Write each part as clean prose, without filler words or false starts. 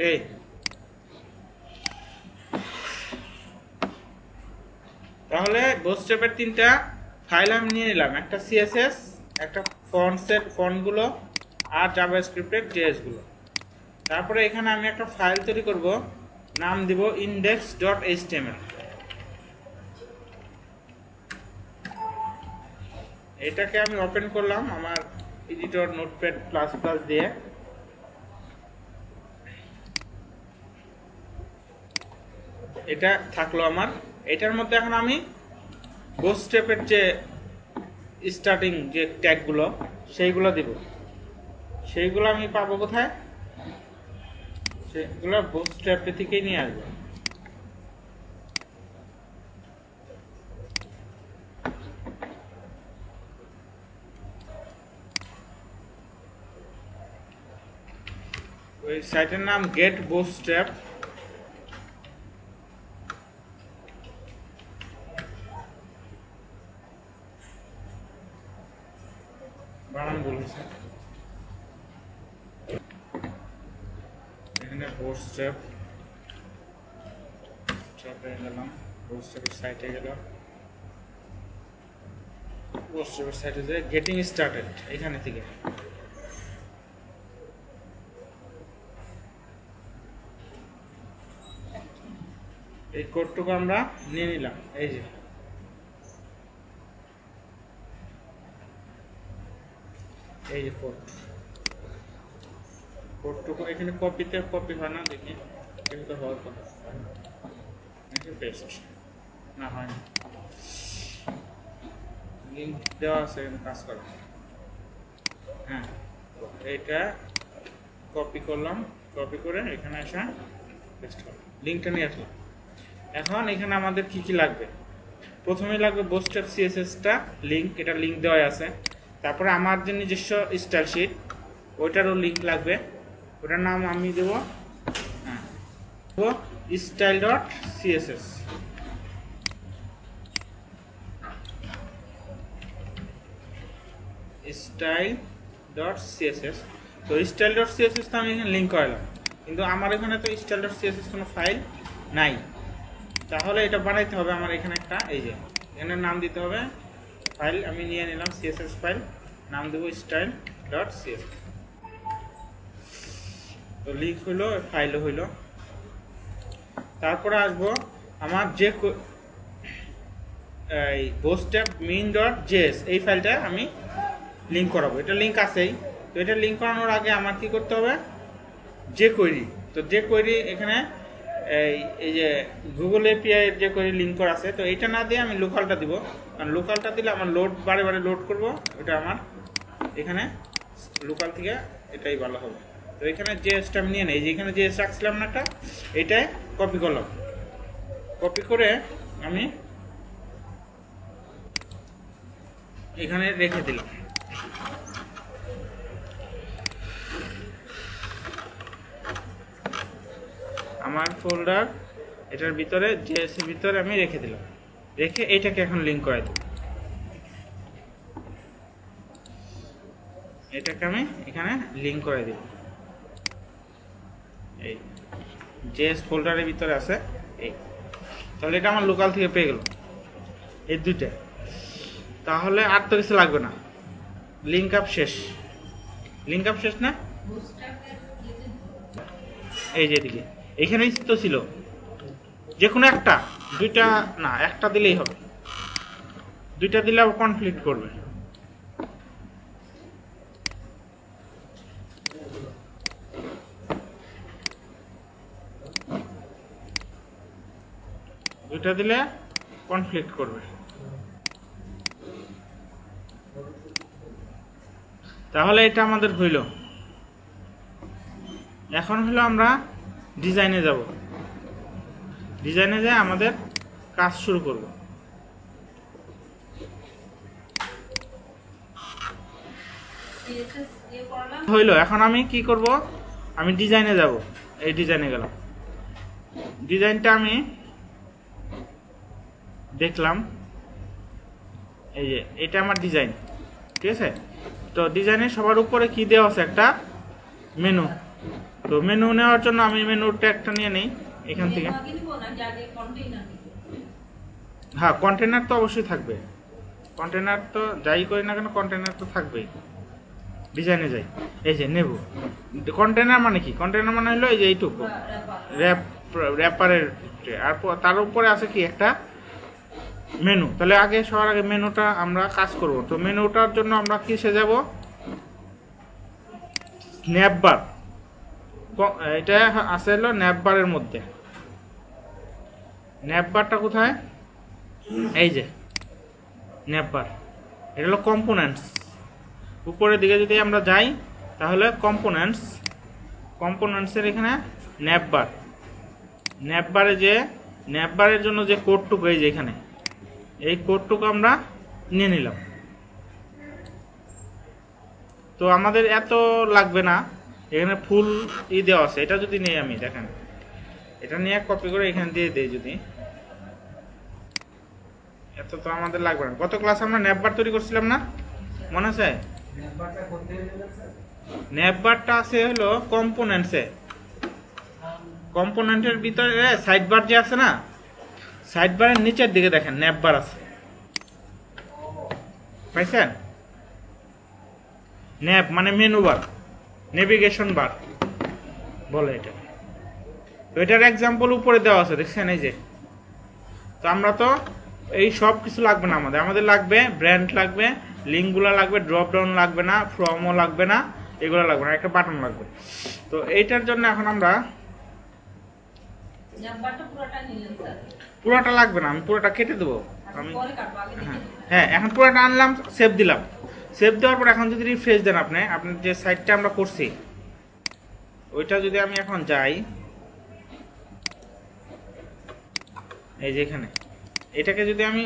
এই তাহলে বুটস্ট্র্যাপের তিনটা ফাইল আমি নিয়ে নিলাম, একটা সিএসএস, একটা ফন্ট গুলো, আর জাভাস্ক্রিপ্টের জেএস গুলো। তারপরে এখানে আমি একটা ফাইল তৈরি করব, নাম দিব index.html। এটাকে আমি ওপেন করলাম আমার এডিটর নোটপ্যাড প্লাস প্লাস দিয়ে। এটা থাকলো আমার। এটার মধ্যে এখন আমি বুটস্ট্র্যাপের যে স্টার্টিং যে ট্যাগগুলো সেইগুলো দিব। সেইগুলো আমি পাবো কোথায়? সেগুলো বুটস্ট্র্যাপ থেকেই নিয়ে আসবো। ওই সাইটের নাম গেট বুটস্ট্র্যাপ। বানান বলেছে এখানে বুটস্ট্র্যাপ। গেলাম বুটস্ট্র্যাপের সাইটে গেলাম, বুটস্ট্র্যাপের সাইটে যে গেটিং স্টার্টেড এখানে থেকে এই কোডটুকু আমরা নিয়ে নিলাম। এই যে কোডটুকু এখানে কপিতে কপি হয় না, দেখি কিন্তু হওয়ার কথা পেস্ট না হয় না, লিঙ্ক দেওয়া আছে কাজ করে। হ্যাঁ, এইটা কপি করলাম, কপি করে এখানে এসে পেস্ট করলাম, লিঙ্কটা নিয়ে আসলাম। এখন এখানে আমাদের কি কি লাগবে? প্রথমেই লাগবে বুটস্ট্র্যাপ সিএসএসটা লিঙ্ক, এটা লিঙ্ক দেওয়া আছে। তারপরে আমার যে নিজস্ব স্টাইল শিট ওইটারও লিঙ্ক লাগবে, ওটার নাম আমি দেব style.css। style.css তো style.css তো আমি এখানে লিঙ্ক করালাম, কিন্তু আমার এখানে তো style.css কোনো ফাইল নাই। তাহলে এটা বানাইতে হবে আমার এখানে একটা, এই যে এখানে নাম দিতে হবে, ফাইল আমি নিয়ে নিলাম css ফাইল, নাম দেব style.css। তো লিঙ্ক হইলো, ফাইলও হইলো। তারপরে আসবো আমার যে এই bootstrap min.js এই ফাইলটা আমি লিঙ্ক করাবো। এটা লিঙ্ক আছেই, তো এটা লিঙ্ক করানোর আগে আমার কি করতে হবে? যে কোয়েরি, তো যে কোয়েরি এখানে এই যে গুগল এপিআই এর যে কোয়েরি লিঙ্ক করা আছে, তো এটা না দিয়ে আমি লোকালটা দিব, কারণ লোকালটা দিলে আমার লোড বারে বারে লোড করব, এটা আমার এখানে লোকাল থেকে এটাই ভালো হবে। তো এখানে জেএসটা আমি নিয়ে নেই, যে এখানে জেএস রাখছিলাম না একটা, এটাই কপি করলাম, কপি করে আমি এখানে রেখে দিলাম। আমার ফোল্ডার এটার ভিতরে জেএস এর ভিতরে আমি রেখে দিলাম, রেখে এইটাকে এখন লিঙ্ক করে দেব। এটাকে আমি এখানে লিঙ্ক করে দেব, এই জেএস ফোল্ডারের ভিতরে আছে এই। তাহলে এটা আমার লোকাল থেকে পেয়ে গেল এই দুইটা। তাহলে আর তো কিছু লাগবে না, লিঙ্ক আপ শেষ। লিঙ্ক আপ শেষ না? এই যে দিকে এখানেই তো ছিল, যে কোনো একটা, দুইটা না একটা দিলেই হবে, দুইটা দিলে আবার কনফ্লিক্ট করবে। দুইটা দিলে কনফ্লিক্ট করবে। তাহলে এটা আমাদের হইল। এখন হলো আমরা ডিজাইনে যাব, ডিজাইনে যাই আমাদের কাজ শুরু করব। হইল, এখন আমি কি করব? আমি ডিজাইনে যাব, এই ডিজাইনে গেলাম, ডিজাইনটা আমি দেখলাম, এই যে এটা আমার ডিজাইন, ঠিক আছে। তো ডিজাইনের সবার উপরে কি দেওয়া আছে? একটা মেনু, তো মেনু নেওয়ার জন্য আমি মেনুর ট্যাগটা নিয়ে নিই এখান থেকে। হ্যাঁ, কন্টেনার তো অবশ্যই থাকবে, কন্টেনার তো যাই করি না কেন কন্টেনার তো থাকবেই। ডিজাইনে যাই, এই যে নেব কন্টেনার মানে কি, কন্টেনার মানে হলো এই যে এইটুকু র্যাপারের, আর তার উপরে আছে কি একটা মেনু। তাহলে আগে সবার আগে মেনুটা আমরা কাজ করব। তো মেনুটার জন্য আমরা কিসে যাব, স্ন্যাপবার, এটা আছে হলো ন্যাপবারের মধ্যে। ন্যাপবারটা কোথায়, এই যে ন্যাপবার, এটা হলো কম্পোনেন্টস। উপরের দিকে যদি আমরা যাই তাহলে কম্পোনেন্টসের এখানে ন্যাপবার, ন্যাপবারে যে ন্যাপবারের জন্য যে কোডটুকু এই যে এখানে, এই কোডটুকু আমরা নিয়ে নিলাম। তো আমাদের এত লাগবে না, এখানে ফুল দেওয়া আছে। এটা যদি নেই আমি, দেখেন এটা নিয়ে কপি করে এখানে দিয়ে দেই, যদি এত তো আমাদের লাগবে না। গত ক্লাসে আমরা ন্যাপবার তৈরি করছিলাম না, মনে আছে? ন্যাপবারটা আছে হলো কম্পোনেন্টসে, কম্পোনেন্টের ভিতরে সাইডবার যে আছে না, সাইডবারের নিচের দিকে দেখেন ন্যাপবার আছে, পাইছেন? ন্যাপ মানে মেনু বার, নেভিগেশন বার বলে এটা। তো এটার এক্সাম্পল উপরে দেওয়া আছে, দেখছেন এই যে। তো আমরা তো এই সব কিছু লাগবে না, আমাদের লাগবে ব্র্যান্ড লাগবে, লিঙ্কগুলো লাগবে, ড্রপ ডাউন লাগবে না, ফর্মও লাগবে না, এগুলো লাগবে না, একটা বাটন লাগবে। তো এইটার জন্য এখন আমরা পুরোটা লাগবে না, আমি পুরোটা কেটে দেবো। আমি হ্যাঁ এখন পুরোটা আনলাম, সেভ দিলাম। সেভ দেওয়ার পর এখন যদি রিফ্রেশ দেন আপনি, আপনার যে সাইটটা আমরা করছি ওইটা যদি আমি এখন যাই, এই যে এখানে এটাকে যদি আমি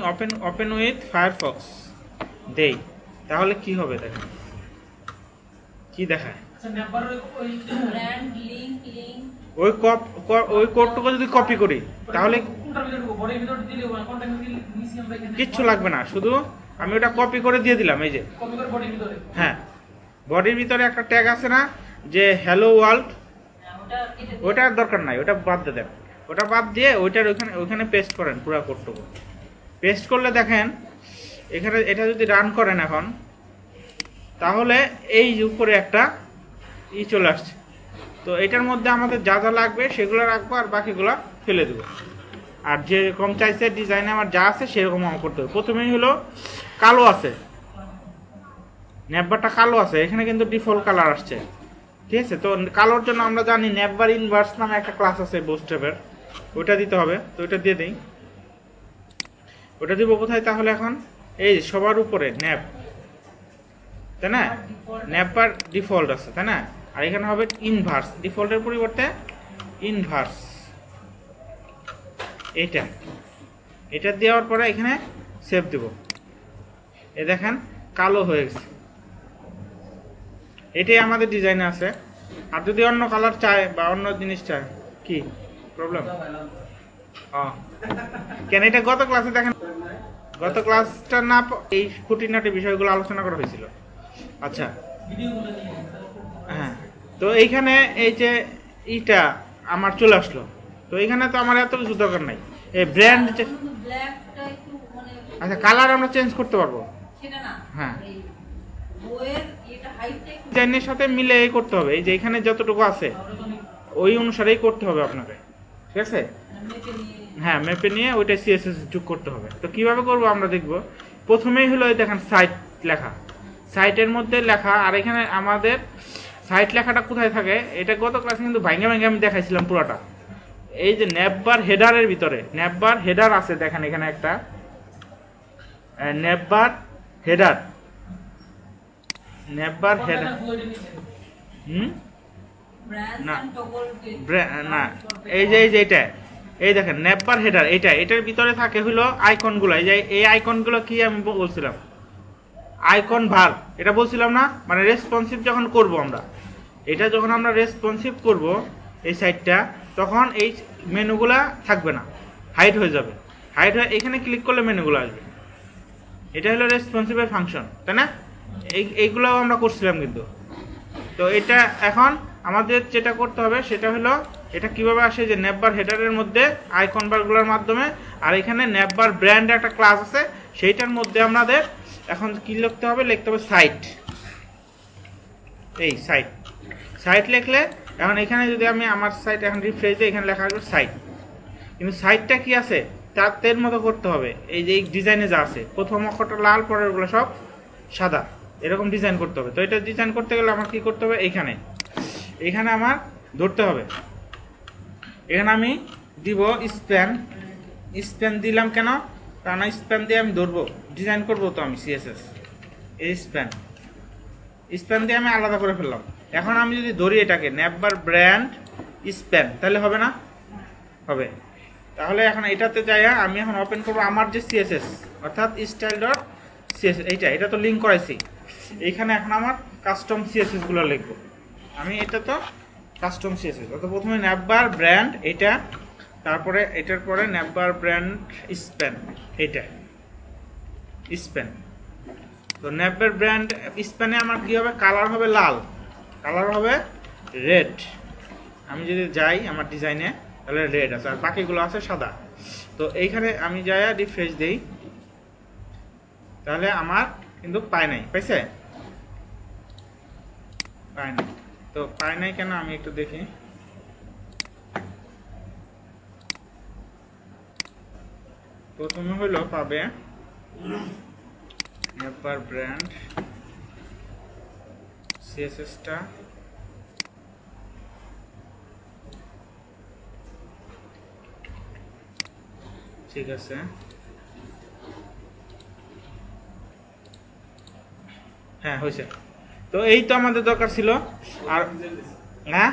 ওপেন উইথ ফায়ারফক্স দেই তাহলে কি হবে, দেখেন কি দেখায়। ওই কোডটুকু যদি কপি করি তাহলে কিচ্ছু লাগবে না, শুধু আমি ওটা কপি করে দিয়ে দিলাম। এই যে হ্যাঁ, বডির ভিতরে একটা ট্যাগ আছে না যে হ্যালো ওয়ার্ল্ড, ওটার দরকার নাই, ওটা বাদ দিয়ে দেন। ওটা বাদ দিয়ে ওইটার ওইখানে পেস্ট করেন পুরো কোডটুকু। পেস্ট করলে দেখেন এখানে এটা যদি রান করেন এখন, তাহলে এই উপরে একটা চলে আসছে। তো এটার মধ্যে আমাদের যা যা লাগবে সেগুলো রাখবো, আর বাকিগুলো ফেলে দেবো। আর যেরকম চাইছে ডিজাইনে আমার যা আছে সেরকম আমার করতে হবে। প্রথমেই হলো কালো আছে, ন্যাপবারটা কালো আছে, এখানে কিন্তু ডিফল্ট কালার আসছে, ঠিক আছে? তো কালোর জন্য আমরা জানি ন্যাপবার ইনভার্স নামে একটা ক্লাস আছে বুটস্ট্র্যাপের, ওইটা দিতে হবে। তো ওইটা দিয়ে দিই, ওটা দিব কোথায় তাহলে এখন, এই সবার উপরে ন্যাপ, তাই না? ন্যাপবার ডিফল্ট আছে, তাই না? আর এখানে হবে ইনভার্স, ডিফল্টের পরিবর্তে ইনভার্স। এটা দেওয়ার পরে এখানে সেভ দেব। এই দেখেন কালো হয়ে গেছে, এটাই আমাদের ডিজাইনে আছে। আর যদি অন্য কালার চায় বা অন্য জিনিস চায়, কি প্রবলেম? কেন এটা গত ক্লাসে দেখেন, গত ক্লাসটা না এই খুঁটিনাটি বিষয়গুলো আলোচনা করা হয়েছিল। আচ্ছা হ্যাঁ, তো এইখানে এই যে ইটা আমার চলে আসলো। তো এইখানে তো আমার এত কিছু দরকার নাই, এই ব্র্যান্ড। আচ্ছা কালার আমরা চেঞ্জ করতে পারবো, হ্যাঁ ডিজাইনের সাথে মিলে করতে হবে। এই যে এখানে যতটুকু আছে ওই অনুসারেই করতে হবে আপনাকে, ঠিক আছে? হ্যাঁ ম্যাপে নিয়ে ওইটা সিএসএস যোগ করতে হবে। তো কিভাবে করব আমরা দেখব। প্রথমেই হলো এই দেখেন সাইট লেখা, সাইটের মধ্যে লেখা। আর এখানে আমাদের সাইট লেখাটা কোথায় থাকে, এটা গত ক্লাসে কিন্তু ভাঙে আমি দেখাইছিলাম পুরোটা। এই যে ন্যাপবার হেডারের ভিতরে ন্যাপবার হেডার আছে, দেখেন এখানে একটা ন্যাপবার হেডার, ন্যাপবার হেডার না এই যে এটা, এই দেখেন ন্যাপবার হেডার, এটার ভিতরে থাকে হলো আইকনগুলো। এই যে এই আইকনগুলো কি আমি বলছিলাম, আইকন ভার, এটা বলছিলাম না? মানে রেসপন্সিভ যখন করব আমরা, এটা যখন আমরা রেসপন্সিভ করব এই সাইটটা, তখন এই মেনুগুলা থাকবে না, হাইড হয়ে যাবে। হাইড হয়ে এখানে ক্লিক করলে মেনুগুলো আসবে। এটা হলো রেসপন্সিভের ফাংশন, তাই না? এইগুলো আমরা করছিলাম কিন্তু। তো এটা এখন আমাদের যেটা করতে হবে সেটা হলো এটা কিভাবে আসে যে নেভবার হেডারের মধ্যে আইকন বারগুলোর মাধ্যমে, আর এখানে নেভবার ব্র্যান্ড একটা ক্লাস আছে সেইটার মধ্যে আমাদের এখন কি লিখতে হবে সাইট। এই সাইট লিখলে এখন এখানে যদি আমি আমার সাইট এখন রিফ্রেশ দিই এখানে লেখা আসবে সাইট, কিন্তু সাইটটা কি আছে তার মতো করতে হবে। এই যে ডিজাইনে যা আছে প্রথম অক্ষরটা লাল পরেরগুলো সব সাদা, এরকম ডিজাইন করতে হবে। তো এটা ডিজাইন করতে গেলে আমার কি করতে হবে, এখানে আমার ধরতে হবে। এখানে আমি দিব স্প্যান দিলাম কেন, কারণ স্প্যান দিয়ে আমি ধরবো, ডিজাইন করবো তো আমি সিএসএস। এই স্প্যান দিয়ে আমি আলাদা করে ফেললাম। এখন আমি যদি ধরি এটাকে নেভবার ব্র্যান্ড স্প্যান, তাহলে হবে না? হবে। তাহলে এখন এটাতে যাই আমি এখন ওপেন করবো আমার যে সিএসএস অর্থাৎ স্টাইল ডট সিএসএস, এটা তো লিঙ্ক করাইছি। এইখানে এখন আমার কাস্টম সিএসএস গুলো লিখবো আমি। এটা তো কাস্টম সিএসএস, অর্থাৎ প্রথমে নেভবার ব্র্যান্ড এটা, তারপরে এটার পরে নেভবার ব্র্যান্ড স্প্যান, এটা স্প্যান। তো নেভবার ব্র্যান্ড স্প্যানে আমার কি হবে, কালার হবে লাল, কালার হবে রেড। আমি যদি যাই আমার ডিজাইনে তাহলে রেড আছে, আর বাকিগুলো আছে সাদা। তো এইখানে আমি যাই রিফ্রেশ দেই, তাহলে আমার কিন্তু পায় নাই, পাইছে? পায় নাই। তো পায় নাই কেন আমি একটু দেখি। প্রথমে হলো পাবে নেভবার ব্র্যান্ড সিএসএসটা, ঠিক আছে। হ্যাঁ হয়েছে। তো এই তো আমাদের দরকার ছিল। আর হ্যাঁ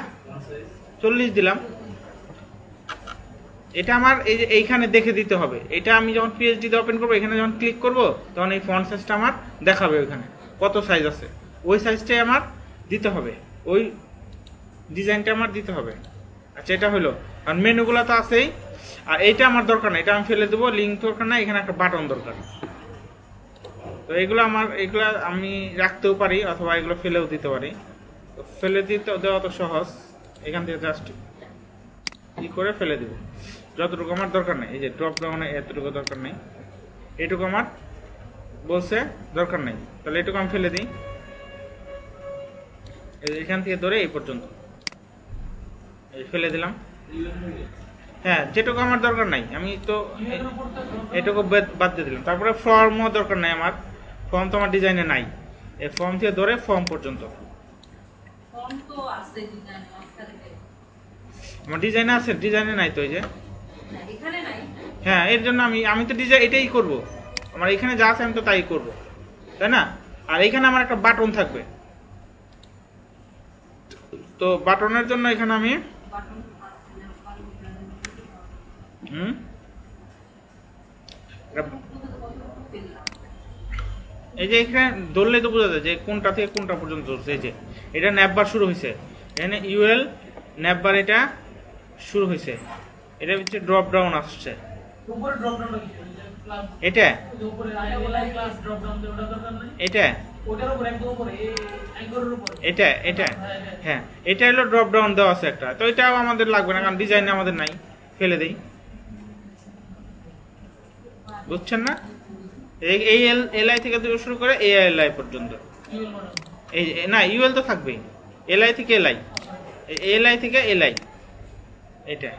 40 দিলাম। এটা আমার এই যে এইখানে দেখে দিতে হবে। এটা আমি যখন পিএইচডি তে ওপেন করবো, এখানে যখন ক্লিক করব তখন এই ফন্ট সাইজটা আমার দেখাবে, ওইখানে কত সাইজ আছে ওই সাইজটাই আমার দিতে হবে, ওই ডিজাইনটা আমার দিতে হবে। আচ্ছা এটা হলো, কারণ মেনুগুলো তো আছেই। আর এইটা আমার দরকার না, এটা আমি ফেলে দেবো, লিঙ্ক দরকার না, এখানে একটা বাটন দরকার। তো এগুলো আমি রাখতেও পারি অথবা এগুলো ফেলেও দিতে পারি। তো ফেলে দেওয়া তো সহজ, এখান থেকে জাস্ট কি করে ফেলে দিব, যতটুকু আমার দরকার নেই। এই যে ড্রপ ডাউনে এতটুকু দরকার নেই, এটুকু আমার বলছে দরকার নেই, তাহলে এটুকু আমি ফেলে দিই। এখান থেকে ধরে এই পর্যন্ত ফেলে দিলাম। হ্যাঁ যেটুকু আমার দরকার নাই আমি তো এটুকু বাদ দিয়ে দিলাম। তারপরে ফর্মও দরকার নাই আমার, ফর্ম তো আমার ডিজাইনে নাই। এই ফর্ম থেকে ধরে ফর্ম পর্যন্ত আমার ডিজাইনে আছে, ডিজাইনে নাই তো, এই যে হ্যাঁ এর জন্য আমি তো ডিজাইন এটাই করব, আমার এখানে যা আছে আমি তো তাই করব, তাই না? আর এখানে আমার একটা বাটন থাকবে, তো বাটনের জন্য এখানে আমি এই যে এখানে ধরলে তো বোঝা যায় যে কোনটা থেকে কোনটা পর্যন্ত চলছে। এই যে এটা নেভবার শুরু হয়েছে, এখানে ইউএল নেভবার এটা শুরু হয়েছে, এটা হচ্ছে ড্রপ ডাউন আসছে। এটা এটা এটা এটা হ্যাঁ এটা হলো ড্রপ ডাউন দেওয়া আছে একটা, তো এটাও আমাদের লাগবে না, কারণ ডিজাইনে আমাদের নাই, ফেলে দেই। বুঝছেন না? এই এলআই থেকে শুরু করে এআইএলআই পর্যন্ত। এই না ইউএল তো থাকবেই, এলআই থেকে এলআই থেকে এলআই, এটা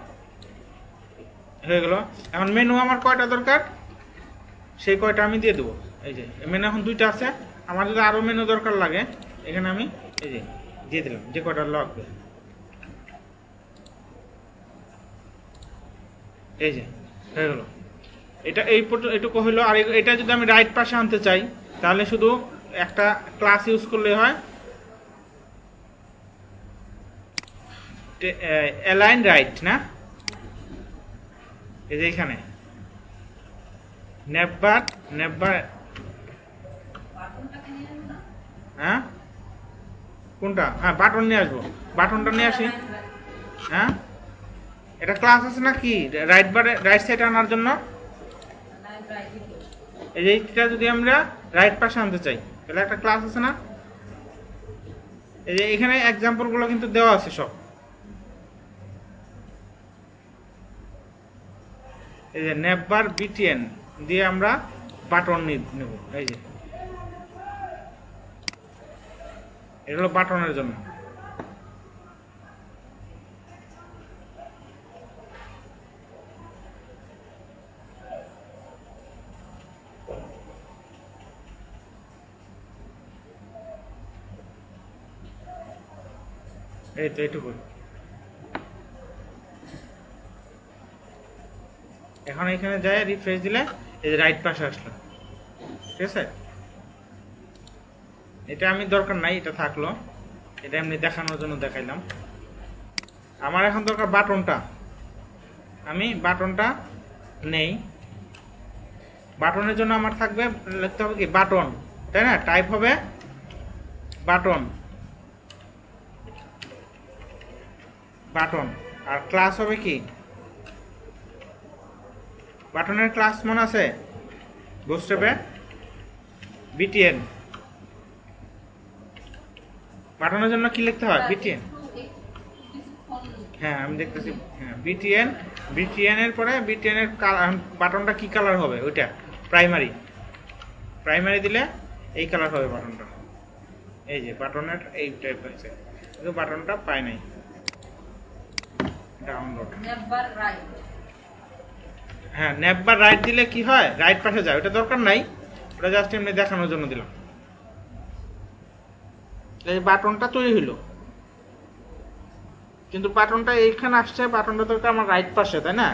হয়ে গেল। এখন মেনু আমার কয়টা দরকার সেই কয়টা আমি দিয়ে দেবো। এই যে মেনু এখন 2টা আছে, আমার যদি আরো মেনু দরকার লাগে এখানে আমি এই যে দিয়ে দিলাম যে কয়টা লাগবে। এই যে হয়ে গেল, এটা এই পর্যন্ত এটুকু হলো। আর এটা যদি আমি রাইট পাশে আনতে চাই তাহলে শুধু একটা ক্লাস ইউজ করলে হয়, অ্যালাইন রাইট না, এই যে এখানে নেভবার হ্যাঁ কোনটা, হ্যাঁ বাটন নিয়ে আসবো, বাটনটা নিয়ে আসি। হ্যাঁ এটা ক্লাস আছে না কি রাইট সাইড আনার জন্য, এই যে এইটা যদি আমরা রাইট পাশে আনতে চাই তাহলে একটা ক্লাস আছে না, এই যে এখানে এক্সাম্পলগুলো কিন্তু দেওয়া আছে সব। এই যে নেভবার বিটিএন দিয়ে আমরা বাটন নেব। এই যে এটা হলো বাটনের জন্য। এই তো এইটুকু। এখন এখানে যায় রিফ্রেশ দিলে এই যে রাইট পাশে আসলো, ঠিক আছে। এটা আমি দরকার নাই, এটা থাকলো, এটা এমনি দেখানোর জন্য দেখাইলাম। আমার এখন দরকার বাটনটা, আমি বাটনটা নেই। বাটনের জন্য আমার থাকবে, লিখতে হবে কি বাটন, তাই না? টাইপ হবে বাটন, বাটন, আর ক্লাস হবে কি বাটনের ক্লাস মনে আছে বুটস্ট্র্যাপে বিটিএন। বাটনের জন্য কি লিখতে হয় বিটিএন। হ্যাঁ আমি দেখতেছি, হ্যাঁ বিটিএন। বিটিএন এর পরে বিটিএন এর বাটনটা কি কালার হবে ওইটা প্রাইমারি। প্রাইমারি দিলে এই কালার হবে বাটনটা। এই যে বাটনের এই টাইপ হয়েছে, কিন্তু বাটনটা পাই নাই। ডাউনলোড, হ্যাঁ নেভবার রাইট দিলে কি হয়, রাইট পাশে যায়, ওটা দরকার নাই, ওটা জাস্ট এমনি দেখানোর জন্য দিলাম। এই বাটনটা তৈরি হইলো, কিন্তু বাটনটা এইখানে আসছে, বাটনটা দরকার আমার রাইট পাশে, তাই না?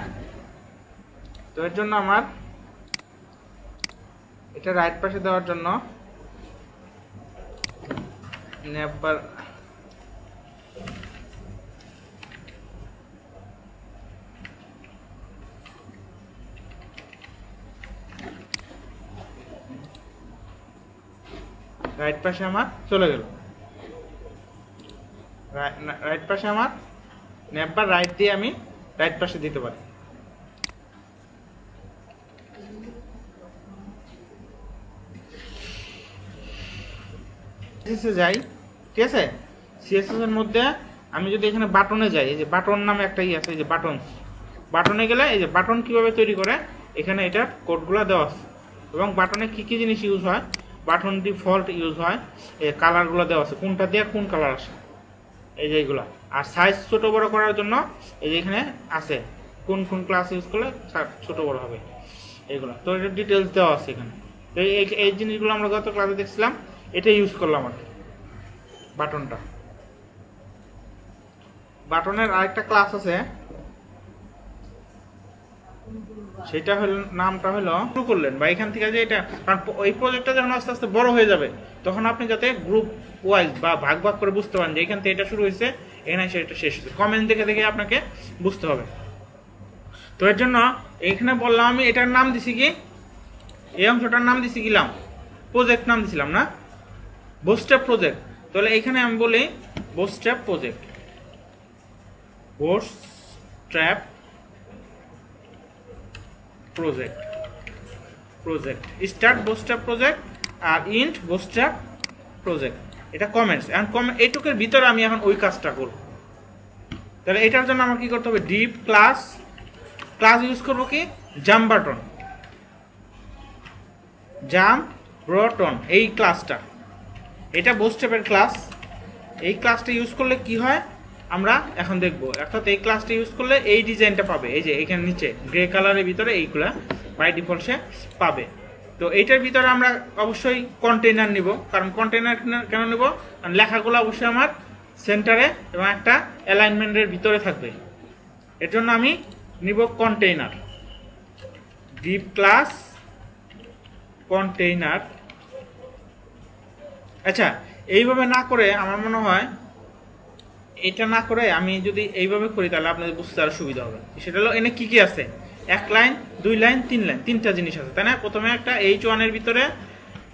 তো এর জন্য আমার এটা রাইট পাশে দেওয়ার জন্য নেভবার রাইট পাশে আমার চলে গেল। রাইট পাশে আমার নেভবার রাইট দিয়ে আমি রাইট পাশে দিতে পারি। যাই, ঠিক আছে। সিএসএস এর মধ্যে আমি যদি এখানে বাটনে যাই, এই যে বাটন নামে একটা ই আছে, এই যে বাটন, বাটনে গেলে এই যে বাটন কিভাবে তৈরি করে এখানে এটার কোডগুলো দেওয়া আছে, এবং বাটনে কি কি জিনিস ইউজ হয়, বাটন ডিফল্ট ইউজ হয়, এই কালারগুলো দেওয়া আছে, কোনটা দিয়ে কোন কালার আসে, এই যে এইগুলা। আর সাইজ ছোট বড় করার জন্য এই যে এখানে আছে কোন কোন ক্লাস ইউজ করলে ছোট বড় হবে, এইগুলা। তো এটা ডিটেলস দেওয়া আছে এখানে। তো এই জিনিসগুলো আমরা গত ক্লাসে দেখছিলাম, এটা ইউজ করলাম আর কি বাটনটা। বাটনের আরেকটা ক্লাস আছে, সেটা হলো নামটা হলো শুরু করলেন বা এখান থেকে যে এটা, কারণ এই প্রজেক্টটা যখন আস্তে আস্তে বড় হয়ে যাবে তখন আপনি যাতে গ্রুপ ওয়াইজ বা ভাগ ভাগ করে বুঝতে পারেন যে এখান থেকে এটা শুরু হয়েছে, এখানে সেটা শেষ হয়েছে, কমেন্ট দেখে দেখে আপনাকে বুঝতে হবে। তো এর জন্য এখানে বললাম আমি এটার নাম দিছি কি, এই অংশটার নাম দিছি গেলাম প্রজেক্ট নাম দিছিলাম না, বুটস্ট্র্যাপ প্রজেক্ট। তাহলে এখানে আমি বলি bootstrap project, bootstrap project, project start bootstrap project আর ইন্ট বুটস্ট্র্যাপ প্রজেক্ট, এটা কমেন্টস। এখন এইটুকের ভিতরে আমি এখন ওই কাজটা করব। তাহলে এটার জন্য আমার কি করতে হবে, ডিপ ক্লাস, ক্লাস ইউজ করব কি জাম্প বাটন, জাম্প বাটন, এই ক্লাসটা, এটা বুটস্ট্র্যাপের ক্লাস। এই ক্লাসটা ইউজ করলে কি হয় আমরা এখন দেখব। অর্থাৎ এই ক্লাসটা ইউজ করলে এই ডিজাইনটা পাবে, এই যে এখানে নিচে গ্রে কালারের ভিতরে এইগুলা বাই ডিফল্ট সে পাবে। তো এইটার ভিতরে আমরা অবশ্যই কন্টেইনার নিব, কারণ কন্টেইনার কেন নিব, কারণ লেখাগুলো অবশ্যই আমার সেন্টারে এবং একটা অ্যালাইনমেন্টের ভিতরে থাকবে। এর জন্য আমি নিব কন্টেইনার, ডিপ ক্লাস কন্টেইনার। আচ্ছা, এইভাবে না করে আমার মনে হয়, এটা না করে আমি যদি এইভাবে করি তাহলে আপনাদের বুঝতে আরো সুবিধা হবে। সেটা হলো এনে কি কি আছে, এক লাইন, দুই লাইন, তিন লাইন, তিনটা জিনিস আছে, তাই না? প্রথমে একটা H1 এর ভিতরে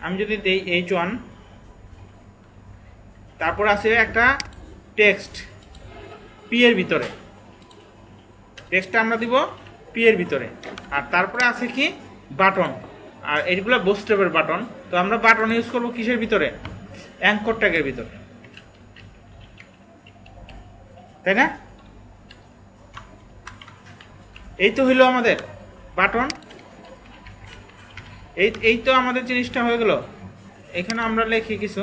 আমি যদি দেই H1, তারপর আছে একটা টেক্সট P এর ভিতরে, টেক্সটটা আমরা দিব P এর ভিতরে, আর তারপরে আছে কি বাটন, আর এইগুলো বুটস্ট্র্যাপের বাটন। তো আমরা বাটন ইউজ করব কিসের ভিতরে, অ্যাঙ্কর ট্যাগের ভিতরে। তাই না? এই তো হইলো আমাদের বাটন, এই তো আমাদের জিনিসটা হয়ে গেল। এখানে আমরা লিখি কিছু,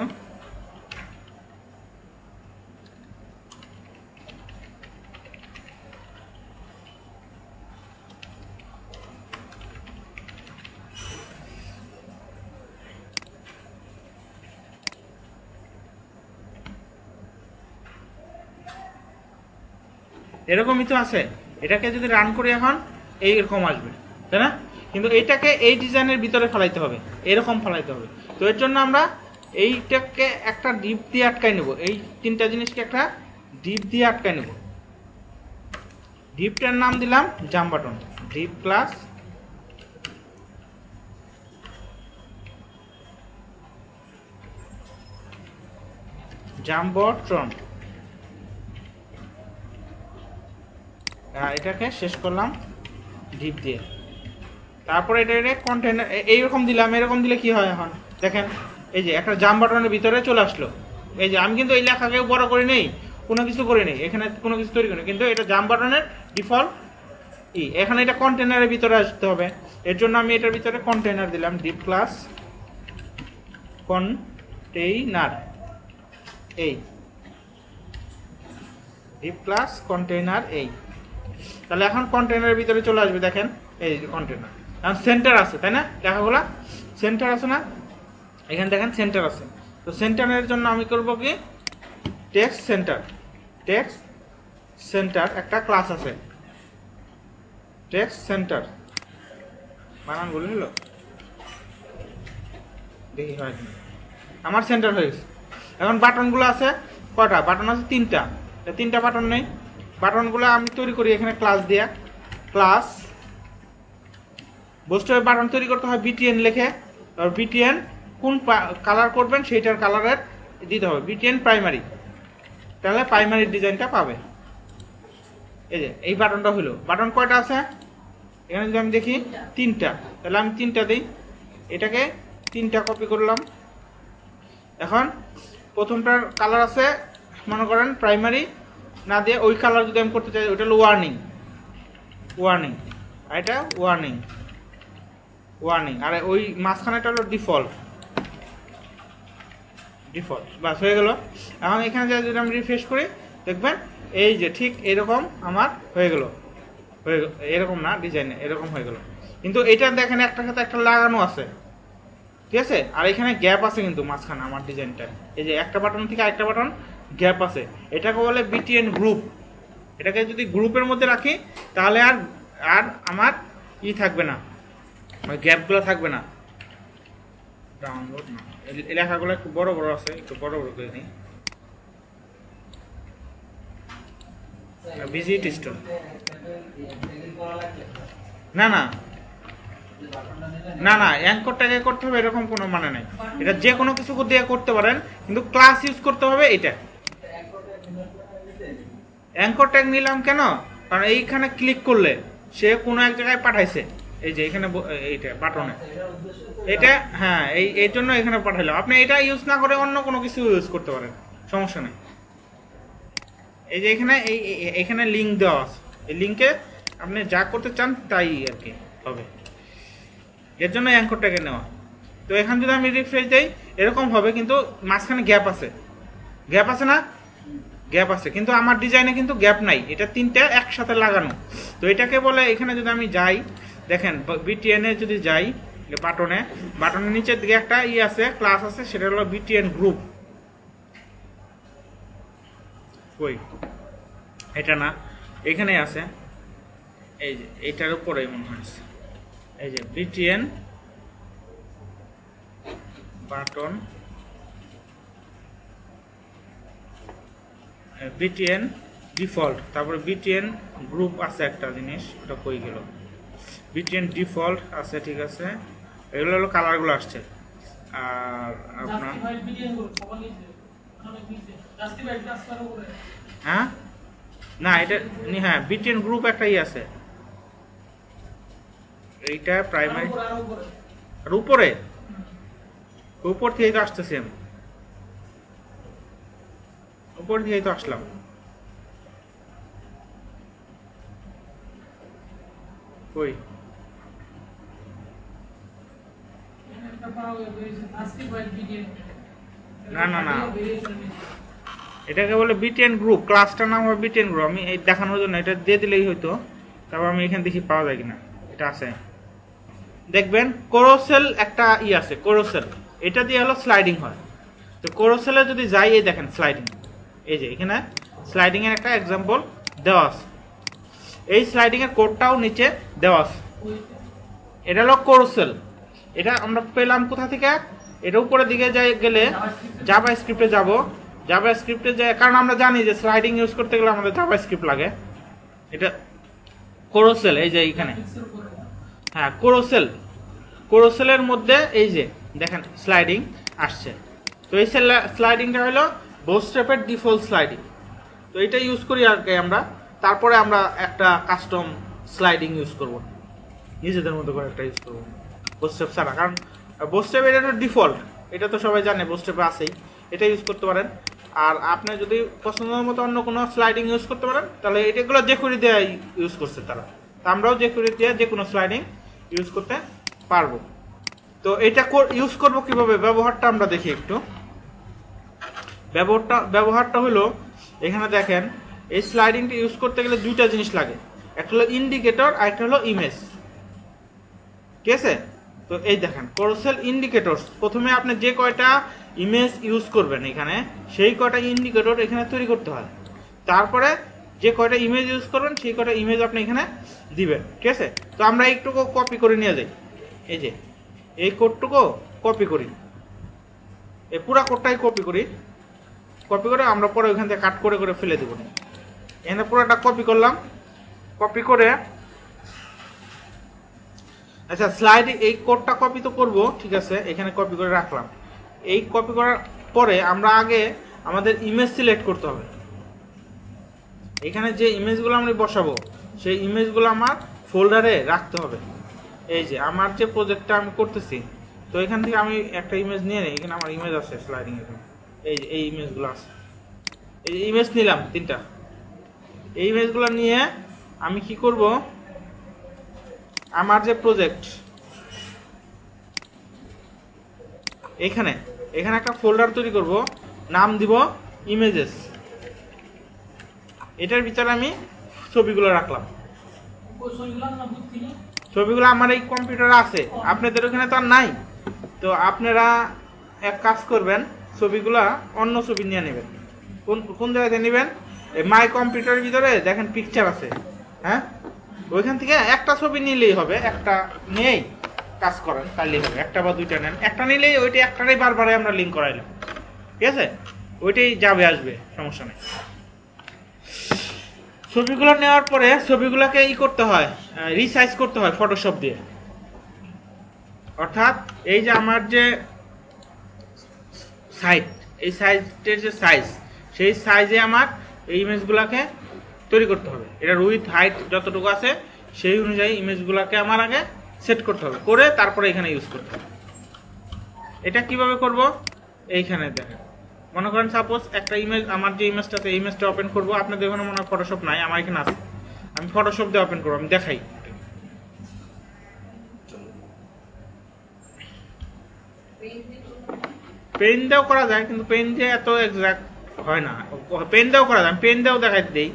এরকমই তো আছে। এটাকে যদি রান করি এখন এইরকম আসবে, তাই না? কিন্তু এইটাকে এই ডিজাইনের ভিতরে ফেলাইতে হবে, এরকম ফেলাইতে হবে। তো এর জন্য আমরা এইটাকে একটা ডিপ দিয়ে আটকাই নেব, এই তিনটা জিনিসকে একটা ডিপ দিয়ে আটকাই নেব। ডিপটার নাম দিলাম jump button, deep class jump button. এটাকে শেষ করলাম ডিপ দিয়ে। তারপরে এটা কন্টেনার এইরকম দিলাম। এরকম দিলে কি হয় এখন দেখেন, এই যে একটা জাম্প বাটনের ভিতরে চলে আসলো। এই যে আমি কিন্তু এই লেখাকে বড় করে নেই, কোনো কিছু করে নেই, এখানে কোনো কিছু তৈরি করি, কিন্তু এটা জাম্প বাটনের ডিফল্ট এখানে এটা কন্টেনারের ভিতরে আসতে হবে। এর জন্য আমি এটার ভিতরে কন্টেনার দিলাম, ডিপ ক্লাস কন্টেইনার, এই ডিপ ক্লাস কন্টেইনার এই। তাহলে এখন কন্টেনারের ভিতরে চলে আসবে, দেখেন এই যে কন্টেনার। এখন সেন্টার আছে, তাই না? লেখাগুলা সেন্টার আছে না? এখানে দেখেন সেন্টার আছে। তো সেন্টারের জন্য আমি করব কি, টেক্সট সেন্টার, টেক্সট সেন্টার একটা ক্লাস আছে, টেক্সট সেন্টার। বানান বলে নিল, দেখি হয় আমার সেন্টার হয়ে গেছে। এখন বাটনগুলো আছে কয়টা? বাটন আছে তিনটা, তিনটা বাটন নেই। বাটনগুলো আমি তৈরি করি এখানে ক্লাস দিয়া, ক্লাস বস্তুর বাটন তৈরি করতে হয় বিটিএন লিখে। আর বিটিএন কোন কালার করবেন সেইটার কালারের দিতে হবে, বিটিএন প্রাইমারি, তাহলে প্রাইমারি ডিজাইনটা পাবে। এই যে এই বাটনটা হলো। বাটন কয়টা আছে এখানে যদি আমি দেখি তিনটা, তাহলে আমি তিনটা দিই। এটাকে তিনটা কপি করলাম। এখন প্রথমটার কালার আছে মনে করেন প্রাইমারি না দিয়ে ওই কালার যদি আমি করতে চাই, ওইটা হলো ওয়ার্নিং, ওয়ার্নিং, আর এটা ওয়ার্নিং, ওয়ার্নিং, আর ওই মাঝখানেটা হলো ডিফল্ট, ডিফল্ট। বাস হয়ে গেল। এখন এখানে যদি আমি রিফ্রেশ করি দেখবেন এই যে ঠিক এরকম আমার হয়ে গেল, এরকম না ডিজাইনে এরকম হয়ে গেল। কিন্তু এটা দেখেন একটা সাথে একটা লাগানো আছে, ঠিক আছে? আর এখানে গ্যাপ আছে কিন্তু মাঝখানে আমার ডিজাইনটা, এই যে একটা বাটন থেকে আরেকটা বাটন গ্যাপ আছে। এটাকে বলে বিটিএন গ্রুপ। এটাকে যদি গ্রুপের মধ্যে রাখি তাহলে আর আর আমার থাকবে না, ওই গ্যাপগুলো থাকবে না। ডাউনলোড না, এই লেখাগুলো একটু বড় বড় আছে, একটু বড় বড় করে নিই। ভিজিট স্টোর, না না না না, অ্যাঙ্করটাকে করতে হবে এরকম কোনো মানে নাই। এটা যে কোনো কিছু দিয়ে করতে পারেন, কিন্তু ক্লাস ইউজ করতে হবে এটা। অ্যাঙ্কর ট্যাগ নিলাম কেন? কারণ এইখানে ক্লিক করলে সে কোনো এক জায়গায় পাঠাইছে, এই যে এখানে এইটা বাটনে, এটা হ্যাঁ এই জন্য এখানে পাঠাইলাম। আপনি এটা ইউজ না করে অন্য কোনো কিছু ইউজ করতে পারেন, সমস্যা নেই। এই যে এখানে এখানে লিঙ্ক দেওয়া আছে, এই লিঙ্কে আপনি যা করতে চান তাই আর কি হবে, এর জন্য অ্যাঙ্করটাকে নেওয়া। তো এখানে যদি আমি রিফ্রেশ দেই এরকম হবে, কিন্তু মাঝখানে গ্যাপ আছে, গ্যাপ আছে না? গ্যাপ আছে, কিন্তু আমার ডিজাইনে কিন্তু গ্যাপ নাই, এটা তিনটা একসাথে লাগানো। তো এটাকে বলে, এখানে যদি আমি যাই দেখেন বিটিএন এ যদি যাই বাটনে, বাটনের নিচের দিকে একটা আছে ক্লাস আছে, সেটা হলো বিটিএন গ্রুপ। কই এটা না, এখানে আছে, এই যে এটার উপরে মনে হয়, এই যে বিটিএন বাটন, বিটিএন ডিফল্ট, তারপরে বিটিএন গ্রুপ আছে একটা জিনিস, ওটা কই গেল? বিটিএন ডিফল্ট আছে, ঠিক আছে। এগুলো হলো কালারগুলো আসছে। আর আপনার হ্যাঁ না এটা হ্যাঁ বিটিএন গ্রুপ একটাই আছে, এইটা প্রাইমারি। আর উপরে উপর থেকে তো আসতেছি আমি, উপর থেকে তো আসলাম, কই না না না, এটাকে বলে বিটিএন গ্রুপ, ক্লাসটার নাম হবে বিটিএন গ্রুপ। আমি এই দেখানোর জন্য এটা দিয়ে দিলেই হয়তো, তারপর আমি এখানে দেখি পাওয়া যায় কিনা। এটা আছে, দেখবেন কোরোসেল একটা আছে কোরোসেল, এটা দিয়ে হলো স্লাইডিং হয়। তো কোরোসেলে যদি যাই, এই দেখেন স্লাইডিং, এই যে এখানে স্লাইডিং এর একটা এক্সাম্পল দেওয়া আছে। এই স্লাইডিং এর কোডটাও নিচে দেওয়া আছে। এটা হলো কোরোসেল। এটা আমরা পেলাম কোথা থেকে? এটা উপরের দিকে যাই গেলে জাভা স্ক্রিপ্টে যাব। জাভা স্ক্রিপ্টে যাই, কারণ আমরা জানি যে স্লাইডিং ইউজ করতে গেলে আমাদের জাভা স্ক্রিপ্ট লাগে। এটা কোরোসেল, এই যে এখানে, হ্যাঁ কোরোসেল। কোরোসেলের মধ্যে এই যে দেখেন স্লাইডিং আসছে। তো এই স্লাইডিংটা হলো বুটস্ট্র্যাপের ডিফল্ট স্লাইডিং। তো এটা ইউজ করি আর কি আমরা। তারপরে আমরা একটা কাস্টম স্লাইডিং ইউজ করব, নিজেদের মতো করে একটা ইউজ করব বুটস্ট্র্যাপ ছাড়া। কারণ বুটস্ট্র্যাপ এটা তো ডিফল্ট, এটা তো সবাই জানে বুটস্ট্র্যাপে আছেই, এটা ইউজ করতে পারেন। আর আপনি যদি পছন্দের মতো অন্য কোনো স্লাইডিং ইউজ করতে পারেন, তাহলে এটাগুলো jQuery দিয়ে ইউজ করছে তারা। তো আমরাও jQuery দিয়ে যে কোনো স্লাইডিং ইউজ করতে পারবো। তো এটা ইউজ করব কিভাবে, ব্যবহারটা আমরা দেখি একটু। ব্যবহারটা হলো, এখানে দেখেন এই স্লাইডিংটা ইউজ করতে গেলে দুইটা জিনিস লাগে, একটা হলো ইন্ডিকেটর আর একটা হলো ইমেজ। ঠিক আছে? তো এই দেখেন কোরোসেল ইন্ডিকেটরস, প্রথমে আপনি যে কয়টা ইমেজ ইউজ করবেন এখানে, সেই কয়টা ইন্ডিকেটর এখানে তৈরি করতে হয়। তারপরে যে কয়টা ইমেজ ইউজ করবেন সেই কয়টা ইমেজ আপনি এখানে দিবেন। ঠিক আছে? তো আমরা একটুকু কপি করে নিয়ে যাই। এই যে এই কোডটুকু কপি করি, এই পুরা কোডটাই কপি করি। কপি করে আমরা পরে ওইখান থেকে কাট করে করে ফেলে দেব। এখানে পুরোটা কপি করলাম। কপি করে, আচ্ছা স্লাইডে এই কোডটা কপি তো করব, ঠিক আছে, এখানে কপি করে রাখলাম। এই কপি করার পরে আমরা আগে আমাদের ইমেজ সিলেক্ট করতে হবে। এখানে যে ইমেজগুলো আমরা বসাবো সেই ইমেজগুলো আমার ফোল্ডারে রাখতে হবে। এই যে আমার যে প্রজেক্টটা আমি করতেছি, তো এখান থেকে আমি একটা ইমেজ নিয়ে নিই। এখানে আমার ইমেজ আছে স্লাইডিং, এখানে এই যে এই ইমেজগুলো আছে। এই ইমেজ নিলাম 3টা। এই ইমেজগুলো নিয়ে আমি কি করব, আমার যে প্রজেক্ট এখানে একটা ফোল্ডার তৈরি করব, নাম দিব ইমেজেস। এটার ভিতরে আমি ছবিগুলো রাখলাম। ছবিগুলো আমার এই কম্পিউটারে আছে, আপনাদের ওখানে তো আর নাই। তো আপনারা এক কাজ করবেন, ছবিগুলা অন্য ছবি নিয়ে নেবেন। কোন জায়গাতে নেবেন? মাই কম্পিউটারের ভিতরে দেখেন পিকচার আছে, হ্যাঁ, ওইখান থেকে একটা ছবি নিলেই হবে। একটা নিয়েই কাজ করেন তাহলেই হবে। একটা বা দুইটা নেন, একটা নিলেই ওইটা একটারই বারবার আমরা লিঙ্ক করাইলাম। ঠিক আছে? ওইটাই যাবে, আসবে, সমস্যা নেই। ছবিগুলো নেওয়ার পরে ছবিগুলোকে করতে হয়, রিসাইজ করতে হয় ফটোশপ দিয়ে। অর্থাৎ এই যে আমার যে সাইট, এই সাইটের যে সাইজ, সেই সাইজে আমার এই ইমেজগুলোকে তৈরি করতে হবে। এটার উইথ হাইট যতটুকু আছে সেই অনুযায়ী ইমেজগুলোকে আমার আগে সেট করতে হবে, করে তারপরে এখানে ইউজ করতে হবে। এটা কিভাবে করব? এইখানে দেখেন, মনে করেন সাপোজ একটা ইমেজ, আমার যে ইমেজটা আছে এই ইমেজটা ওপেন করব। আপনাদের এখানে মনে হয় ফটোশপ নাই, আমার এখানে আছে। আমি ফটোশপ দিয়ে ওপেন করব, আমি দেখাই। পেন দিয়েও করা যায়, কিন্তু পেন দিয়ে এত এক্সাক্ট হয় না। পেন দিয়েও করা যায়, পেন দিয়েও দেখাই দিই।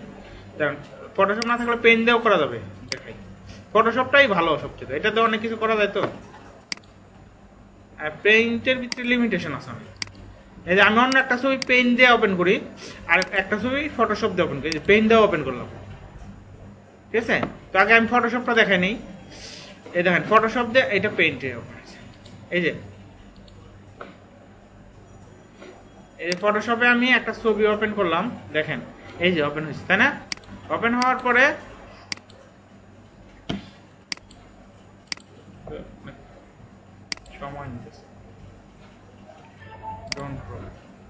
ফটোশপ না থাকলে পেন দিয়েও করা যাবে, দেখাই। ফটোশপটাই ভালো সবচেয়ে, এটাতে অনেক কিছু করা যায়। তো পেইন্টের ভিতরে লিমিটেশন আছে অনেক। এই যে আমি অন্য একটা ছবি পেন দিয়ে ওপেন করি, আর একটা ছবি ফটোশপ দিয়ে ওপেন করি। পেন দিয়ে ওপেন করলাম, ঠিক আছে? তো আগে আমি ফটোশপটা দেখাই নিই। এই দেখেন ফটোশপ দিয়ে এটা পেইন্টে ওপেন আছে। এই যে ফটোশপে আমি একটা ছবি ওপেন করলাম, দেখেন এই যে ওপেন হয়েছে, তাই না? ওপেন হওয়ার পরে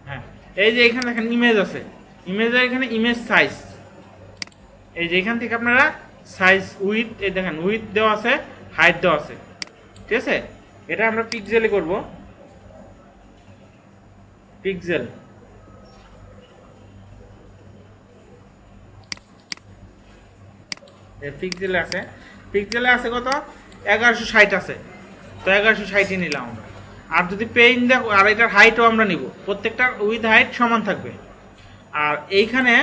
হ্যাঁ, এই যে এখানে দেখেন ইমেজ আছে। ইমেজের এখানে ইমেজ সাইজ, এই যে এখান থেকে আপনারা সাইজ উইথ, এই দেখেন উইথ দেওয়া আছে, হাইট দেওয়া আছে। ঠিক আছে? এটা আমরা পিক্সেলে করব। পিক্সেল, পিক্সেল আছে। পিক্সেলে আছে কত 1160 আছে, তো 1160ই নিলাম আমরা। আর যদি পেইন দেখো, আর এটার হাইটও আমরা নিব, প্রত্যেকটার উইথ হাইট সমান থাকবে। আর এইখানে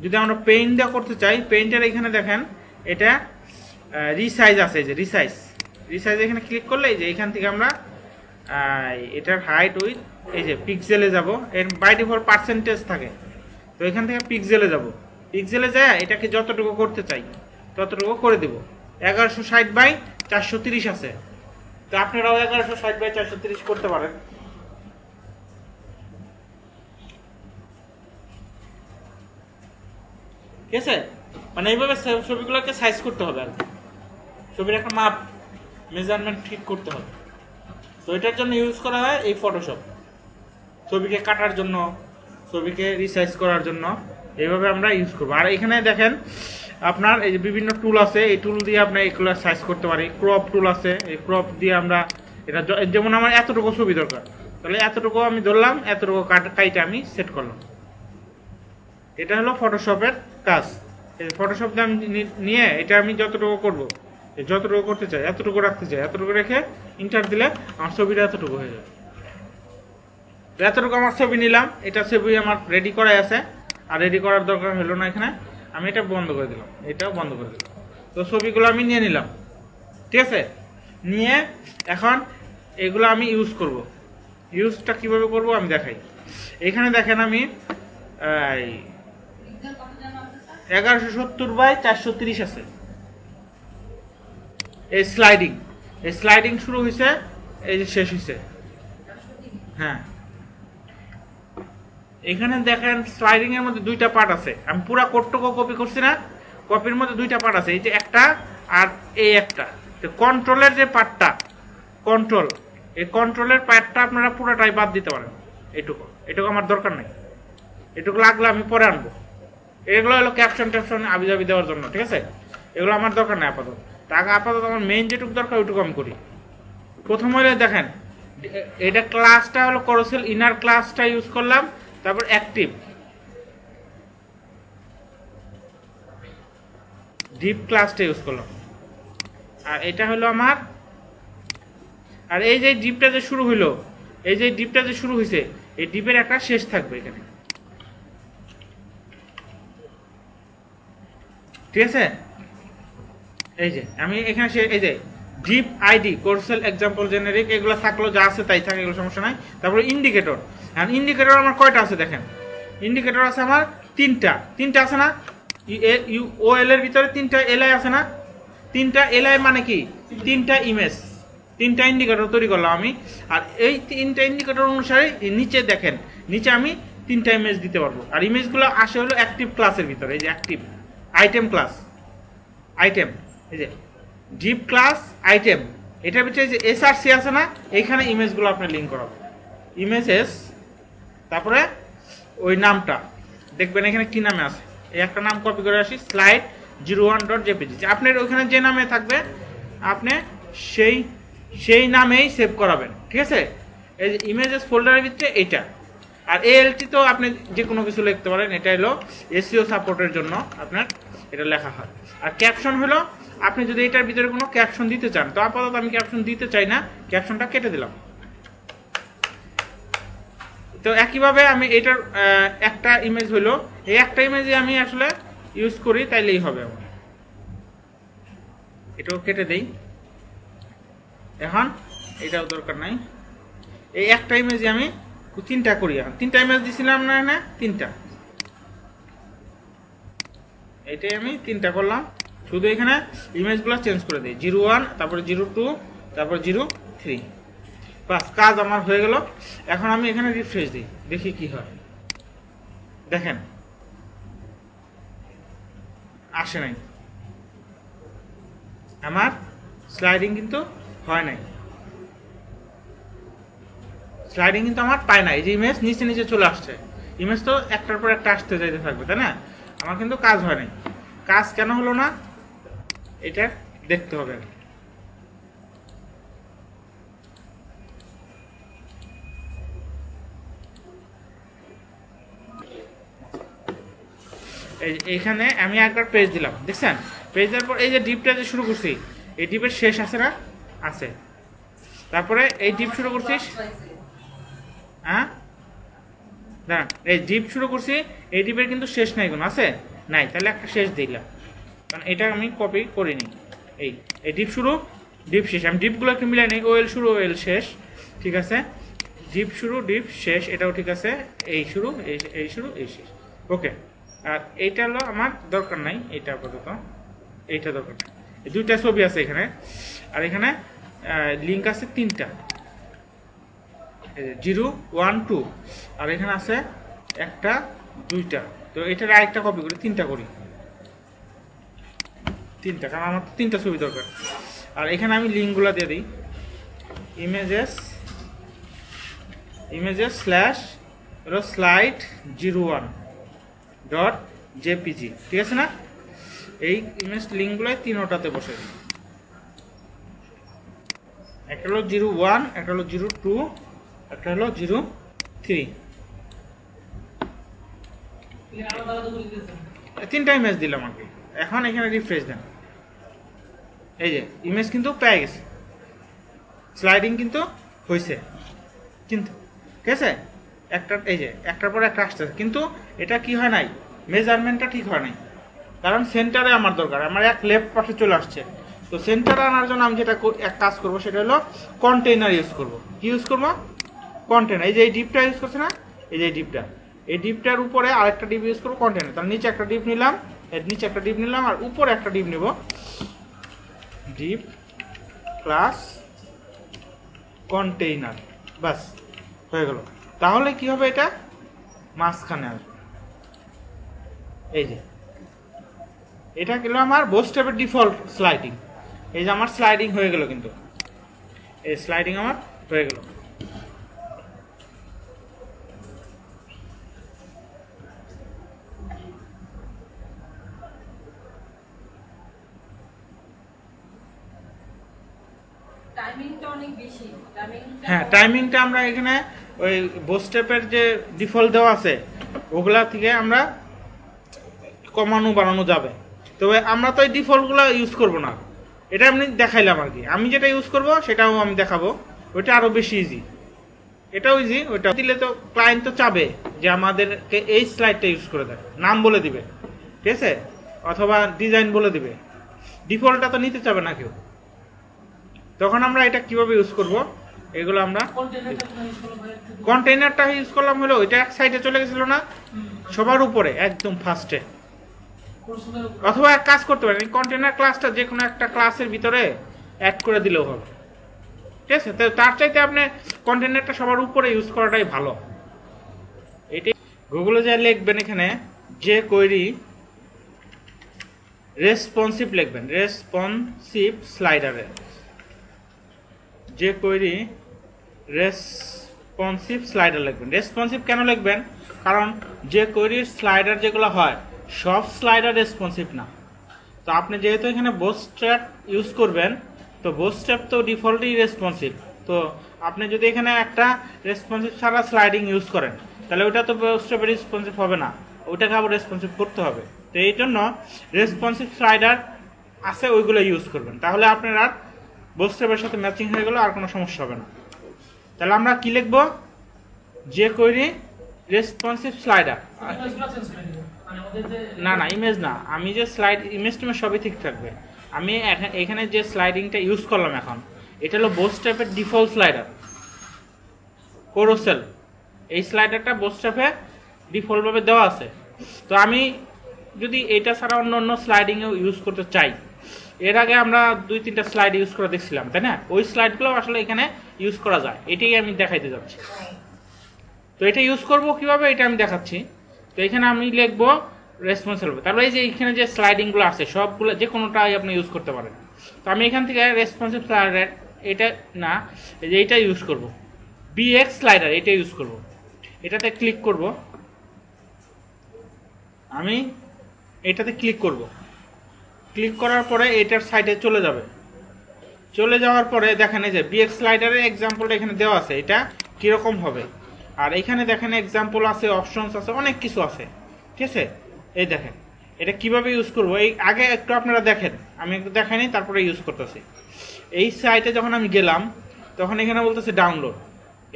যদি আমরা পেইন্ট দেওয়া করতে চাই, পেইন্টের এখানে দেখেন এটা রিসাইজ আছে, যে রিসাইজ এখানে ক্লিক করলে এই যে এখান থেকে আমরা এটার হাইট উইথ এই যে পিক্সেলে যাব, এর বাই ডিফল্ট পার্সেন্টেজ থাকে, তো এখান থেকে পিক্সেলে যাব, পিক্সেলে যায় এটাকে যতটুকু করতে চাই ততটুকু করে দেব। 1160/430 আছে, তো আপনারাও 1160/430 করতে পারেন। ঠিক আছে, মানে এইভাবে ছবিগুলোকে সাইজ করতে হবে আর ছবির একটা মাপ মেজারমেন্ট ঠিক করতে হবে। তো এটার জন্য ইউজ করা হয় এই ফটোশপ, ছবিকে কাটার জন্য, ছবিকে রিসাইজ করার জন্য এইভাবে আমরা ইউজ করবো। আর এখানে দেখেন আপনার এই যে বিভিন্ন টুল আছে, এই টুল দিয়ে আমরা এগুলো সাইজ করতে পারি। ক্রপ টুল আছে, এই ক্রপ দিয়ে আমরা এটা, যেমন আমার এতটুকু ছবি দরকার, তাহলে এতটুকু আমি ধরলাম, এতটুকু কাইটে আমি সেট করলাম। এটা হলো ফটোশপের কাজ। এই ফটোশপ দিয়ে আমি নিয়ে এটা আমি যতটুকু করব, যতটুকু করতে চাই এতটুকু রাখতে চাই, এতটুকু রেখে ইন্টার দিলে আমার ছবিটা এতটুকু হয়ে যাবে। এতটুকু আমার ছবি নিলাম, এটা ছবি আমার রেডি করাই আছে, আর রেডি করার দরকার হলো না এখানে, আমি এটা বন্ধ করে দিলাম, এটাও বন্ধ করে দিলাম। তো ছবিগুলো আমি নিয়ে নিলাম, ঠিক আছে। নিয়ে এখন এগুলো আমি ইউজ করব। ইউজটা কিভাবে করব আমি দেখাই। এখানে দেখেন আমি 1170/430 আছে। এই স্লাইডিং শুরু হয়েছে, এই যে শেষ হয়েছে। হ্যাঁ, এখানে দেখেন স্লাইডিং এর মধ্যে দুইটা পার্ট আছে। আমি পুরো কোডটুকু কপি করছি না, কপির মধ্যে দুইটা পার্ট আছে, এই যে একটা আর এই একটা। তো কন্ট্রোলের যে পার্টটা, কন্ট্রোল, এই কন্ট্রোলের পার্টটা আপনারা পুরোটাই বাদ দিতে পারেন। এটুকু আমার দরকার নেই, এটুকু লাগলে আমি পরে আনবো। এগুলো হলো ক্যাপশন আবিজাবি দেওয়ার জন্য, ঠিক আছে। এগুলো আমার দরকার নেই আপাতত। আপাতত আমার মেইন যেটুকু দরকার ওইটুকু আমি করি। প্রথম হলে দেখেন এটা ক্লাসটা হলো করোসেল ইনার ক্লাসটা ইউজ করলাম, তারপর অ্যাক্টিভ ডিপ ক্লাসটা ইউজ করলাম। আর এটা হলো আমার, আর এই যে ডিপটা যে শুরু হইলো, এই যে ডিপটা যে শুরু হয়েছে, এই ডিপের একটা শেষ থাকবে এখানে, ঠিক আছে। এই যে আমি এখানে এই যে ডিপ আইডি কোর্সেল এক্সাম্পল জেনারিক এগুলো থাকলো, যা আছে তাই থাকে, এগুলো সমস্যা নাই। তারপরে ইন্ডিকেটর, আর ইন্ডিকেটর আমার কয়টা আছে দেখেন, ইন্ডিকেটর আছে আমার তিনটা আছে না, ওএল এর ভিতরে 3টা এলআই আছে না, 3টা এলআই মানে কি 3টা ইমেজ, 3টা ইন্ডিকেটর তৈরি করলাম আমি। আর এই 3টা ইন্ডিকেটর অনুসারে নিচে দেখেন, নিচে আমি 3টা ইমেজ দিতে পারবো। আর ইমেজগুলো আসে হলো অ্যাক্টিভ ক্লাসের ভিতরে, এই যে অ্যাক্টিভ আইটেম ক্লাস, আইটেম, এই যে ডিপ ক্লাস আইটেম, এটার ভিতরে যে এসআরসি আছে না, এইখানে ইমেজগুলো আপনি লিঙ্ক করাবো, ইমেজেস, তারপরে ওই নামটা দেখবেন এখানে কি নামে আছে, এই একটা নাম কপি করে আসি, স্লাইড 01.jpg। আপনার ওইখানে যে নামে থাকবে আপনি সেই নামেই সেভ করাবেন, ঠিক আছে। এই যে ইমেজেস ফোল্ডারের ভিতরে এইটা। আর এএলটি তো আপনি যে কোনো কিছু লিখতে পারেন, এটা হলো এসইও সাপোর্টের জন্য আপনার এটা লেখা হয়। আর ক্যাপশন হলো আপনি যদি এটার ভিতরে কোনো ক্যাপশন দিতে চান, তো আপাতত আমি ক্যাপশন দিতে চাই না, ক্যাপশনটা কেটে দিলাম। তো একইভাবে আমি এটার একটা ইমেজ হলো, এই একটা ইমেজে আমি আসলে ইউজ করি, তাইলেই হবে আমার। এটাও কেটে দেই, এখন এটাও দরকার নাই। এই একটা ইমেজে আমি 3টা করি, এখন 3টা ইমেজ দিছিলাম না, না 3টা, এটাই আমি 3টা করলাম। শুধু এখানে ইমেজগুলো চেঞ্জ করে দিই, 01, তারপরে 02, তারপর 03, বাস কাজ আমার হয়ে গেল। এখন আমি এখানে রিফ্রেশ দিই, দেখি কি হয়। দেখেন আসে নাই, আমার স্লাইডিং কিন্তু হয় নাই, স্লাইডিং কিন্তু আমার পায় না। এই যে ইমেজ নিচে নিচে চলে আসছে, ইমেজ তো একটার পর একটা আসতে যাইতে থাকবে, তাই না। আমার কিন্তু কাজ হয় নাই। কাজ কেন হলো না এটা দেখতে হবে। এইখানে আমি একবার পেজ দিলাম, দেখছেন পেজ দেওয়ার পর এই যে ডিপটা যে শুরু করছি, এই ডিপের শেষ আছে না? আছে। তারপরে এই ডিপ শুরু করছিস, হ্যাঁ দাঁড়ান, এই ডিপ শুরু করছি, এই ডিপের কিন্তু শেষ নাই, কোনো আছে নাই, তাহলে একটা শেষ দিলাম, কারণ এটা আমি কপি করিনি। এই ডিপ শুরু ডিপ শেষ, আমি ডিপগুলো একটু মিলাই নেই, ওয়েল শুরু ওয়েল শেষ, ঠিক আছে, ডিপ শুরু ডিপ শেষ, এটাও ঠিক আছে, এই শুরু এই শুরু এই শেষ, ওকে। আর এইটা হলো আমার দরকার নাই, এইটা আপাতত এইটা দরকার নাই। এই দুইটা ছবি আছে এখানে, আর এখানে লিঙ্ক আছে 3টা, 0 1 2, আর এখানে আছে 1টা 2টা। তো এটার আরেকটা কপি করি, 3টা করি, 3টা, কারণ আমার 3টা ছবি দরকার। আর এখানে আমি লিঙ্কগুলো দিয়ে দিই, ইমেজেস স্ল্যাশ স্লাইড 01.jpg, ঠিক আছে না? এই ইমেজ লিঙ্কগুলো 3টাতে বসে দিই, একটা হলো 01, একটা হলো 02, একটা হলো 03, 3টা ইমেজ দিলাম আর কি। এখন এখানে রিফ্রেশ দেন, এই যে ইমেজ কিন্তু পেয়ে গেছে, স্লাইডিং কিন্তু হয়েছে, কিন্তু ঠিক আছে, একটা এই যে একটার পর একটা আসতেছে, কিন্তু এটা কি হয় নাই, মেজারমেন্টটা ঠিক হয় নাই, কারণ সেন্টারে আমার দরকার, আমার এক লেফট পাশে চলে আসছে। তো সেন্টারে আনার জন্য আমি যেটা এক কাজ করবো, সেটা হলো কন্টেইনার ইউজ করব। কি ইউজ করবো? কন্টেইনার। এই যে এই ডিপটা ইউজ করছে না, এই যে এই ডিপটার উপরে আরেকটা ডিপ ইউজ করবো, কন্টেইনার। তার নিচে একটা ডিপ নিলাম, এর নিচে একটা ডিপ নিলাম, আর উপরে একটা ডিপ নেব, ডিপ ক্লাস কন্টেইনার, বাস হয়ে গেল। তাহলে কি হবে, এটা মাঝখানে আসবে, এই যে এটা গেল আমার বোস্টেপের ডিফল্ট স্লাইডিং। এই যে আমার স্লাইডিং হয়ে গেল, কিন্তু এই স্লাইডিং আমার হয়ে গেল। হ্যাঁ, টাইমিংটা আমরা এখানে ওই বোস্টেপের যে ডিফল্ট দেওয়া আছে ওগুলা থেকে আমরা কমানো বাড়ানো যাবে। তবে আমরা তো এই ডিফল্টগুলো ইউজ করব না, এটা আমি দেখাইলাম আর কি। আমি যেটা ইউজ করব সেটাও আমি দেখাবো, ওইটা আরো বেশি ইজি, এটাও ইজি। ওইটা দিলে তো ক্লায়েন্ট তো চাবে যে আমাদেরকে এই স্লাইডটা ইউজ করে দেয়, নাম বলে দিবে, ঠিক আছে, অথবা ডিজাইন বলে দিবে, ডিফল্টটা তো নিতে চাবে না কেউ। তখন আমরা এটা কিভাবে ইউজ করব, এগুলো আমরা কন্টেইনারটা ইউজ করলাম, হলো ওইটা এক সাইডে চলে গেছিল না সবার উপরে একদম ফার্স্টে, অথবা এক কাজ করতে পারেন, কন্টেইনার ক্লাসটা যে কোনো একটা ক্লাসের ভিতরে অ্যাড করে দিলেও হবে, ঠিক আছে। তো তার চাইতে আপনি কন্টেইনারটা সবার উপরে ইউজ করাটাই ভালো। এটাই গুগলে যা লিখবেন, এখানে যে কোয়েরি রেসপন্সিভ লিখবেন, রেসপন্সিভ স্লাইডারে যে কোয়েরি রেসপন্সিভ স্লাইডার লিখবেন। রেসপন্সিভ কেন লিখবেন? কারণ যে কোয়েরির স্লাইডার যেগুলো হয় সব স্লাইডার রেসপন্সিভ না। তো আপনি যেহেতু এখানে বুটস্ট্র্যাপ ইউজ করবেন, তো বুটস্ট্র্যাপ তো ডিফল্টই রেসপন্সিভ। তো আপনি যদি এখানে একটা রেসপন্সিভ ছাড়া স্লাইডিং ইউজ করেন, তাহলে ওইটা তো বুটস্ট্র্যাপে রেসপন্সিভ হবে না, ওইটাকে আবার রেসপন্সিভ করতে হবে। তো এই জন্য রেসপন্সিভ স্লাইডার আছে, ওইগুলো ইউজ করবেন, তাহলে আপনার আর বুটস্ট্র্যাপের সাথে ম্যাচিং হয়ে গেল, আর কোনো সমস্যা হবে না। তাহলে আমরা কি লিখব? যে কোয়েরি রেসপন্সিভ স্লাইডার, না না ইমেজ না, আমি যে স্লাইড ইমেজ টিমেজ সবই ঠিক থাকবে। আমি এখানে যে স্লাইডিংটা ইউজ করলাম এখন, এটা হলো বুটস্ট্র্যাপের ডিফল্ট স্লাইডার কোরোসেল। এই স্লাইডারটা বুটস্ট্র্যাপে ডিফল্ট ভাবে দেওয়া আছে। তো আমি যদি এটা ছাড়া অন্য অন্য স্লাইডিংও ইউজ করতে চাই, এর আগে আমরা 2-3টা স্লাইড ইউজ করে দেখছিলাম, তাই না? ওই স্লাইডগুলো আসলে এখানে ইউজ করা যায়, এটাই আমি দেখাইতে যাচ্ছি। তো এটা ইউজ করব কিভাবে, এটা আমি দেখাচ্ছি। তো এখানে আমি লিখবো রেসপন্সিভ, তারপরে এই যে এখানে যে স্লাইডিংগুলো আছে সবগুলো যে কোনোটাই আপনি ইউজ করতে পারেন। তো আমি এখান থেকে রেসপন্সিভ স্লাইডার এটা না, এই যে এইটা ইউজ করব, বিএক্স স্লাইডার এটা ইউজ করব। এটাতে ক্লিক করব, আমি এটাতে ক্লিক করব, ক্লিক করার পরে এটার সাইডে চলে যাবে। চলে যাওয়ার পরে দেখেন এই যে বিএক্স স্লাইডারের এক্সাম্পলটা এখানে দেওয়া আছে, এটা কিরকম হবে। আর এখানে দেখেন এক্সাম্পল আছে, অপশনস আছে, অনেক কিছু আছে, ঠিক আছে। এই দেখেন এটা কিভাবে ইউজ করব এই আগে একটু আপনারা দেখেন, আমি একটু দেখাইনি তারপরে ইউজ করতেছি। এই সাইটে যখন আমি গেলাম তখন এখানে বলতেছে ডাউনলোড,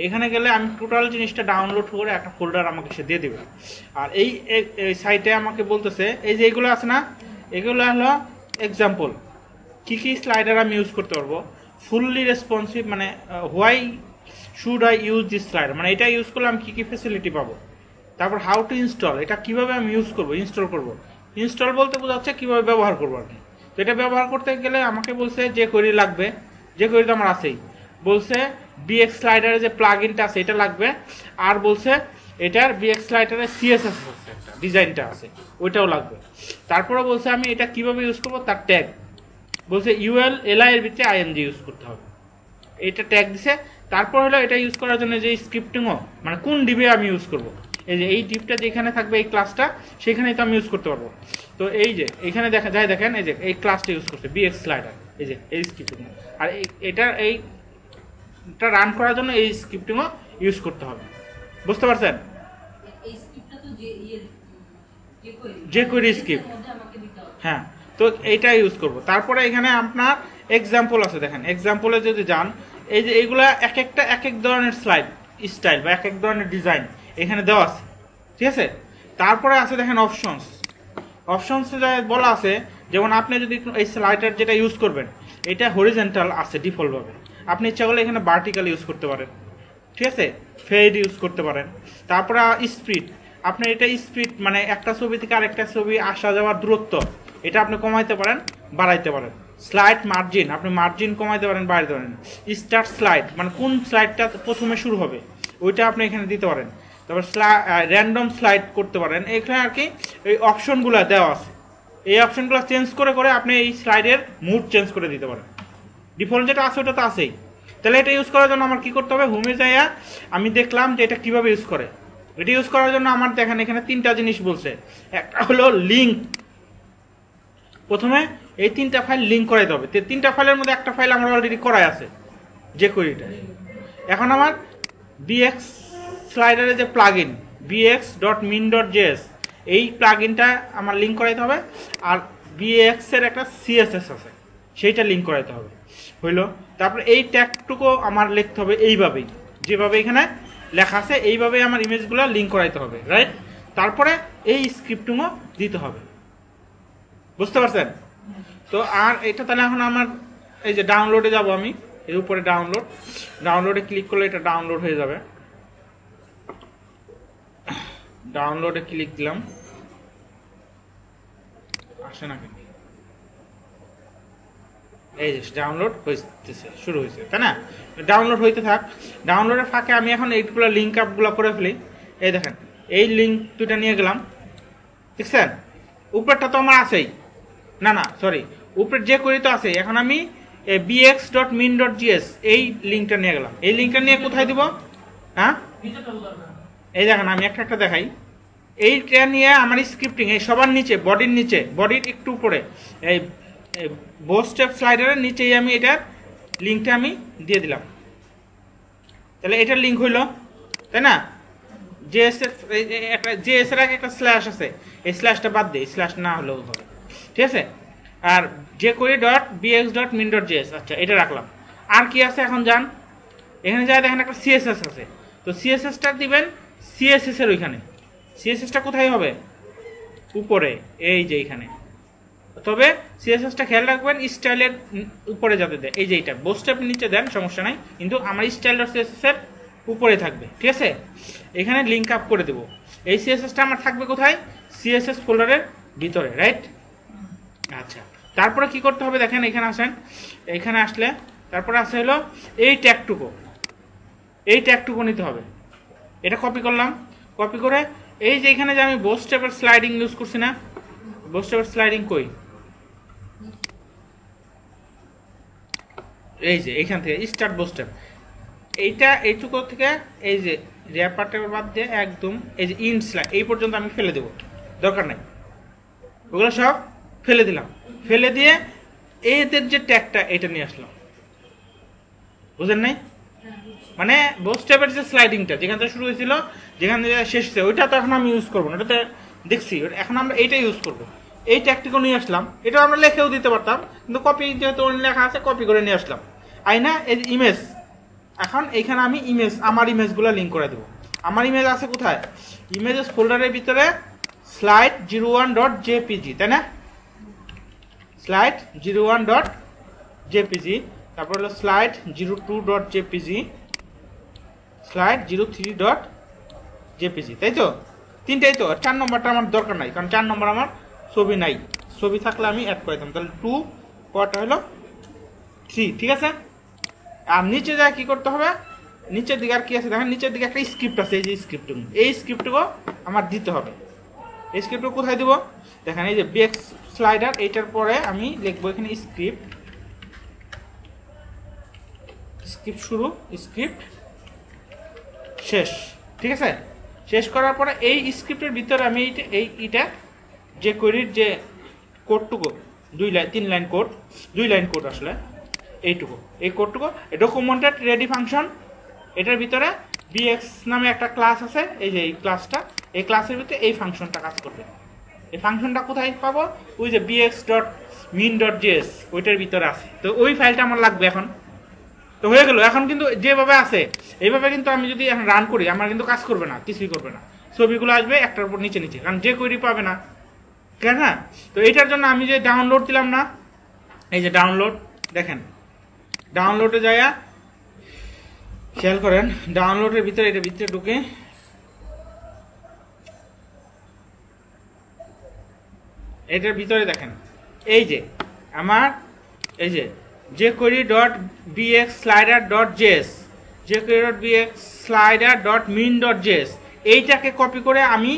এখানে গেলে আমি টোটাল জিনিসটা ডাউনলোড করে একটা ফোল্ডার আমাকে সে দিয়ে দেবে। আর এই সাইটে আমাকে বলতেছে এই যে এগুলো আছে না, এগুলো হলো এক্সাম্পল কি কি স্লাইডার আমি ইউজ করতে পারবো, ফুললি রেসপন্সিভ, মানে why should I use this slider, মানে এটা ইউজ করলে আমি কি কি ফ্যাসিলিটি পাবো। তারপর হাউ টু ইনস্টল, এটা কিভাবে আমি ইউজ করবো, ইনস্টল করবো। ইনস্টল বলতে বোঝাচ্ছে কিভাবে ব্যবহার করবো আর কি। তো এটা ব্যবহার করতে গেলে আমাকে বলছে যে কোয়েরি লাগবে, যে কোয়েরি তো আমার আছেই, বলছে বিএক্স স্লাইডারের যে প্লাগইনটা আছে এটা লাগবে, আর বলছে এটার বিএক্স স্লাইডারের সিএসএস আছে একটা ডিজাইনটা আছে ওইটাও লাগবে। তারপরে বলছে আমি এটা কিভাবে ইউজ করবো তার ট্যাগ বলছে ইউএল এলআই এর ভিতরে আইএনজি ইউজ করতে হবে, এটা ট্যাগ দিছে। তারপর হলো এটা ইউজ করার জন্য যে স্ক্রিপ্টিংও, মানে কোন ডিবে আমি ইউজ করবো, এই যে এই ডিপটা যেখানে থাকবে এই ক্লাসটা সেখানেই তো আমি ইউজ করতে পারবো। তো এই যে এখানে দেখা যায় দেখেন এই যে এই ক্লাসটা ইউজ করছে বিএক্স স্লাইডার, এই যে এই স্ক্রিপ্টিং, আর এটা রান করার জন্য এই স্ক্রিপ্টিংও ইউজ করতে হবে। বুঝতে পারছেন? এই স্ক্রিপ্টটা তো যে কোয়েরি স্ক্রিপ্ট, হ্যাঁ। তো এইটা ইউজ করব। তারপরে এখানে আপনার এক্সাম্পল আছে, দেখেন এক্সাম্পলে যদি যান এই যে এইগুলা এক একটা এক এক ধরনের স্টাইল বা এক এক ধরনের ডিজাইন এখানে দেওয়া আছে, ঠিক আছে। তারপরে আছে দেখেন অপশনসে যা বলা আছে, যেমন আপনি যদি এই স্লাইডার যেটা ইউজ করবেন এটা হরিজন্টাল আছে ডিফল্টভাবে, আপনি ইচ্ছা করলে এখানে ভার্টিক্যাল ইউজ করতে পারেন, ঠিক আছে, ফেড ইউজ করতে পারেন। তারপরে স্পিড, আপনি এটা স্পিড মানে একটা ছবি থেকে আরেকটা ছবি আসা যাওয়ার দূরত্ব এটা আপনি কমাইতে পারেন, বাড়াইতে পারেন। স্লাইড মার্জিন, আপনি মার্জিন কমাইতে পারেন, বাড়াইতে পারেন। স্টার্ট স্লাইড মানে কোন স্লাইডটা প্রথমে শুরু হবে ওইটা আপনি এখানে দিতে পারেন। তারপর র্যান্ডম স্লাইড করতে পারেন। এখানে আর কি এই অপশনগুলো দেওয়া আছে, এই অপশনগুলো চেঞ্জ করে করে আপনি এই স্লাইডের মুড চেঞ্জ করে দিতে পারেন। ডিফল্ট যেটা আছে ওটা তো আছেই। তাহলে এটা ইউজ করার জন্য আমার কি করতে হবে, হোমে যাইয়া আমি দেখলাম যে এটা কিভাবে ইউজ করে। এটা ইউজ করার জন্য আমার দেখেন এখানে তিনটা জিনিস বলছে। একটা হলো লিঙ্ক, প্রথমে এই তিনটা ফাইল লিঙ্ক করাইতে হবে। তিনটা ফাইলের মধ্যে একটা ফাইল আমার অলরেডি করাই আছে যে কোয়েরিটা। এখন আমার বিএক্স স্লাইডারের যে প্লাগইন bx.min.js এই প্লাগইনটা আমার লিঙ্ক করাইতে হবে, আর বিএক্স এর একটা সিএসএস আছে সেইটা লিঙ্ক করাইতে হবে, হইলো। তারপরে এই ট্যাগটুকু আমার লিখতে হবে এইভাবেই, যেভাবে এখানে লেখা আছে এইভাবেই আমার ইমেজগুলো লিঙ্ক করাইতে হবে, রাইট। তারপরে এই স্ক্রিপ্টিংও দিতে হবে। বুঝতে পারছেন? তো আর এটা তাহলে এখন আমার এই যে ডাউনলোডে যাব, আমি এর উপরে ডাউনলোডে ক্লিক করলে এটা ডাউনলোড হয়ে যাবে। ডাউনলোডে ক্লিক দিলাম, আসে না কেন, এই যে ডাউনলোড হইতেছে, শুরু হয়েছে, তাই না? ডাউনলোড হইতে থাক। ডাউনলোডের ফাঁকে আমি এখন এইগুলো লিঙ্ক আপগুলো করে ফেলি। এই দেখেন এই লিঙ্ক দুটা নিয়ে গেলাম, দেখছেন? উপরেরটা তো আমার আছেই, না সরি, উপরের যে কোয়েরি তো আছে। এখন আমি bx.min.js এই লিঙ্কটা নিয়ে গেলাম। এই লিঙ্কটা নিয়ে কোথায় দিব? হ্যাঁ, এই দেখেন আমি একটা দেখাই। এইটা নিয়ে আমার স্ক্রিপ্টিং এই সবার নিচে, বডির একটু উপরে এই বোস্টেপ স্লাইডারের নিচেই আমি এটার লিঙ্কটা আমি দিয়ে দিলাম। তাহলে এটার লিঙ্ক হইল, তাই না? জেএস এর আগে একটা স্ল্যাশ আছে, এই স্ল্যাশটা বাদ দিয়ে, স্ল্যাশ না হলেও হবে, ঠিক আছে। আর যে কোয়েরি .bx.min.js, আচ্ছা এটা রাখলাম। আর কি আছে এখন যান, এখানে যা দেখেন একটা সিএসএস আছে। তো সিএসএসটা দিবেন সিএসএস এর ওইখানে। সিএসএসটা কোথায় হবে? উপরে, এই যে এইখানে। তবে সিএসএসটা খেয়াল রাখবেন স্টাইলের উপরে যাতে দেয়, এই যে এইটা বোস্টেপ নিচে দেন সমস্যা নাই, কিন্তু আমার স্টাইল.css এর উপরে থাকবে, ঠিক আছে। এখানে লিঙ্ক আপ করে দেব। এই সিএসএসটা আমার থাকবে কোথায়? সিএসএস ফোল্ডারের ভিতরে, রাইট। আচ্ছা, তারপরে কি করতে হবে দেখেন, এখানে আসেন, এখানে আসলে তারপরে আছে হলো এই ট্যাগটুকু নিতে হবে। এটা কপি করলাম, কপি করে এই যে এখানে যে আমি বোস্টেপের স্লাইডিং ইউজ করছি না, বোস্টেপের স্লাইডিং কই, এই যে এইখান থেকে স্টার্ট বোস্টেপ, এইটুকু থেকে এই যে র্যাপারটা বাদ দিয়ে একদম এই যে ইন স্লাইড এই পর্যন্ত আমি ফেলে দেবো, দরকার নাই, ওগুলো সব ফেলে দিলাম। ফেলে দিয়ে এদের যে ট্যাগটা এটা নিয়ে আসলাম, বুঝেন নাই? মানে বোস্টেপের যে স্লাইডিংটা যেখান থেকে শুরু হয়েছিল যেখান থেকে শেষ হয়েছে ওইটা তো এখন আমি ইউজ করবো না, ওটাতে দেখছি, এখন আমরা এইটা ইউজ করবো। এই ট্যাগটিকেও নিয়ে আসলাম, এটা আমরা লিখেও দিতে পারতাম, কিন্তু কপি যেহেতু লেখা আছে কপি করে নিয়ে আসলাম। আইনা এই ইমেজ, এখন এইখানে আমি ইমেজ, আমার ইমেজগুলো লিঙ্ক করে দেবো। আমার ইমেজ আছে কোথায়? ইমেজেস ফোল্ডারের ভিতরে slide01.jpg, তাই না? slide01.jpg, তারপর হলো slide02.jpg, slide03.jpg, তাই তো? তিনটাই তো। 4 নম্বরটা আমার দরকার নাই, কারণ 4 নম্বর আমার ছবি নাই। ছবি থাকলে আমি অ্যাড করে দিতাম। তাহলে 2 পরটা হলো 3, ঠিক আছে? আর নিচে যা কি করতে হবে, নিচের দিকে আর কি আছে দেখেন, নিচের দিকে একটা স্ক্রিপ্ট আছে, এই যে স্ক্রিপ্টটুকু, এই স্ক্রিপ্টটুকু আমার দিতে হবে। এই স্ক্রিপ্টটুকু কোথায় দিব? দেখেন এই যে বিএক্স স্লাইডার, এইটার পরে আমি লিখবো এখানে স্ক্রিপ্ট শুরু, স্ক্রিপ্ট শেষ, ঠিক আছে? শেষ করার পরে এই স্ক্রিপ্টের ভিতরে আমি এইটা যে কোয়েরির যে কোডটুকু 3 লাইন কোড, 2 লাইন কোড আসলে এইটুকু, এই কোডটুকু ডকুমেন্টেড রেডি ফাংশন, এটার ভিতরে বিএক্স নামে একটা ক্লাস আছে, এই যে এই ক্লাসটা, এই ক্লাসের ভিতরে এই ফাংশনটা কাজ করবে। এই ফাংশনটা কোথায় পাবো? ওই যে bx.min.js ওইটার ভিতরে আছে। তো ওই ফাইলটা আমার লাগবে এখন। তো হয়ে গেল। এখন কিন্তু যেভাবে আছে এইভাবে কিন্তু আমি যদি এখন রান করি, আমার কিন্তু কাজ করবে না, কিছুই করবে না, ছবিগুলো আসবে একটার উপর নিচে নিচে, কারণ যে কোয়েরি পাবে না, কেন? হ্যাঁ, তো এটার জন্য আমি যে ডাউনলোড দিলাম না, এই যে ডাউনলোড, দেখেন ডাউনলোডে যাইয়া খেয়াল করেন, ডাউনলোডের ভিতরে এটা ভিতরে ঢুকে এটার ভিতরে দেখেন এই যে আমার এই যে jQuery.bxSlider.js, jQuery.bxSlider.min.js, এইটাকে কপি করে আমি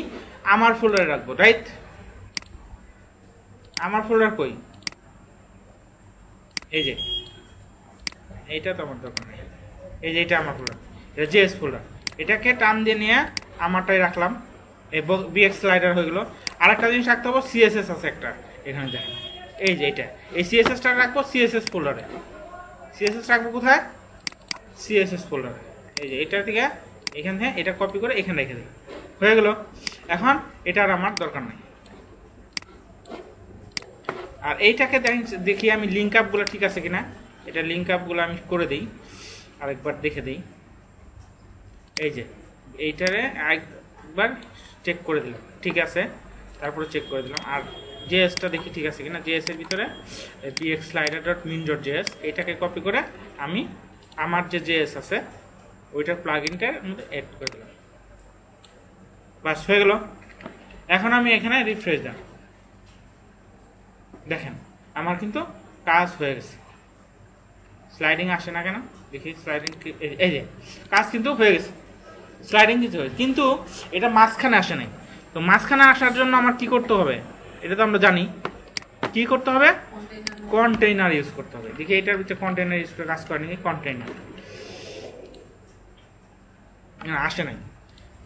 আমার ফোল্ডারে রাখবো, রাইট? আমার ফোল্ডার কই? এই যে এইটা তো আমার দরকার নেই, এই যে এটা আমার ফোল্ডার, এটা জেএস ফোল্ডার, এটাকে টান দিয়ে নিয়ে আমারটাই রাখলাম, এই বিএক্স স্লাইডার হয়ে গেল। আর একটা জিনিস রাখতে হবে, সিএসএস আছে একটা এখানে, দেখেন এই যে এটা, এই সিএসএসটা রাখবো সিএসএস ফোল্ডারে। সিএসএস রাখবো কোথায়? সিএসএস ফোল্ডারে। এই যে এটার থেকে এখান থেকে এটা কপি করে এখানে রেখে দিই, হয়ে গেল। এখন এটা আর আমার দরকার নাই। আর এইটাকে দেখি আমি লিঙ্ক আপগুলো ঠিক আছে কিনা, এটা লিঙ্ক আপগুলো আমি করে দিই, আরেকবার দেখে দিই। এই যে এইটারে একবার চেক করে দিলাম, ঠিক আছে, তারপরে চেক করে দিলাম। আর জেএসটা দেখি ঠিক আছে কিনা, জেএস এর ভিতরে bxSlider.min.js, এটাকে কপি করে আমি আমার যে জেএস আছে ওইটার প্লাগইনটার মধ্যে অ্যাড করে দিলাম, বাস হয়ে গেল। এখন আমি এখানে রিফ্রেশ দিলাম, দেখেন আমার কিন্তু কাজ হয়ে গেছে। স্লাইডিং আসে না কেন দেখি, স্লাইডিং, এই যে কাজ কিন্তু হয়ে গেছে, স্লাইডিং কিছু হয়েছে, কিন্তু এটা মাঝখানে আসে নাই। তো মাঝখানে আসার জন্য আমার কি করতে হবে? এটা তো আমরা জানি কি করতে হবে, কন্টেইনার ইউজ করতে হবে। দেখি এটার ভিতরে কন্টেইনার ইউজ করে কাজ করে নাকি, কন্টেইনার আসে নাই।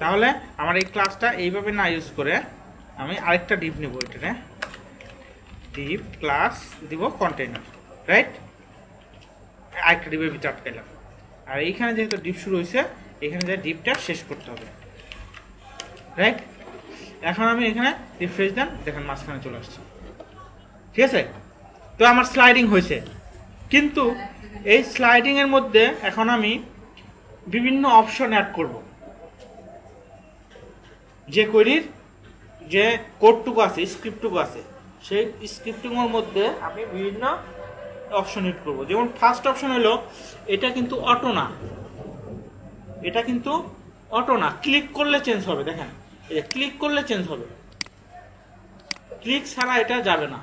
তাহলে আমার এই ক্লাসটা এইভাবে না ইউজ করে আমি আরেকটা ডিপ নেব, এটাতে ডিপ ক্লাস দিব কন্টেইনার, রাইট? আরেকটা ডিপের ভিতরে আটকাইলাম। আর এইখানে যেহেতু ডিপ শুরু হয়েছে, এখানে যে ডিপটা শেষ করতে হবে, রাইট? এখন আমি এখানে রিফ্রেশ দেন, দেখেন মাঝখানে চলে আসছে, ঠিক আছে? তো আমার স্লাইডিং হয়েছে, কিন্তু এই স্লাইডিং এর মধ্যে এখন আমি বিভিন্ন অপশন অ্যাড করব। যে কোয়েরির যে কোডটুকু আছে, স্ক্রিপ্টটুকু আছে, সেই স্ক্রিপ্টিংয়ের মধ্যে আমি বিভিন্ন অপশন এড করব। যেমন ফার্স্ট অপশন হলো, এটা কিন্তু অটো না, এটা কিন্তু অটো না, ক্লিক করলে চেঞ্জ হবে। দেখেন এই যে ক্লিক করলে চেঞ্জ হবে, ক্লিক ছাড়া এটা যাবে না।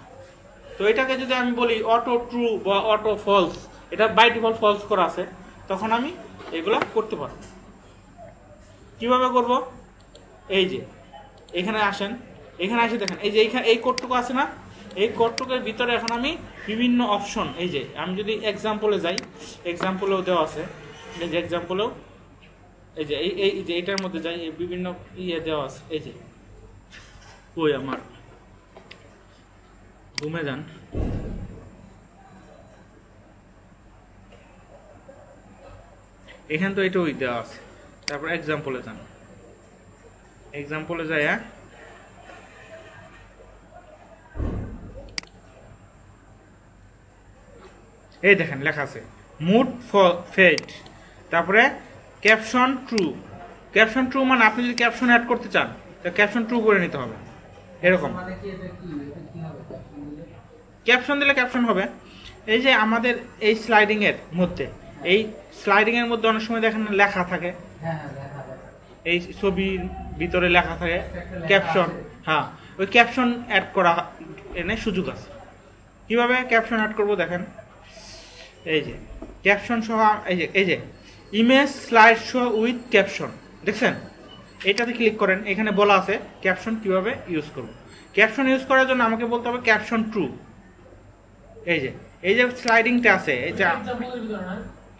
তো এটাকে যদি আমি বলি অটো ট্রু বা অটো ফলস, এটা বাই ডিফল্ট ফলস করা আছে, তখন আমি এগুলা করতে পারবো। কিভাবে করব? এই যে এখানে আসেন, এখানে এসে দেখেন এই যে এই কোডটুকু আছে না, এই কোডটুকুর ভিতরে এখন আমি বিভিন্ন অপশন, এই যে আমি যদি এক্সাম্পলে যাই, এক্সাম্পলেও দেওয়া আছে, এই যে এক্সাম্পলেও এই যে এই যে এটার মধ্যে যাই, বিভিন্ন ইয়ে দেওয়া আছে। এই যে ওই আমার ঘুমে যান, এখানে তো এটা ওই দেওয়া আছে। তারপর এক্সাম্পলে যান, এক্সাম্পলে যায় এই দেখেন লেখা আছে মুড ফেড, তারপরে ক্যাপশন ট্রু। ক্যাপশন ট্রু মানে আপনি যদি ক্যাপশন অ্যাড করতে চান তো ক্যাপশন ট্রু করে নিতে হবে এরকম। ক্যাপশন দিলে ক্যাপশন হবে। এই যে আমাদের এই স্লাইডিং এর মধ্যে, এই স্লাইডিং এর মধ্যে অনেক সময় দেখেন লেখা থাকে, এই ছবির ভিতরে লেখা থাকে ক্যাপশন। হ্যাঁ, ওই ক্যাপশন অ্যাড করা এনে সুযোগ আছে। কিভাবে ক্যাপশন অ্যাড করব দেখেন, এই যে ক্যাপশন সহ, এই যে image slide show with caption, দেখছেন? এটাতে ক্লিক করেন, এখানে বলা আছে ক্যাপশন কিভাবে ইউজ করব। ক্যাপশন ইউজ করার জন্য আমাকে বলতে হবে ক্যাপশন ট্রু। এই যে স্লাইডিংটা আছে, এটা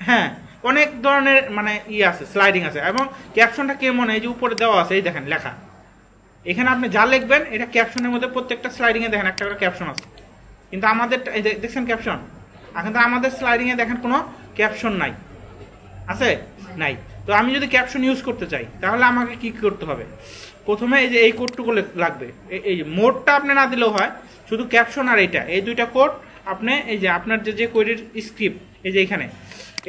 হ্যাঁ অনেক ধরনের মানে আছে, স্লাইডিং আছে, এবং ক্যাপশনটা কেমন এই যে উপরে দেওয়া আছে, এই দেখেন লেখা। এখানে আপনি যা লিখবেন এটা ক্যাপশনের মধ্যে প্রত্যেকটা স্লাইডিং এ দেখেন একটা করে ক্যাপশন আছে। কিন্তু আমাদের এই যে দেখছেন ক্যাপশন, কিন্তু আমাদের স্লাইডিং এ দেখেন কোনো ক্যাপশন নাই, আছে নাই। তো আমি যদি ক্যাপশন ইউজ করতে চাই তাহলে আমাকে কি করতে হবে? প্রথমে এই যে এই কোডটুকু লাগবে। এই মোডটা আপনি না দিলেও হয়, শুধু ক্যাপশন আর এইটা, এই দুইটা কোড আপনি এই যে আপনার যে কোডের স্ক্রিপ্ট, এই যে এখানে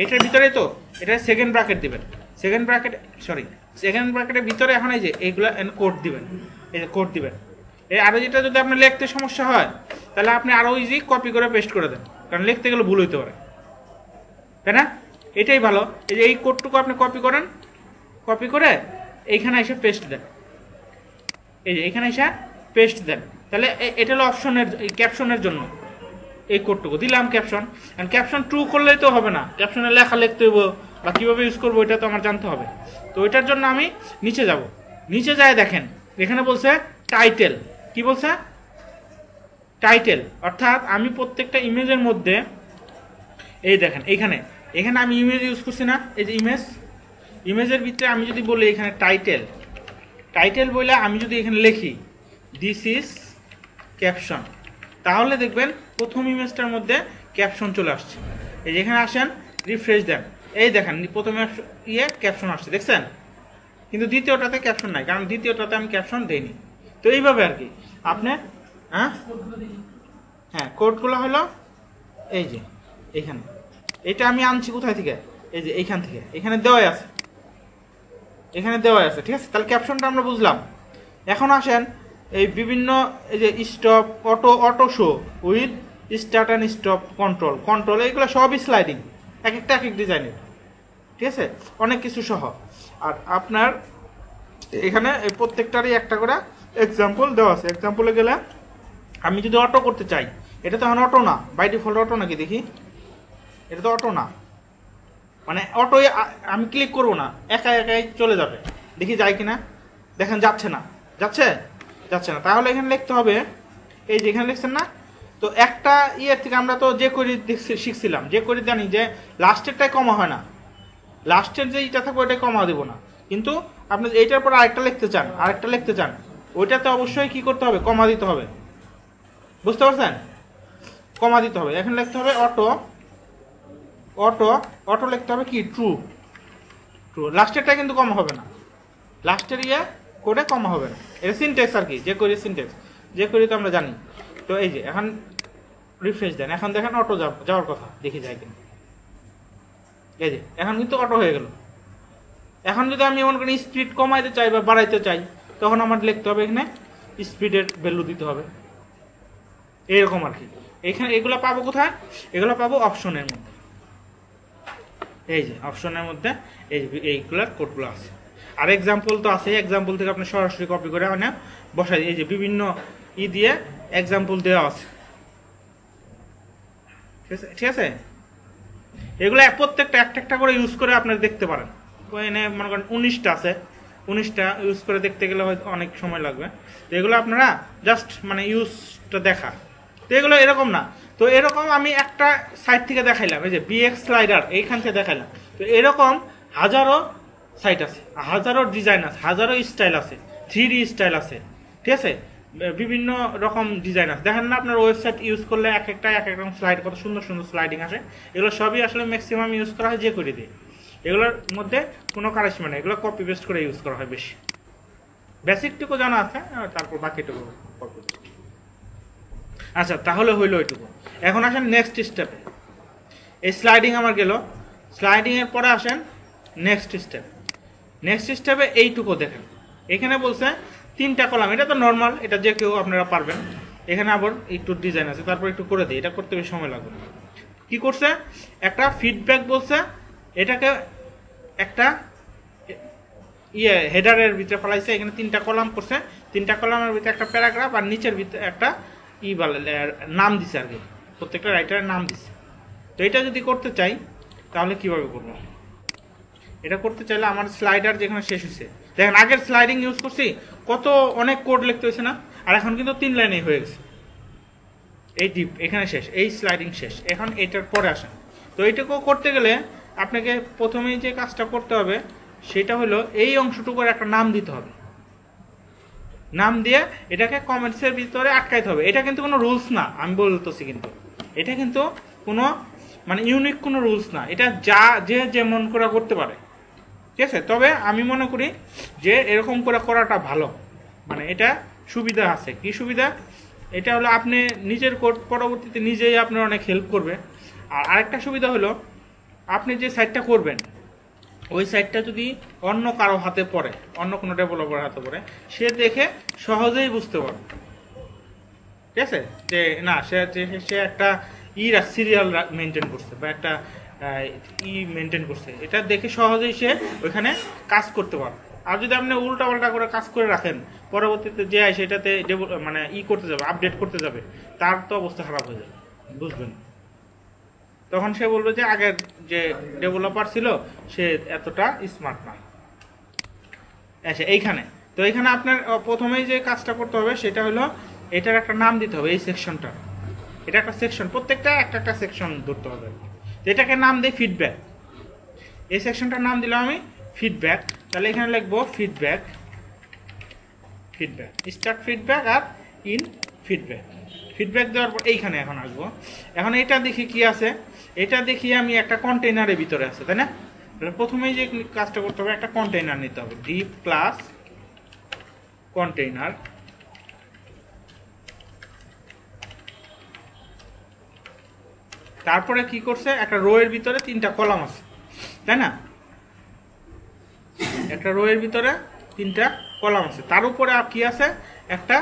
এটার ভিতরে, তো এটা সেকেন্ড ব্র্যাকেট দিবেন, সেকেন্ড ব্র্যাকেটের ভিতরে এখন এই যে এইগুলা কোড দিবেন, এই যে কোড দিবেন। এই আরো যেটা যদি আপনার লিখতে সমস্যা হয় তাহলে আপনি আরো ইজি কপি করে পেস্ট করে দেন, কারণ লিখতে গেলে ভুল হইতে পারে, তাই না? এটাই ভালো। এই যে এই কোডটুকু আপনি কপি করেন, কপি করে এইখানে এসে পেস্ট দেন, এই যে এখানে এসে পেস্ট দেন। তাহলে এটা হলো অপশনের ক্যাপশনের জন্য এই কোডটুকু দিলাম ক্যাপশন। ক্যাপশন ট্রু করলেই তো হবে না, ক্যাপশনে লেখা লিখতে হইব বা কিভাবে ইউজ করবো এটা তো আমার জানতে হবে। তো ওইটার জন্য আমি নিচে যাব, নিচে যায় দেখেন এখানে বলছে টাইটেল। কি বলছে? টাইটেল। অর্থাৎ আমি প্রত্যেকটা ইমেজের মধ্যে, এই দেখেন এখানে আমি ইমেজ ইউজ করছি না, এই যে ইমেজের ভিতরে আমি যদি বলি এখানে টাইটেল বলে আমি যদি এখানে লিখি দিস ইজ ক্যাপশন, তাহলে দেখবেন প্রথম ইমেজটার মধ্যে ক্যাপশন চলে আসছে। এই যেখানে আসেন রিফ্রেশ দেন, এই দেখেন প্রথমে ক্যাপশন আসছে, দেখছেন? কিন্তু দ্বিতীয়টাতে ক্যাপশন নাই, কারণ দ্বিতীয়টাতে আমি ক্যাপশন দেইনি। তো এইভাবে আর কি আপনি হ্যাঁ কোডগুলো হলো এই যে এখানে, এটা আমি আনছি কোথায় থেকে? এই যে এইখান থেকে, এখানে দেওয়াই আছে, ঠিক আছে? তাহলে ক্যাপশনটা আমরা বুঝলাম। এখন আসেন এই বিভিন্ন এই যে stop, auto show with start and stop, control, এইগুলো সবই স্লাইডিং, এক একটা এক এক ডিজাইনের, ঠিক আছে? অনেক কিছু সহ। আর আপনার এখানে এই প্রত্যেকটারই একটা করে এক্সাম্পল দেওয়া আছে। এক্সাম্পলে গেলে আমি যদি অটো করতে চাই, এটা তো এখন অটো না, বাই ডিফল্ট অটো নাকি দেখি? এটা তো অটো না, মানে অটো আমি ক্লিক করবো না, একাই চলে যাবে। দেখি যায় কিনা, দেখেন যাচ্ছে না। তাহলে এখানে লিখতে হবে, এই যে এখানে লিখছেন না, তো একটা ইয়ের থেকে আমরা তো যে করি শিখছিলাম, যে করি জানি যে লাস্টেরটাই কমা হয় না, লাস্টের যে এইটা থাকবে ওইটাই কমা দেবো না। কিন্তু আপনি এইটার পর আরেকটা লিখতে চান, ওইটাতে অবশ্যই কি করতে হবে? কমা দিতে হবে, বুঝতে পারছেন? কমা দিতে হবে। এখানে লিখতে হবে অটো লিখতে হবে কি? ট্রু। লাস্টেরটা কিন্তু কমা হবে না, লাস্টের কোডে কমা হবে না। এটা সিনট্যাক্স আর কি, যে করি তো আমরা জানি। তো এই যে এখন রিফ্রেশ দেন, এখন দেখেন অটো যাওয়ার কথা, দেখি যায় কিনা। এই যে এখন কিন্তু অটো হয়ে গেল। এখন যদি আমি এমন করে স্পিড কমাইতে চাই বা বাড়াইতে চাই, তখন আমার লিখতে হবে এখানে স্পিডের ভ্যালু দিতে হবে, এইরকম আর কি। এখানে এগুলো পাবো কোথায়? এগুলো পাবো অপশনের মধ্যে। এই যে অপশনের মধ্যে এইগুলার কোডগুলো আছে। আর এক্সাম্পল তো আছে, এক্সাম্পল থেকে আপনি সরাসরি কপি করে মানে বসাই, এই যে বিভিন্ন দিয়ে এক্সাম্পল দেওয়া আছে, ঠিক আছে? এগুলো প্রত্যেকটা একটা করে ইউজ করে আপনারা দেখতে পারেন। এখানে মনে করেন 19টা আছে, 19টা ইউজ করে দেখতে গেলে হয়তো অনেক সময় লাগবে। তো এগুলো আপনারা জাস্ট মানে ইউজটা দেখা, তো এগুলো এরকম না। তো এরকম আমি একটা সাইট থেকে দেখাইলাম, এই যে বিএক্স স্লাইডার, এইখান থেকে দেখাইলাম। তো এরকম হাজারো সাইট আছে, হাজারো ডিজাইন আছে, হাজারো স্টাইল আছে, 3D স্টাইল আছে, ঠিক আছে? বিভিন্ন রকম ডিজাইন আছে। দেখেন না আপনার ওয়েবসাইট ইউজ করলে এক এক রকম স্লাইড, কত সুন্দর স্লাইডিং আসে। এগুলো সবই আসলে ম্যাক্সিমাম ইউজ করা হয় যে করে দিয়ে। এগুলোর মধ্যে কোনো কারেকশন নেই, এগুলো কপি পেস্ট করে ইউজ করা হয় বেশি। বেসিকটুকু জানা আছে, তারপর বাকিটুকু কপি। আচ্ছা, তাহলে হইলো ওইটুকু। এখন আসেন নেক্সট স্টেপে। এই স্লাইডিং আমার গেল। স্লাইডিং এর পরে আসেন নেক্সট স্টেপ। নেক্সট স্টেপে এইটুকু দেখেন, এখানে বলছে 3টা কলাম। এটা তো নর্মাল, এটা যে কেউ আপনারা পারবেন। এখানে আবার একটু ডিজাইন আছে, তারপর একটু করে দিই, এটা করতে বেশি সময় লাগবে। কি করছে, একটা ফিডব্যাক বলছে, এটাকে একটা হেডারের ভিতরে ফেলাইছে। এখানে 3টা কলাম করছে, 3টা কলামের ভিতরে একটা প্যারাগ্রাফ, আর নিচের ভিতরে একটা নাম দিছে আর কি, প্রত্যেকটা রাইটারের নাম দিছে। তো এটা যদি করতে চাই তাহলে কিভাবে করবো? এটা করতে চাইলে আমার স্লাইডার যেখানে শেষ হয়েছে, দেখেন আগের স্লাইডিং ইউজ করছি, কত অনেক কোড লিখতে হয়েছে না, আর এখন কিন্তু 3 লাইনেই হয়ে গেছে। এই ডিপ এখানে শেষ, এই স্লাইডিং শেষ, এখন এটার পরে আসেন। তো এইটুকু করতে গেলে আপনাকে প্রথমেই যে কাজটা করতে হবে সেটা হলো এই অংশটুকুর একটা নাম দিতে হবে। নাম দিয়ে এটাকে কমেন্টসের ভিতরে আটকাইতে হবে। এটা কিন্তু কোনো রুলস না, আমি বলতেছি, কিন্তু এটা কিন্তু কোনো মানে ইউনিক কোনো রুলস না, এটা যা যে যেমন করে করতে পারে, ঠিক আছে। তবে আমি মনে করি যে এরকম করে করাটা ভালো, মানে এটা সুবিধা আছে। কি সুবিধা? এটা হলো আপনি নিজের কোড পরবর্তীতে নিজেই আপনার অনেক হেল্প করবে। আর আরেকটা সুবিধা হলো, আপনি যে সাইটটা করবেন ওই সাইটটা যদি অন্য কারো হাতে পড়ে, অন্য কোনো ডেভেলপার হাতে পড়ে, সে দেখে সহজেই বুঝতে পারবে, ঠিক আছে, যে না সে একটা সিরিয়াল মেনটেন করছে বা একটা মেনটেন করছে। এটা দেখে সহজেই সে ওইখানে কাজ করতে পারবে। আর যদি আপনি উল্টা পাল্টা করে কাজ করে রাখেন, পরবর্তীতে যে সেটাতে মানে করতে যাবে, আপডেট করতে যাবে, তার তো অবস্থা খারাপ হয়ে যাবে, বুঝবেন। তখন সে বলবে যে আগের যে ডেভেলপার ছিল সে এতটা স্মার্ট না। আচ্ছা, এইখানে তো এখানে আপনার প্রথমেই যে কাজটা করতে হবে সেটা হলো এটার একটা নাম দিতে হবে। এই সেকশনটা, এটা একটা সেকশন, প্রত্যেকটা একটা সেকশন ধরতে হবে। এটাকে নাম দেই ফিডব্যাক। এই সেকশনটার নাম দিলাম আমি ফিডব্যাক। তাহলে এখানে লিখবো ফিডব্যাক, স্টার্ট ফিডব্যাক আর ইন ফিডব্যাক। ফিডব্যাক দেওয়ার পর এইখানে এখন আসবো। এখন এটা দেখি কি আছে, এটা দেখি আমি একটা কন্টেইনারের ভিতরে আছে, তাই না? প্রথমেই যে কাজটা করতে হবে, একটা কন্টেইনার নিতে হবে, ডিপ ক্লাস কন্টেইনার। তারপরে কি করছে, একটা রো এর ভিতরে 3টা কলাম আছে, তাই না? একটা রো এর ভিতরে 3টা কলাম আছে, তার উপরে আর কি আছে, একটা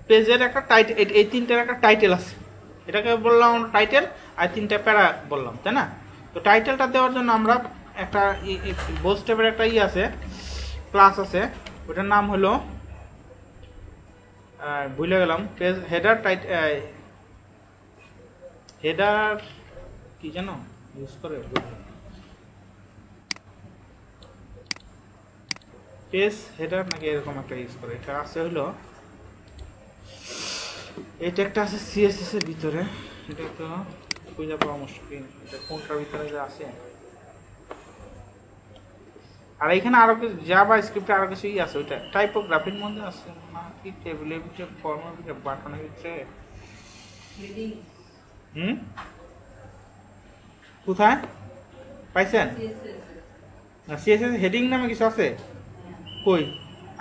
পেজের একটা টাইটেল, এই 3টার একটা টাইটেল আছে, এটাকে বললাম টাইটেল, আর 3টা প্যারা বললাম, তাই না? তো টাইটেলটা দেওয়ার জন্য আমরা একটা বোস্টেপের একটা আছে, ক্লাস আছে, ওটার নাম হলো ভুলে গেলাম, পেজ হেডার হেডার কি যেন ইউজ করে, পেজ হেডার নাকি এরকম একটা ইউজ করে। এটা আছে হলো, এটা একটা আছে সিএসএস এর ভিতরে, এটা তো খুঁজে পাওয়া মুশকিল, এটা কোনটার ভিতরে যে আছে। আর এখানে আরো কিছু জাভা স্ক্রিপ্টে আরো কিছু আছে, ওইটা টাইপোগ্রাফির মধ্যে আছে না কি, টেবিলের ভিতরে, ফর্মের ভিতরে, বাটনের ভিতরে। কোথায় পাইছেন? সিএসএস হেডিং নামে কিছু আছে? কই,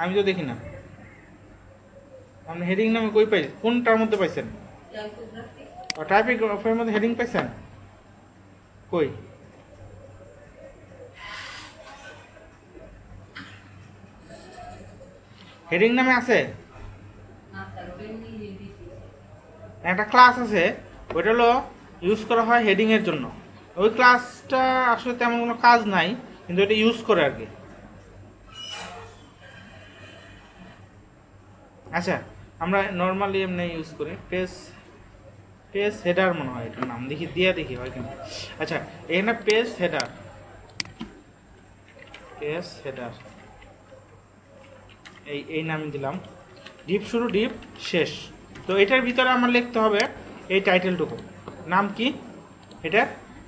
আমি তো দেখি না। আপনি হেডিং নামে কই পাই, কোনটার মধ্যে পাইছেন? টাইপোগ্রাফির মধ্যে হেডিং পাইছেন? কই? হেডিং নামে আছে একটা ক্লাস আছে, ওইটা হলো ইউজ করা হয় হেডিং এর জন্য। ওই ক্লাসটা আসলে তেমন কোনো কাজ নাই, কিন্তু এটা ইউজ করে আর কি। আচ্ছা, আমরা নর্মালি এমনি ইউজ করি পেজ হেডার মনে হয় এটার নাম, দেখি দেখি হয় কিনা। আচ্ছা, এখানে পেজ হেডার এই নাম দিলাম, ডিপ শুরু ডিপ শেষ। তো এটার ভিতরে আমার লিখতে হবে এই টাইটেলটুকু, নাম কি, এটা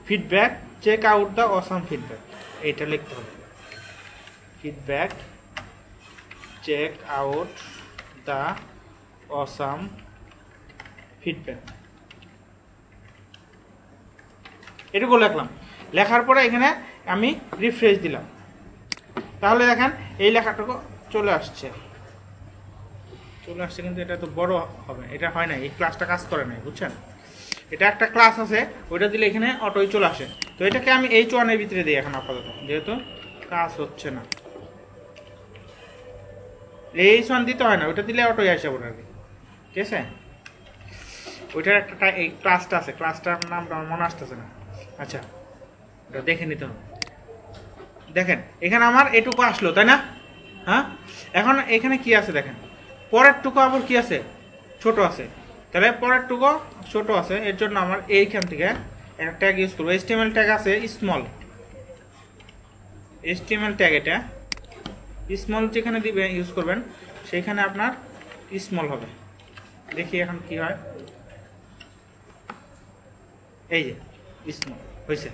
feedback check out the awesome feedback, এইটা লিখতে হবে, feedback check out the awesome feedback, এটুকু লিখলাম। লেখার পরে এখানে আমি রিফ্রেশ দিলাম, তাহলে দেখেন এই লেখাটুকু চলে আসছে, কিন্তু এটা তো বড় হবে, এটা হয় না, এই ক্লাসটা কাজ করে নাই, বুঝছেন? এটা একটা ক্লাস আছে, ওইটা দিলে এখানে অটোই চলে আসে। তো এটাকে আমি H1 এর ভিতরে দিই এখন আপাতত, যেহেতু কাজ হচ্ছে না। H1 দিতে হয় না, ওইটা দিলে অটোই আসে আর কি, ঠিক আছে। ওইটার একটা এই ক্লাসটা আছে, ক্লাসটার নামটা আমার মনে আসতেছে না। আচ্ছা, ওটা দেখে নিতে হবে। দেখেন এখানে আমার এটুকু আসলো, তাই না? হ্যাঁ, এখন এখানে কি আছে দেখেন, পরের টুকু আবার কি আছে, ছোট আছে। তাহলে পরের টুকু ছোট আছে, এর জন্য আমার এইখান থেকে একটা ট্যাগ ইউজ করবো। HTML ট্যাগ আছে স্মল, HTML ট্যাগ, এটা স্মল যেখানে দিবে ইউজ করবেন সেইখানে আপনার স্মল হবে। দেখি এখন কি হয়, এই যে স্মল হয়েছে।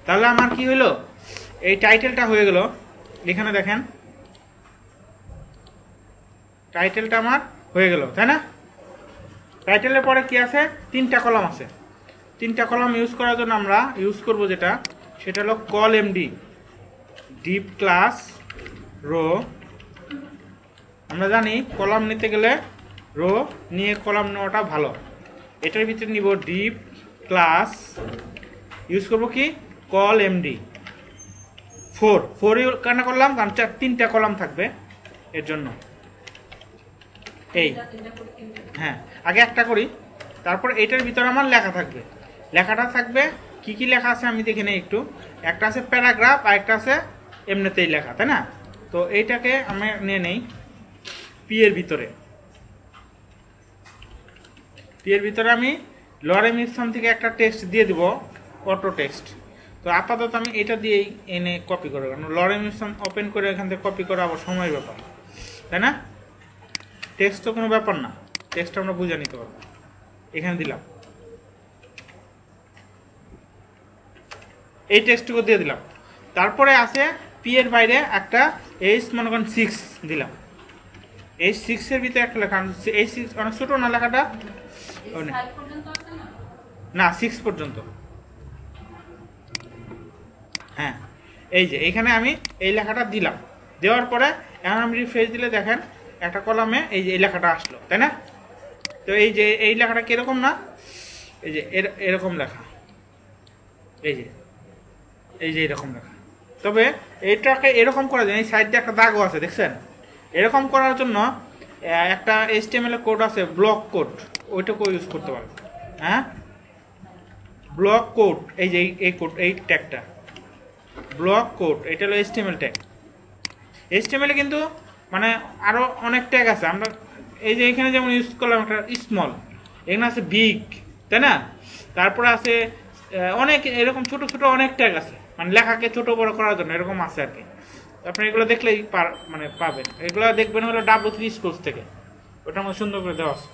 তাহলে আমার কি হলো, এই টাইটেলটা হয়ে গেল। এখানে দেখেন টাইটেলটা আমার হয়ে গেল, তাই না? টাইটেলের পরে কি আছে, 3টা কলাম আছে। 3টা কলাম ইউজ করার জন্য আমরা ইউজ করব যেটা, সেটা হলো col MD div class row. আমরা জানি কলাম নিতে গেলে রো নিয়ে কলাম নেওয়াটা ভালো। এটার ভিতরে নিব ডিপ ক্লাস, ইউজ করব কি কল এমডি 4 কেন করলাম, কারণ 3টা কলাম থাকবে এর জন্য। এই হ্যাঁ, আগে একটা করি, তারপর এটার ভিতরে আমার লেখা থাকবে। লেখাটা থাকবে কি কি লেখা আছে আমি দেখে নেই একটু। একটা আছে প্যারাগ্রাফ, আর একটা আছে এমনিতেই লেখা, তাই না? তো এইটাকে আমি নিয়ে নেই পি এর ভিতরে। পি এর ভিতরে আমি লরেম ইপসন থেকে একটা টেক্সট দিয়ে দিব, অটো টেক্সট। তো আপাতত আমি এটা দিয়েই এনে কপি করবো, কারণ লরেম ইপসন ওপেন করে এখান থেকে কপি করা আবার সময়ের ব্যাপার, তাই না? টেক্সট তো কোনো ব্যাপার না, টেক্সট আমরা বুঝে নিতে পারবো। এখানে দিলাম, এই টেক্সটটুকু দিয়ে দিলাম। তারপরে আছে পি এর বাইরে একটা মনে করেন 6 দিলাম। H6 এর ভিতরে একটা লেখা, H6 অনেক ছোট না লেখাটা, না 6 পর্যন্ত। হ্যাঁ, এই যে এখানে আমি এই লেখাটা দিলাম। দেওয়ার পরে এখন আমি রিফ্রেশ দিলে দেখেন একটা কলামে এই যে এই লেখাটা আসলো, তাই না? তো এই যে এই লেখাটা কিরকম না, এই যে এরকম লেখা, এই যে এরকম লেখা। তবে এইটাকে এরকম করা যায়, এই সাইড দিয়ে একটা দাগও আছে দেখছেন। এরকম করার জন্য একটা HTML কোড আছে, ব্লক কোড, ওইটাকে ইউজ করতে পারবেন। হ্যাঁ, ব্লক কোড, এই যে এই কোড, এই ট্যাগটা ব্লক কোড, এটা হলো HTML ট্যাগ। HTML এ কিন্তু মানে আরো অনেক ট্যাগ আছে। আমরা এই যে এখানে যেমন ইউজ করলাম একটা স্মল, এখানে আছে বিগ, তাই না? তারপরে আছে অনেক এরকম ছোট ছোট অনেক ট্যাগ আছে, মানে লেখাকে ছোট বড় করার জন্য এরকম আছে আর কি। আপনি এগুলো দেখলেই মানে পাবেন। এগুলো দেখবেন হলো W3 স্কুলস থেকে, ওটা আমার সুন্দর করে দেওয়া আছে।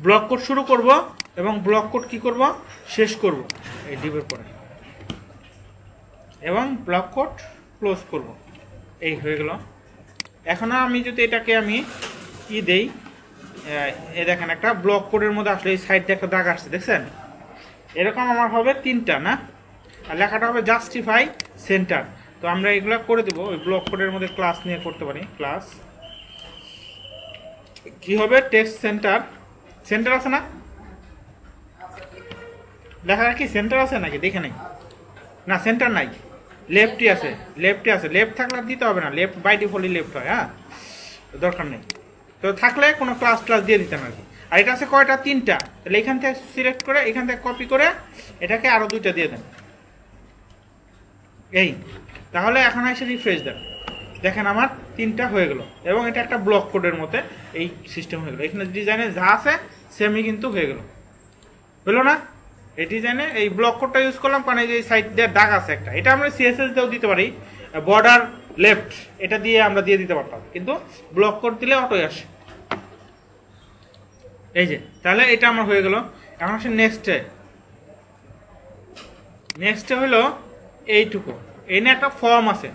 ব্লক কোড শুরু করব এবং ব্লক কোড কি করব, শেষ করব এই ডিপের পরে, এবং ব্লক কোড ক্লোজ করব। এই হয়ে গেল। এখন আমি যদি এটাকে আমি কি দেই, এই দেখেন একটা ব্লক কোডের মধ্যে আসলে এই সাইডে একটা দাগ আসছে দেখছেন। এরকম আমার হবে 3টা না, আর লেখাটা হবে জাস্টিফাই সেন্টার। তো আমরা এগুলো করে দেবো, ওই ব্লক কোডের মধ্যে ক্লাস নিয়ে করতে পারি। ক্লাস কি হবে, টেক্সট সেন্টার, সেন্টার আছে না লেখাটা, কি সেন্টার আছে নাকি দেখে নেই, না সেন্টার নাই, লেফটই আছে, লেফটই আছে। লেফট থাকলে দিতে হবে না, লেফট বাই ডিফল্টই লেফট হয়, হ্যাঁ দরকার নেই। তো থাকলে কোনো ক্লাস দিয়ে দিতাম আর কি। আর এটা আছে কয়টা, 3টা। তাহলে এখান থেকে সিলেক্ট করে এখান থেকে কপি করে এটাকে আরো 2টা দিয়ে দেন, এই। তাহলে এখন এসে রিফ্রেশ দেন, দেখেন আমার 3টা হয়ে গেল, এবং এটা একটা ব্লক কোডের মধ্যে এই সিস্টেম হয়ে গেল। এখানে ডিজাইনে যা আছে সেমই কিন্তু হয়ে গেল, হলো না? এই ডিজাইনে এই ব্লক কোডটা ইউজ করলাম কারণ এই যে সাইড দিয়ে দাগ আছে একটা, এটা আমরা CSS দিয়েও দিতে পারি, বর্ডার লেফট এটা দিয়ে আমরা দিয়ে দিতে পারতাম, কিন্তু ব্লক কোড দিলে অটোই আসে। এই যে তাহলে এটা আমার হয়ে গেল। এখন আসে নেক্সটে হলো এইটুকু, এই নিয়ে একটা ফর্ম আছে।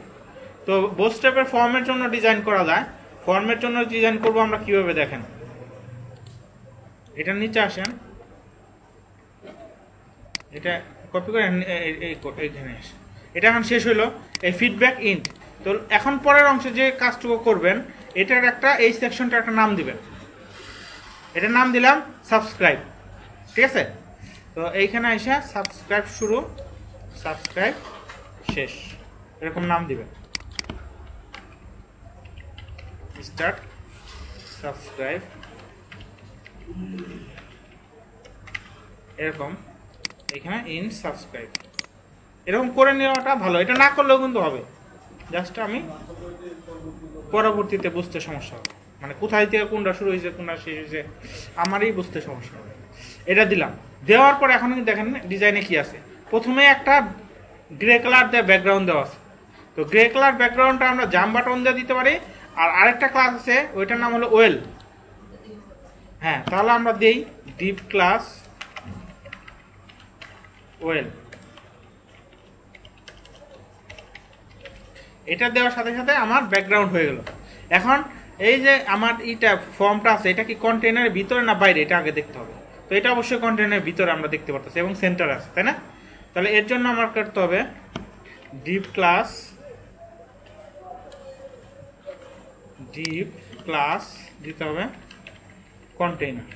তো বুটস্ট্র্যাপের ফর্মের জন্য ডিজাইন করা যায়। ফর্মের জন্য ডিজাইন করব আমরা কিভাবে দেখেন, এটা নিচে আসেন, এটা কপি করে এইখানে আসে। এটা এখন শেষ হলো, এই ফিডব্যাক ইন্ট। তো এখন পরের অংশে যে কাজটুকু করবেন, এটার একটা এই সেকশনটা একটা নাম দিবেন। এটার নাম দিলাম সাবস্ক্রাইব। ঠিক আছে। তো এইখানে এসে সাবস্ক্রাইব শুরু, সাবস্ক্রাইব শেষ, এরকম নাম দিবেন। স্টার্ট, সাবস্ক্রাইব, এরকম এখানে ইন সাবস্ক্রাইব, এরকম করে নেওয়াটা ভালো। এটা না করলেও কিন্তু হবে, জাস্ট আমি পরবর্তীতে বুঝতে সমস্যা হবে, মানে কোথায় থেকে কোনটা শুরু হয়েছে কোনটা শেষ হয়েছে আমারই বুঝতে সমস্যা হবে। এটা দিলাম, দেওয়ার পর এখন দেখেন ডিজাইনে কি আছে। প্রথমে একটা গ্রে কালার দিয়ে ব্যাকগ্রাউন্ড দেওয়া আছে। তো গ্রে কালার ব্যাকগ্রাউন্ডটা আমরা জাম বাটন দিয়ে দিতে পারি। আর আরেকটা ক্লাস আছে, ওইটার নাম হলো ওয়েল। হ্যাঁ, তাহলে আমরা দিই ডিপ ক্লাস ওয়েল। এটা দেওয়ার সাথে সাথে আমার ব্যাকগ্রাউন্ড হয়ে গেল। এখন এই যে আমার এটা ফর্মটা আছে, এটা কি কন্টেনারের ভিতরে না বাইরে, এটা আগে দেখতে হবে। তো এটা অবশ্যই কন্টেনারের ভিতরে আমরা দেখতে পারতেছি এবং সেন্টার আছে, তাই না? তাহলে এর জন্য আমার করতে হবে ডিপ ক্লাস দিতে হবে কন্টেইনার।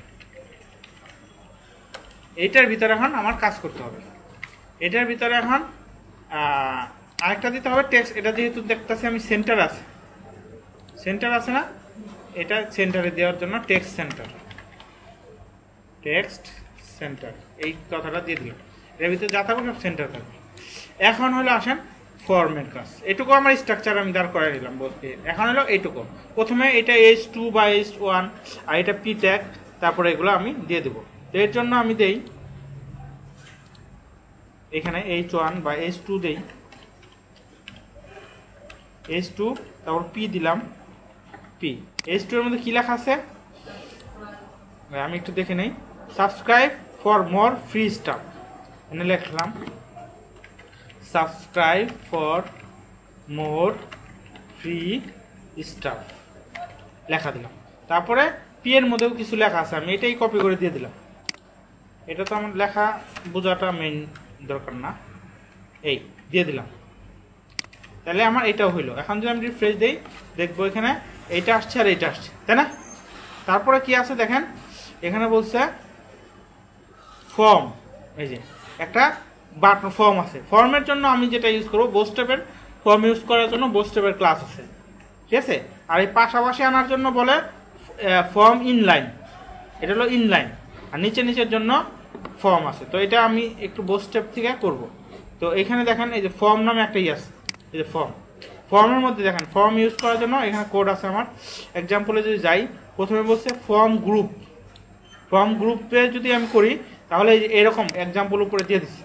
এইটার ভিতরে এখন আমার কাজ করতে হবে। এটার ভিতরে এখন আরেকটা দিতে হবে টেক্সট। এটা যেহেতু দেখতেছি আমি সেন্টার আছে না, এটা সেন্টারে দেওয়ার জন্য টেক্সট সেন্টার এই কথাটা দিয়ে দিলাম। এর ভিতরে যা থাকবে সব সেন্টার থাকবে। এখন হলো আসেন ফর্মের কাজ। এটুকু আমার স্ট্রাকচার আমি দাঁড় করাই দিলাম বলতে। এখন হলো এইটুকু, প্রথমে এটা H2 বা H1 আর এটা P ট্যাগ, তারপরে এগুলো আমি দিয়ে দেবো। এর জন্য আমি দেই এখানে H1 বা H2 দেই, H2 তারপর P দিলাম, P। H2 এর মধ্যে কি লেখা আছে আমি একটু দেখে নেই। Subscribe for more free staff, এখানে লিখলাম subscribe for more free staff, লেখা দিলাম। তারপরে পি এর মধ্যেও কিছু লেখা আছে, আমি এটাই কপি করে দিয়ে দিলাম। এটা তো আমার লেখা বোঝাটা মেইন দরকার না, এই দিয়ে দিলাম। তাহলে আমার এটাও হইলো। এখন যদি আমি রিফ্রেশ দিই, দেখবো এখানে এইটা আসছে আর এইটা আসছে, তাই না? তারপরে কি আছে দেখেন, এখানে বলছে ফর্ম। এই যে একটা বাটন ফর্ম আছে। ফর্মের জন্য আমি যেটা ইউজ করবো বোস্টেপের ফর্ম ইউজ করার জন্য বোস্টেপের ক্লাস আছে, ঠিক আছে। আর এই পাশাপাশি আনার জন্য বলে ফর্ম ইনলাইন, এটা হলো ইনলাইন। আর নিচের জন্য ফর্ম আছে। তো এটা আমি একটু বোস্টেপ থেকে করব। তো এখানে দেখেন এই যে ফর্ম নামে একটা আছে, এই যে ফর্মের মধ্যে দেখেন ফর্ম ইউজ করার জন্য এখানে কোড আছে আমার। এক্সাম্পলে যদি যাই, প্রথমে বলছে ফর্ম গ্রুপে যদি আমি করি তাহলে এরকম এক্সাম্পল উপরে দিয়ে দিচ্ছি,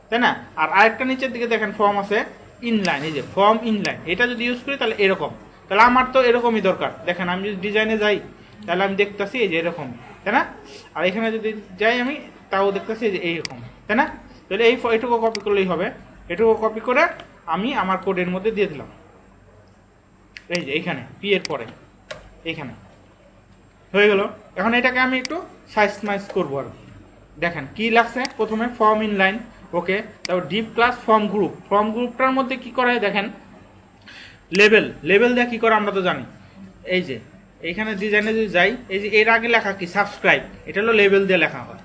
তাই না? আর আরেকটা নিচের দিকে দেখেন ফর্ম আছে ইনলাইন, এই যে ফর্ম ইনলাইন। এটা যদি ইউজ করি তাহলে এরকম, তাহলে আমার তো এরকমই দরকার। দেখেন আমি যদি ডিজাইনে যাই তাহলে আমি দেখতেছি এই যে এরকম, তাই না? আর এখানে যদি যাই আমি তাও দেখতেছি এই যে এইরকম, তাই না? তাহলে এইটুকু কপি করলেই হবে। এটুকু কপি করে আমি আমার কোডের মধ্যে দিয়ে দিলাম, এই যে এইখানে পি এর পরে এইখানে হয়ে গেল। এখন এটাকে আমি একটু সাইজ করবো আর দেখেন কি লাগছে। প্রথমে ফর্ম ইনলাইন, ওকে। তারপর ডিপ ক্লাস ফর্ম গ্রুপটার মধ্যে কি করে দেখেন, লেবেল দিয়ে কি করে আমরা তো জানি। এই যে এইখানে ডিজাইনে যদি যাই, এই যে এর আগে লেখা কি সাবস্ক্রাইব, এটা হলো লেবেল দিয়ে লেখা হয়।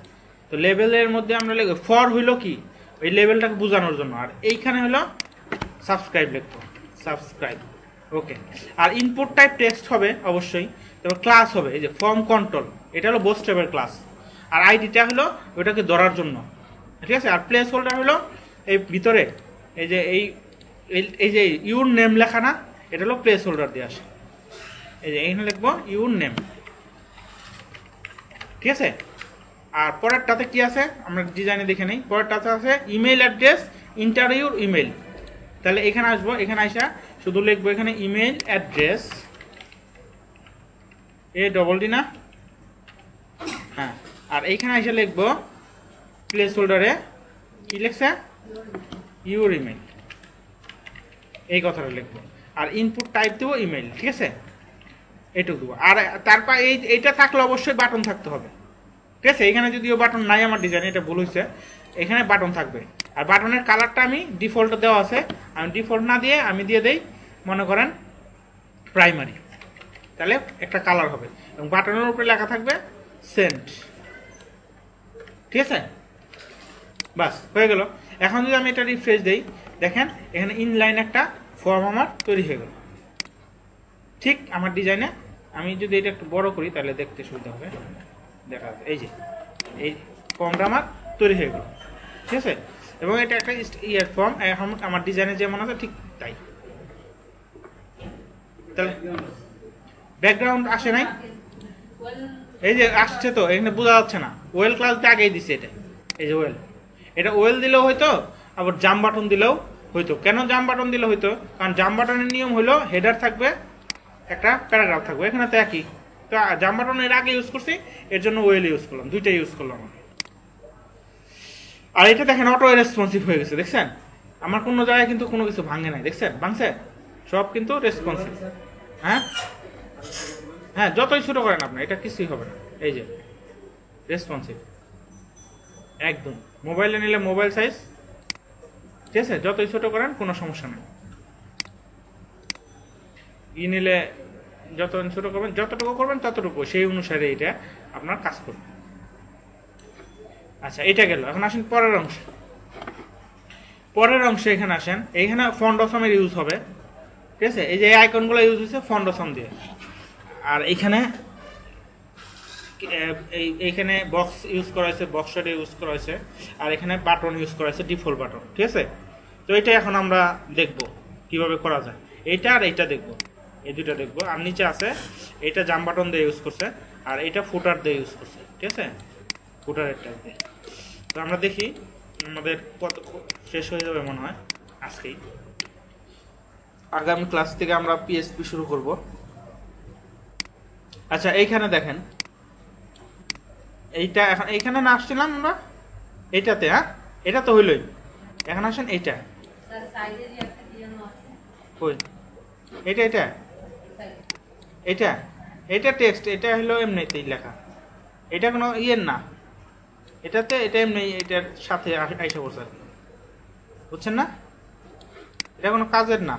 তো লেবেলের মধ্যে আমরা লিখব ফর হইলো কি ওই লেবেলটাকে বোঝানোর জন্য, আর এইখানে হলো সাবস্ক্রাইব লিখবো, সাবস্ক্রাইব, ওকে। আর ইনপুট টাইপ টেক্সট হবে অবশ্যই। তারপর ক্লাস হবে এই যে ফর্ম কন্ট্রোল, এটা হলো বোস্টেপের ক্লাস। আর আইডিটা হলো ওইটাকে ধরার জন্য, ঠিক আছে। আর প্লেস হোল্ডার হলো এই ভিতরে এই যে এই যে ইউর নেম লেখা না, এটা হলো প্লেস হোল্ডার দিয়ে আসে। এই যে এখানে লিখবো ইউর নেম, ঠিক আছে। আর পরেরটাতে কি আছে আমরা ডিজাইনে দেখে নেই। পরেরটাতে আছে email address, inter your email. তাহলে এখানে আসবো, এখানে আসা শুধু লিখবো এখানে ইমেল অ্যাড্রেস, ADD না, হ্যাঁ। আর এইখানে এসে লিখবো প্লেস হোল্ডারে কি লিখছে ইউর ইমেল, এই কথাটা লিখবো। আর ইনপুট টাইপ দেবো ইমেল, ঠিক আছে, এইটুকু দেবো। আর তারপর এইটা থাকলে অবশ্যই বাটন থাকতে হবে, ঠিক আছে। এখানে যদিও বাটন নাই আমার ডিজাইন, এটা ভুল হয়েছে, এখানে বাটন থাকবে। আর বাটনের কালারটা আমি ডিফল্ট দেওয়া আছে, আমি ডিফল্ট না দিয়ে আমি দিয়ে দেই মনে করেন প্রাইমারি, তাহলে একটা কালার হবে। এবং বাটনের উপরে লেখা থাকবে সেন্ড, ঠিক আছে, বাস হয়ে গেল। এখন যদি আমি এটা রিফ্রেশ দেই, দেখেন এখানে ইনলাইন একটা ফর্ম আমার তৈরি হয়ে গেল। ঠিক আমার ডিজাইনে আমি যদি এটা একটু বড় করি তাহলে দেখতে সুবিধা হবে, দেখা যাবে এই যে এই ফর্মটা আমার তৈরি হয়ে গেল। ঠিক আছে, এবং এটা একটা ইয়ার ফর্ম এখন আমার ডিজাইনে যেমন আছে ঠিক তাই। তাহলে ব্যাকগ্রাউন্ড আসে নাই, এই যে আসছে তো এখানে বোঝা যাচ্ছে না, ওয়েল ক্লাসটা আগেই দিছে এটা, এই যে ওয়েল, এটা ওয়েল দিলেও হয়তো, আবার জাম বাটন দিলেও হয়তো। কেন জাম বাটন দিলে হয়তো, কারণ জাম বাটনের নিয়ম হলো হেডার থাকবে একটা প্যারাগ্রাফ থাকবে, এখানে তো একই। তো জাম বাটন এর আগে ইউজ করছি, এর জন্য ওয়েল ইউজ করলাম, দুইটাই ইউজ করলাম। আর এটা দেখেন অটো রেসপন্সিভ হয়ে গেছে, দেখছেন আমার কোনো জায়গায় কিন্তু কোনো কিছু ভাঙে নাই, দেখছেন ভাঙছে, সব কিন্তু রেসপন্সিভ। হ্যাঁ হ্যাঁ, যতই ছোট করেন আপনি এটা কিছুই হবে না, এই যে রেসপন্সিভ একদম। মোবাইলে নিলে মোবাইল সাইজ, ঠিক আছে, যতই ছোট করেন কোনো সমস্যা নেই। নিলে যত ছোট করবেন, যতটুকু করবেন ততটুকু, সেই অনুসারে এটা আপনার কাজ করবে। আচ্ছা, এটা গেল। এখন আসেন পরের অংশে। পরের অংশে এখানে আসেন, এইখানে ফন্ট অসমের ইউজ হবে, ঠিক আছে। এই যে আইকনগুলো ইউজ হচ্ছে ফন্ট অসম দিয়ে। আর এইখানে এইখানে বক্স ইউজ করা হয়েছে, বক্স শেড ইউজ করা হয়েছে, আর এখানে বাটন ইউজ করা হয়েছে, ডিফল্ট বাটন, ঠিক আছে। তো এটা এখন আমরা দেখব কিভাবে করা যায়, এইটা আর এইটা দেখব, এই দুটো দেখব। আর নিচে আছে এইটা জাম বাটন দিয়ে ইউজ করছে, আর এটা ফুটার দিয়ে ইউজ করছে, ঠিক আছে, ফুটারের ট্যাগ দিয়ে। তো আমরা দেখি, আমাদের কত শেষ হয়ে যাবে মনে হয় আজকেই। আগামী ক্লাস থেকে আমরা পিএসপি শুরু করব। আচ্ছা, এইখানে দেখেন, এইটা এখন এইখানে না আসছিলাম আমরা এইটাতে, হ্যাঁ এটা তো হইলই। এখন আসেন এইটা, কই এইটা, এটা এটা এটা টেক্সট, এটা হলো এমনিতেই লেখা, এটা কোনো ইয়ের না, এটাতে এটা এমনি এটার সাথে আইসা পড়ছে, বুঝছেন না, এটা কোনো কাজের না,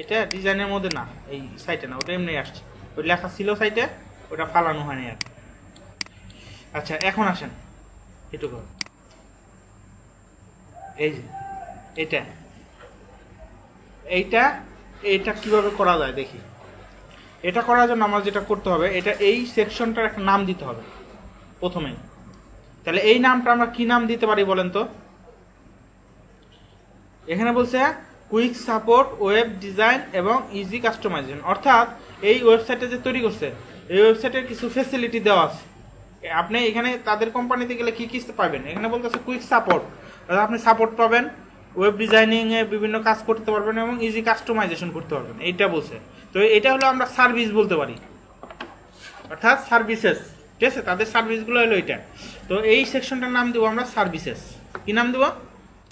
এটা ডিজাইনের মধ্যে না, এই সাইটে না, ওটা এমনি আসছে, ওই লেখা ছিল সাইটে, ওটা ফালানো হয়নি আর। আচ্ছা, এখন আসেন এটুকু, এই যে এটা এইটা এইটা কিভাবে করা যায় দেখি। এটা করার জন্য আমার যেটা করতে হবে, এটা এই সেকশনটার একটা নাম দিতে হবে প্রথমেই। তাহলে এই নামটা আমরা কি নাম দিতে পারি বলেন তো? এখানে বলছে কুইক সাপোর্ট ওয়েব ডিজাইন এবং ইজি কাস্টমাইজেশন, অর্থাৎ এই ওয়েবসাইটে যে তৈরি করছে এই ওয়েবসাইটের কিছু ফ্যাসিলিটি দেওয়া আছে। আপনি এখানে তাদের কোম্পানিতে গেলে কি কি পাবেন, এখানে বলতেছে কুইক সাপোর্ট, আপনি সাপোর্ট পাবেন, ওয়েব ডিজাইনিং এ বিভিন্ন কাজ করতে পারবেন এবং ইজি কাস্টমাইজেশন করতে পারবেন, এইটা বলছে। তো এটা হলো আমরা সার্ভিস বলতে পারি, অর্থাৎ সার্ভিসেস, ঠিক আছে, তাদের সার্ভিসগুলো হলো এটা। তো এই সেকশনটার নাম দেবো আমরা সার্ভিসেস। কি নাম দেবো?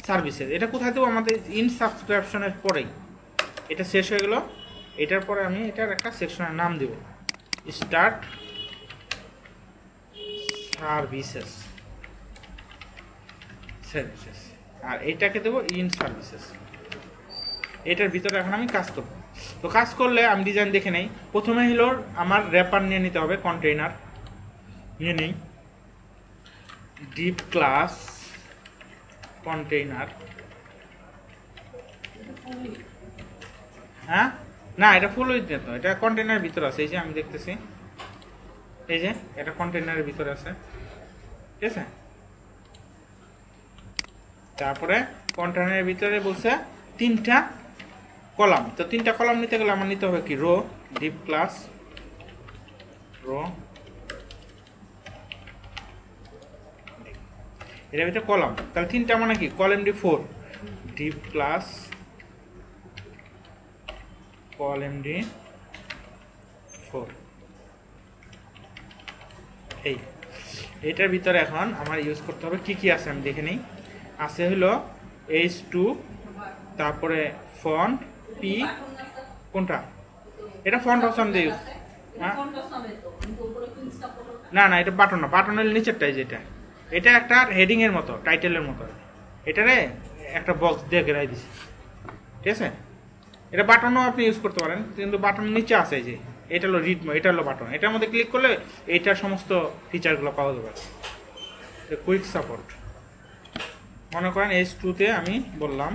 সার্ভিসেস। এটা কোথায় দেবো? আমাদের ইন সাবস্ক্রিপশনের পরেই। এটা শেষ হয়ে গেল, এটার পরে আমি এটার একটা সেকশনের নাম দেব স্টার্ট সার্ভিসেস, সার্ভিসেস, আর এটাকে দেবো ইন সার্ভিসেস। এটার ভিতরে এখন আমি কাজ করব। তো কাজ করলে আমি ডিজাইন দেখে নেই। প্রথমে হলো আমার র্যাপার নিয়ে নিতে হবে, কন্টেইনার নিয়ে নেই, ডিপ ক্লাস কন্টেইনার। হ্যাঁ না, এটা ফুল উইথ তো, এটা কন্টেইনারের ভিতরে আছে, এই যে আমি দেখতেছি, এই যে এটা কন্টেইনারের ভিতরে আছে, ঠিক আছে। তারপরে কন্টেইনারের ভিতরে বলছে তিনটা কলাম। তো তিনটা কলাম নিতে গেলে আমার নিতে হবে কি, রো, ডিপ ক্লাস রো, এটার ভিতরে কলাম, তাহলে তিনটা মানে কি, কলাম ডি4, ডিপ ক্লাস কলাম ডি4। এইটার ভিতরে এখন আমার ইউজ করতে হবে কি কি আছে আমি দেখে নিই। আছে হলো H2, তারপরে ফন্ট পি, কোনটা এটা ফন্ট অপশন দিয়ে ইউজ, হ্যাঁ না না এটা বাটন না, বাটনের নিচেরটাই যেটা, এটা একটা হেডিং এর মতো, টাইটেলের মতো, এটারে একটা বক্স দিয়ে ঘেরাই দিছি, ঠিক আছে। এটা বাটনও আপনি ইউজ করতে পারেন, কিন্তু বাটন নিচে আছে, এই যে এটা হলো রিড, এটা হলো বাটন, এটার মধ্যে ক্লিক করলে এইটার সমস্ত ফিচারগুলো পাওয়া যাবে। Quick support. মনে করেন H2-তে আমি বললাম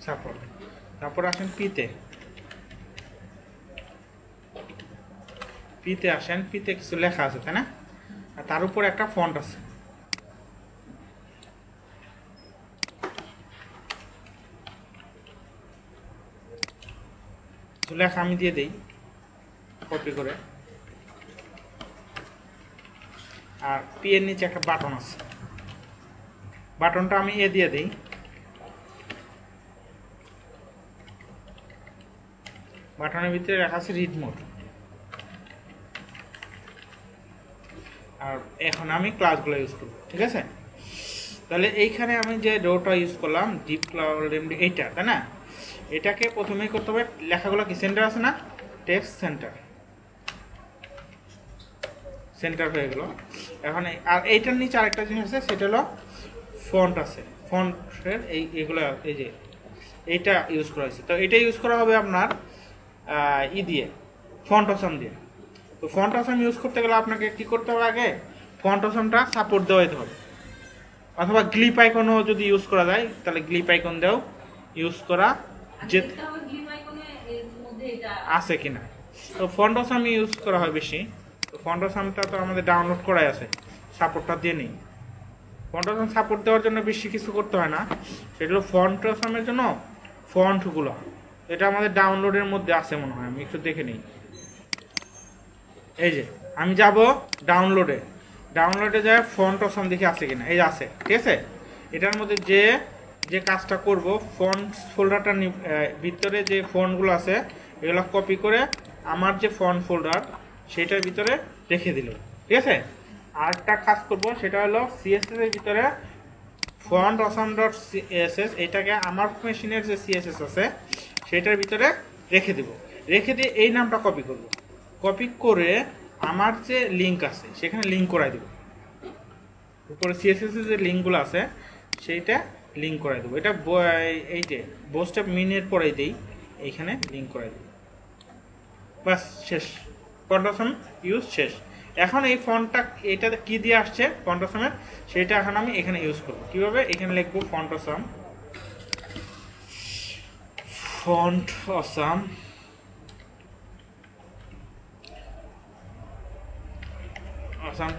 সাপোর্ট, তারপর আসেন পিতে আসেন, পিতে কিছু লেখা আছে তাই না, আর তার উপর একটা ফন্ট আছে। লেখা আমি দিয়ে দেই কপি করে, আর পি এর নিচে একটা বাটন আছে, বাটনটা আমি এ দিয়ে দিই। বাটনের ভিতরে লেখা আছে রিড মোড। আর এখন আমি ক্লাসগুলো ইউজ করব, ঠিক আছে। তাহলে এইখানে আমি যে ডোটা ইউজ করলাম ডিপ ক্লাউড এমডি, এইটা তাই না, এটাকে প্রথমেই করতে হবে, লেখাগুলো কি সেন্টার আছে না, টেক্সট সেন্টার হয়ে গেল। এখন আর এইটার নিচে আরেকটা জিনিস আছে, সেটা হলো ফন্ট আছে, ফন্টের এইগুলো এই যে এইটা ইউজ করা হয়েছে। তো এটা ইউজ করা হবে আপনার দিয়ে ফন্ট অসাম দিয়ে। তো ফন্ট অসাম ইউজ করতে গেলে আপনাকে কি করতে হবে, আগে ফন্ট অসামটা সাপোর্ট দেওয়াতে হবে, অথবা গ্লিপ আইকনও যদি ইউজ করা যায় তাহলে গ্লিপ আইকন দিয়েও ইউজ করা যেতে আছে কিনা। তো ফন্ট অসাম ইউজ করা হয় বেশি। তো ফন্ট অসামটা তো আমাদের ডাউনলোড করাই আছে, সাপোর্টটা দিয়ে নিই। ফন্ট অসাম সাপোর্ট দেওয়ার জন্য বেশি কিছু করতে হয় না, সেগুলো ফন্ট অসামের জন্য ফন্টগুলো এটা আমাদের ডাউনলোডের মধ্যে আছে মনে হয়, আমি একটু দেখে নিই। এই যে আমি যাব ডাউনলোডে যায় ফন্ট অসাম দেখে আছে কিনা, এই আছে, ঠিক আছে। এটার মধ্যে যে কাজটা করব, ফন্ট ফোল্ডারটার ভিতরে যে ফন্টগুলো আছে এগুলো কপি করে আমার যে ফন্ট ফোল্ডার সেটার ভিতরে রেখে দিল, ঠিক আছে। আরেকটা কাজ করব, সেটা হলো সিএসএস এর ভিতরে ফন্ট অসাম ডট সিএসএস, এটাকে আমার মেশিনের যে সিএসএস আছে সেটার ভিতরে রেখে দিব। রেখে দিয়ে এই নামটা কপি করব, কপি করে আমার যে লিঙ্ক আছে সেখানে লিঙ্ক করাই দেব, উপরে সিএসএস এর যে লিঙ্কগুলো আছে সেইটা লিঙ্ক করাই দেবো। এটা এই যে বোস্টেপ মিনের পরেই দিই, এইখানে লিঙ্ক করাই দেব, বাস শেষ, ফন্ট অসাম ইউজ শেষ। এখন এই ফন্টটা এটাতে কি দিয়ে আসছে ফন্ট অসামের, সেটা এখন আমি এখানে ইউজ করব। কিভাবে, এখানে লিখবো ফন্ট অসাম,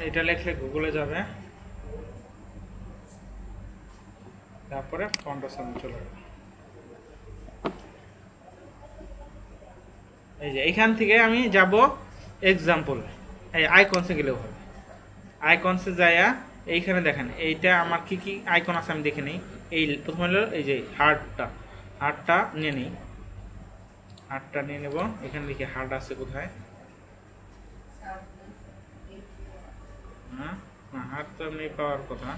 এটা লিখলে গুগলে যাবে, তারপরে ফন্ট অসাম চলে যাবে। এই যে এখান থেকে আমি যাব এক্সাম্পল, এই আইকনসে গেলেও হবে, আইকনসে যাইয়া এইখানে দেখেন এইটা আমার কি কি আইকন আছে আমি দেখে নিই। এই প্রথমে হলো এই যে হার্টটা নিয়ে নিই, হার্টটা নিয়ে নেব। এখানে দেখি হার্ট আছে কোথায়, হ্যাঁ হার্ট তো এমনি পাওয়ার কথা।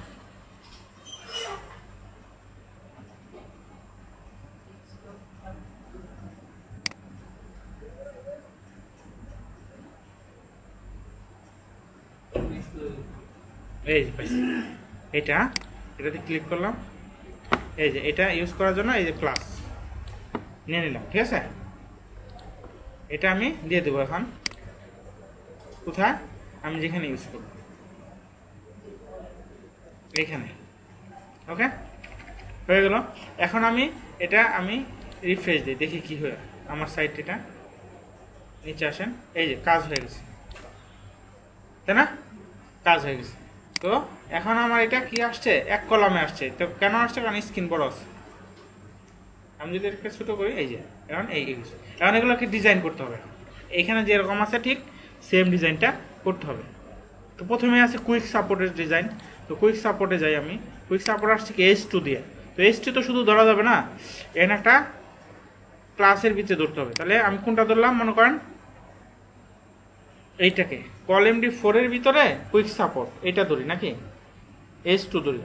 এই এটাতে ক্লিক করলাম, এই যে এটা ইউজ করার জন্য এই যে ক্লাস নিয়ে নিলাম, ঠিক আছে। এটা আমি দিয়ে দেবো এখন কোথায়, আমি যেখানে ইউজ করব এইখানে, ওকে হয়ে গেল। এখন আমি রিফ্রেশ দিই, দেখি কি হয় আমার সাইট। এটা নিচে আসেন, এই যে কাজ হয়ে গেছে তাই না, কাজ হয়ে গেছে। তো এখন আমার এটা কি আসছে, এক কলামে আসছে। তো কেন আসছে, কারণ স্ক্রিন বড় আছে। আমি যদি এটা ছোট করি, এই যে এখন এখন এগুলোকে ডিজাইন করতে হবে, এইখানে যেরকম আছে ঠিক সেম ডিজাইনটা করতে হবে। তো প্রথমে আছে কুইক সাপোর্টের ডিজাইন। তো কুইক সাপোর্টে যাই আমি, কুইক সাপোর্ট আসছে কি H2 দিয়ে। তো H2 তো শুধু ধরা যাবে না, এখানে একটা ক্লাসের ভিতরে ধরতে হবে। তাহলে আমি কোনটা ধরলাম, মনে করেন এইটাকে কলএমডি 4 এর ভিতরে কুইক সাপোর্ট এটা ধরি নাকি, H2 ধরি।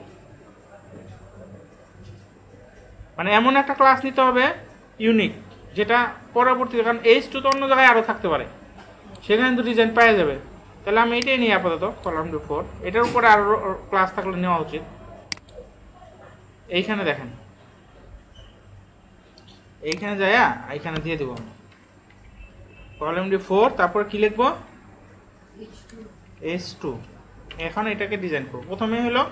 মানে এমন একটা ক্লাস নিতে হবে ইউনিক, যেটা পরবর্তীতে, কারণ H2 তো অন্য জায়গায় আরো থাকতে পারে, সেখানে তো ডিজাইন পাওয়া যাবে। তাহলে আমি এটাই নিই আপাতত, কলএমডি 4। এটার উপরে আরো ক্লাস থাকলে নেওয়া উচিত। এইখানে দেখেন, এইখানে যাইয়া এইখানে দিয়ে দেবো আমি কলাম ডি 4, তারপর কি লিখবো H2 H2। এখন এটাকে ডিজাইন করব। প্রথমে হলো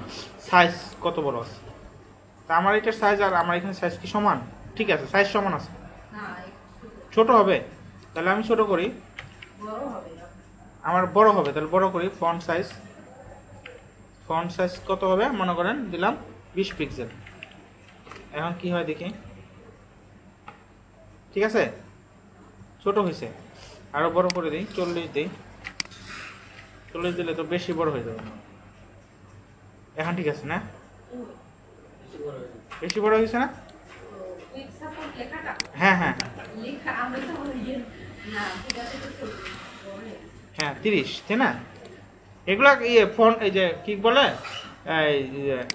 সাইজ কত বড় আছে, তা আমার এটার সাইজ আর আমার এখানে সাইজ কি সমান? ঠিক আছে, সাইজ সমান আছে। না একটু ছোট হবে, তাহলে আমি ছোট করি। বড় হবে না। আমার বড় হবে, তাহলে বড় করি। ফন্ট সাইজ কত হবে মনে করেন দিলাম 20 পিক্সেল। এখন কি হয় দেখি, ঠিক আছে, ছোট হয়েছে। আরো বড় করে দিই, 40 দিই। 40 দিলে তো বেশি বড় হয়ে যাবে। এখন ঠিক আছে না? বেশি বড় হয়েছে না? উইথ সাপোর্ট লেখাটা হ্যাঁ হ্যাঁ লেখা আমরা তো না ঠিক আছে তো বলে হ্যাঁ 30, তাই না? এগুলা ফন্ট এই যে কি বলে এই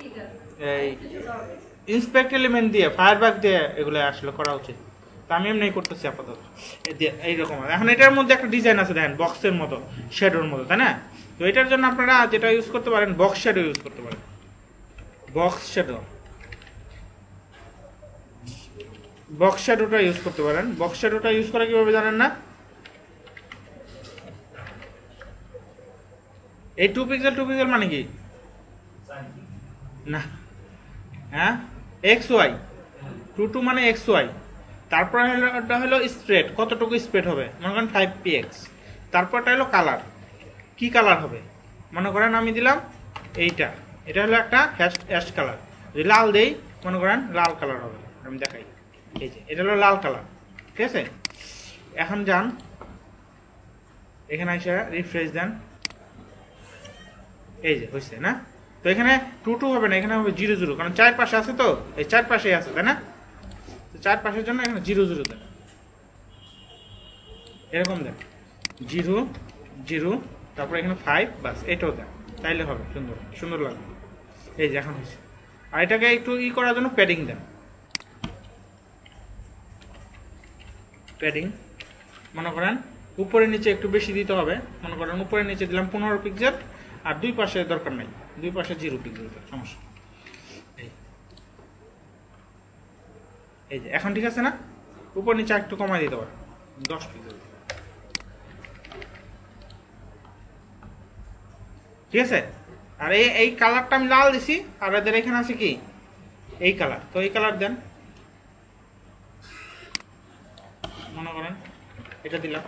ঠিক আছে এই কিছু হবে ইন্সপেক্ট এলিমেন্ট দিয়ে ফায়ারবাগ দিয়ে এগুলো আসলে করা উচিত। তা আমি এমনি করতেছি আপাতত এইরকম। এখন এটার মধ্যে একটা ডিজাইন আছে দেখেন, বক্সের মতো, শ্যাডোর মতো, তাই না? তো এটার জন্য আপনারা যেটা ইউজ করতে পারেন, বক্স শ্যাডো ইউজ করতে পারেন। বক্স শ্যাডোটা ইউজ করতে পারেন। বক্স শ্যাডোটা ইউজ করা কিভাবে জানেন না? এই 2 পিক্সেল মানে কি? না, হ্যাঁ এক্স ওয়াই, 2 মানে এক্স ওয়াই। তারপর হলো স্প্রেড, কতটুকু স্প্রেড হবে মনে করেন 5px। তারপরটা হলো কালার, কি কালার হবে মনে করেন আমি দিলাম এইটা, এটা হলো একটা অ্যাশ কালার। যদি লাল দেই মনে করেন লাল কালার হবে। আমি দেখাই, এই যে এটা হলো লাল কালার, ঠিক আছে? এখন যান এখানে এসে রিফ্রেশ দেন, এই যে হয়েছে না? তো এখানে 2 হবে না, এখানে হবে 0 কারণ চারপাশে আছে, তো এই চারপাশেই আছে, তাই না? তো চারপাশের জন্য এখানে 0 দেন, এরকম দেন 0 তারপর এখানে 5, বাস এটাও দেন, তাইলে হবে সুন্দর লাগবে। এই যে এখন হয়েছে। আর এটাকে একটু করার জন্য প্যাডিং দেন। প্যাডিং মনে করেন উপরে নিচে একটু বেশি দিতে হবে। মনে করেন উপরে নিচে দিলাম 15 পিক্সেল, আর দুই পাশে দরকার নাই, দুই পাশে 0 পিক্সেল, সমস্যা। এই যে এখন ঠিক আছে না? উপর নিচে একটু কমাই দিতে পারেন, 10 পিক্সেল, ঠিক আছে? আর এই কালারটা আমি লাল দিছি, আর এদের এখানে আছে কি এই কালার, তো এই কালার দেন। মনে করেন এটা দিলাম,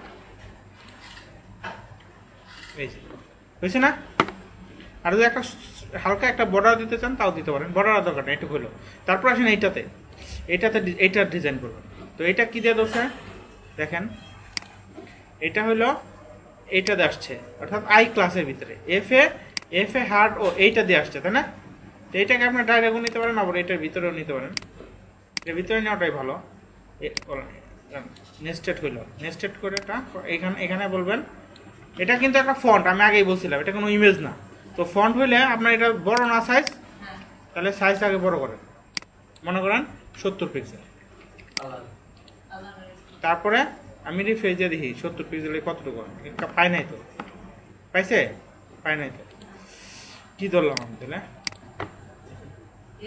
এই যে হয়েছে না? আর যদি একটা হালকা একটা বর্ডার দিতে চান তাও দিতে পারেন, বর্ডার দরকার নেই, একটু হলো। তারপর আসেন এইটাতে এইটার ডিজাইন করবেন। তো এটা কি দিয়ে দোষে দেখেন, এটা হলো এইটাতে আসছে, অর্থাৎ আই ক্লাসের ভিতরে এফ এ হার্ড ও এইটা দিয়ে আসছে, তাই না? তো এইটাকে আপনার ডাইরেক্টও নিতে পারেন, আবার এটার ভিতরেও নিতে পারেন। এর ভিতরে নেওয়াটাই ভালো। নেস্টেড হইল, নেস্টেড করে এটা এখানে বলবেন। এটা কিন্তু একটা ফন্ট, আমি আগেই বলছিলাম এটা কোনো ইমেজ না। তো ফন্ট হইলে আপনার এটা বড় না সাইজ, হ্যাঁ তাহলে সাইজ আগে বড় করেন, মনে করেন 70 পিক্সেল। আলাদা তারপরে আমি রিফ্রেশ দিয়ে দেখি 70 পিক্সেলে কতটুকু পাই নাই, তো পাইছে, পাই নাই তো কি ধরলাম আমি তাহলে?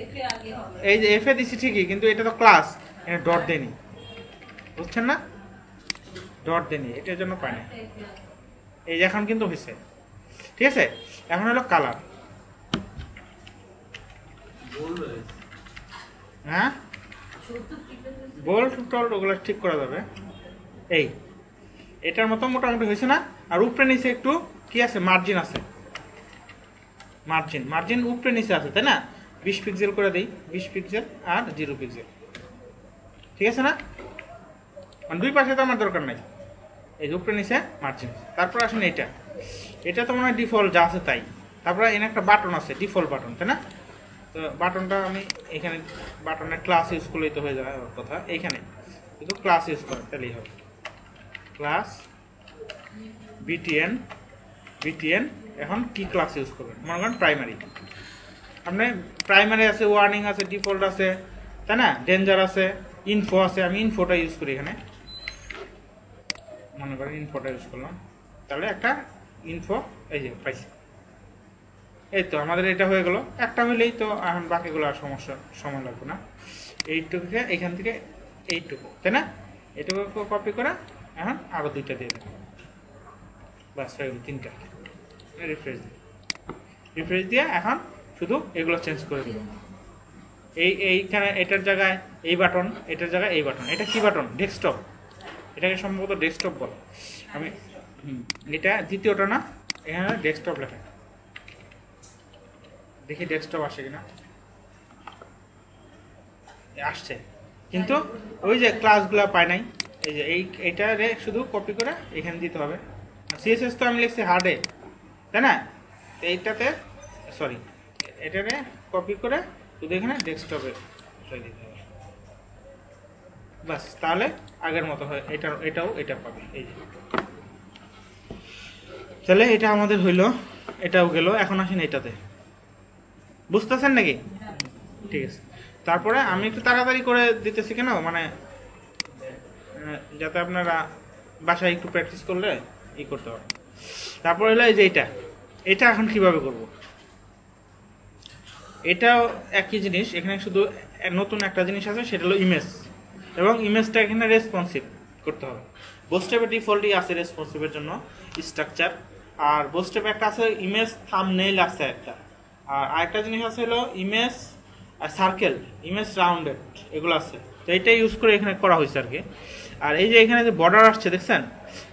এফে আগে হবে এই যে এফ এ দিছি ঠিকই, কিন্তু এটা তো ক্লাস, এটা ডট দেনি, বুঝছেন না? ডট দেনি, এটার জন্য পাই না। এফে এই যে এখন কিন্তু হয়েছে, ঠিক আছে? এখন হলো কালার, হ্যাঁ 70 পিক্সেল বোল্ড টোল্ড ওগুলো ঠিক করা যাবে। এই এটার মতো মোটামুটি হয়েছে না? আর উপরে নিচে একটু কি আছে, মার্জিন আছে, মার্জিন উপরে নিচে আছে, তাই না? 20 পিক্সেল করে দিই, 20 পিক্সেল আর 0 পিক্সেল, ঠিক আছে না? মানে দুই পাশে তো আমার দরকার নাই, এই যে উপরে নিচে মার্জিন। তারপর আসেন এটা তো মনে হয় ডিফল্ট যা আছে তাই। তারপরে এখানে একটা বাটন আছে, ডিফল্ট বাটন, তাই না? তো বাটনটা আমি এখানে বাটনের ক্লাস ইউজ করলেই তো হয়ে যাওয়ার কথা। এইখানে শুধু ক্লাস ইউজ করেন তাহলেই হবে। Class BTN. এখন কি ক্লাস ইউজ করবেন মনে করেন প্রাইমারি। আপনি প্রাইমারি আছে, ওয়ার্নিং আছে, ডিফল্ট আছে, তাই না? ডেঞ্জার আছে, ইনফো আছে। আমি ইনফোটা ইউজ করি এখানে, মনে করেন ইনফোটা ইউজ করলাম, তাহলে একটা ইনফো এই যে পাইছি। এই তো আমাদের এটা হয়ে গেল, একটা হইলেই তো এখন বাকিগুলো আর সময় লাগবে না। এইটুকুকে এখান থেকে এইটুকু, তাই না? এইটুকু কপি করে এখন আরো 2টা দিয়ে দেন, বাস হয়ে গেল 3টা। রিফ্রেশ দিয়ে এখন শুধু এগুলো চেঞ্জ করে দেব। এইখানে এটার জায়গায় এই বাটন, এটার জায়গায় এই বাটন। এটা কি বাটন? ডেস্কটপ। এটাকে সম্ভবত ডেস্কটপ বলে। আমি এটা দ্বিতীয়টা না, এখানে ডেস্কটপ লেখা। দেখি ডেস্কটপ আসে কিনা। আসছে, কিন্তু ওই যে ক্লাসগুলো পায় নাই। এই যে এইটারে শুধু কপি করে এখানে দিতে হবে। সিএসএস তো আমি লিখছি হার্ডে, তাই না? এইটাতে সরি, এটারে কপি করে শুধু এখানে ডেস্কটপে দিতে হবে। বাস, তাহলে আগের মতো হয়। এটা পাবে। এই যে তাহলে এটা আমাদের হইলো, এটাও গেল। এখন আসেন এটাতে, বুঝতেছেন নাকি? ঠিক আছে। তারপরে আমি একটু তাড়াতাড়ি করে দিতেছি কেন, মানে যাতে আপনারা বাসায় একটু প্র্যাকটিস করলে করতে হবে। তারপরে হলো এই যে এটা এখন কিভাবে করব? এটাও একই জিনিস, এখানে শুধু নতুন একটা জিনিস আছে, সেটা হলো ইমেজ। এবং ইমেজটা এখানে রেসপন্সিভ করতে হবে। বোস্টেপে ডিফল্টই আছে রেসপন্সিভের জন্য স্ট্রাকচার। আর বোস্টেপে একটা আছে ইমেজ থাম্বনেইল আছে একটা। আর আরেকটা জিনিস আছে হলো ইমেজ সার্কেল, ইমেজ রাউন্ডেড, এগুলো আছে। তো এটা ইউজ করে এখানে করা হয়েছে আর কি। আর এই যে এখানে যে বর্ডার আসছে দেখছেন,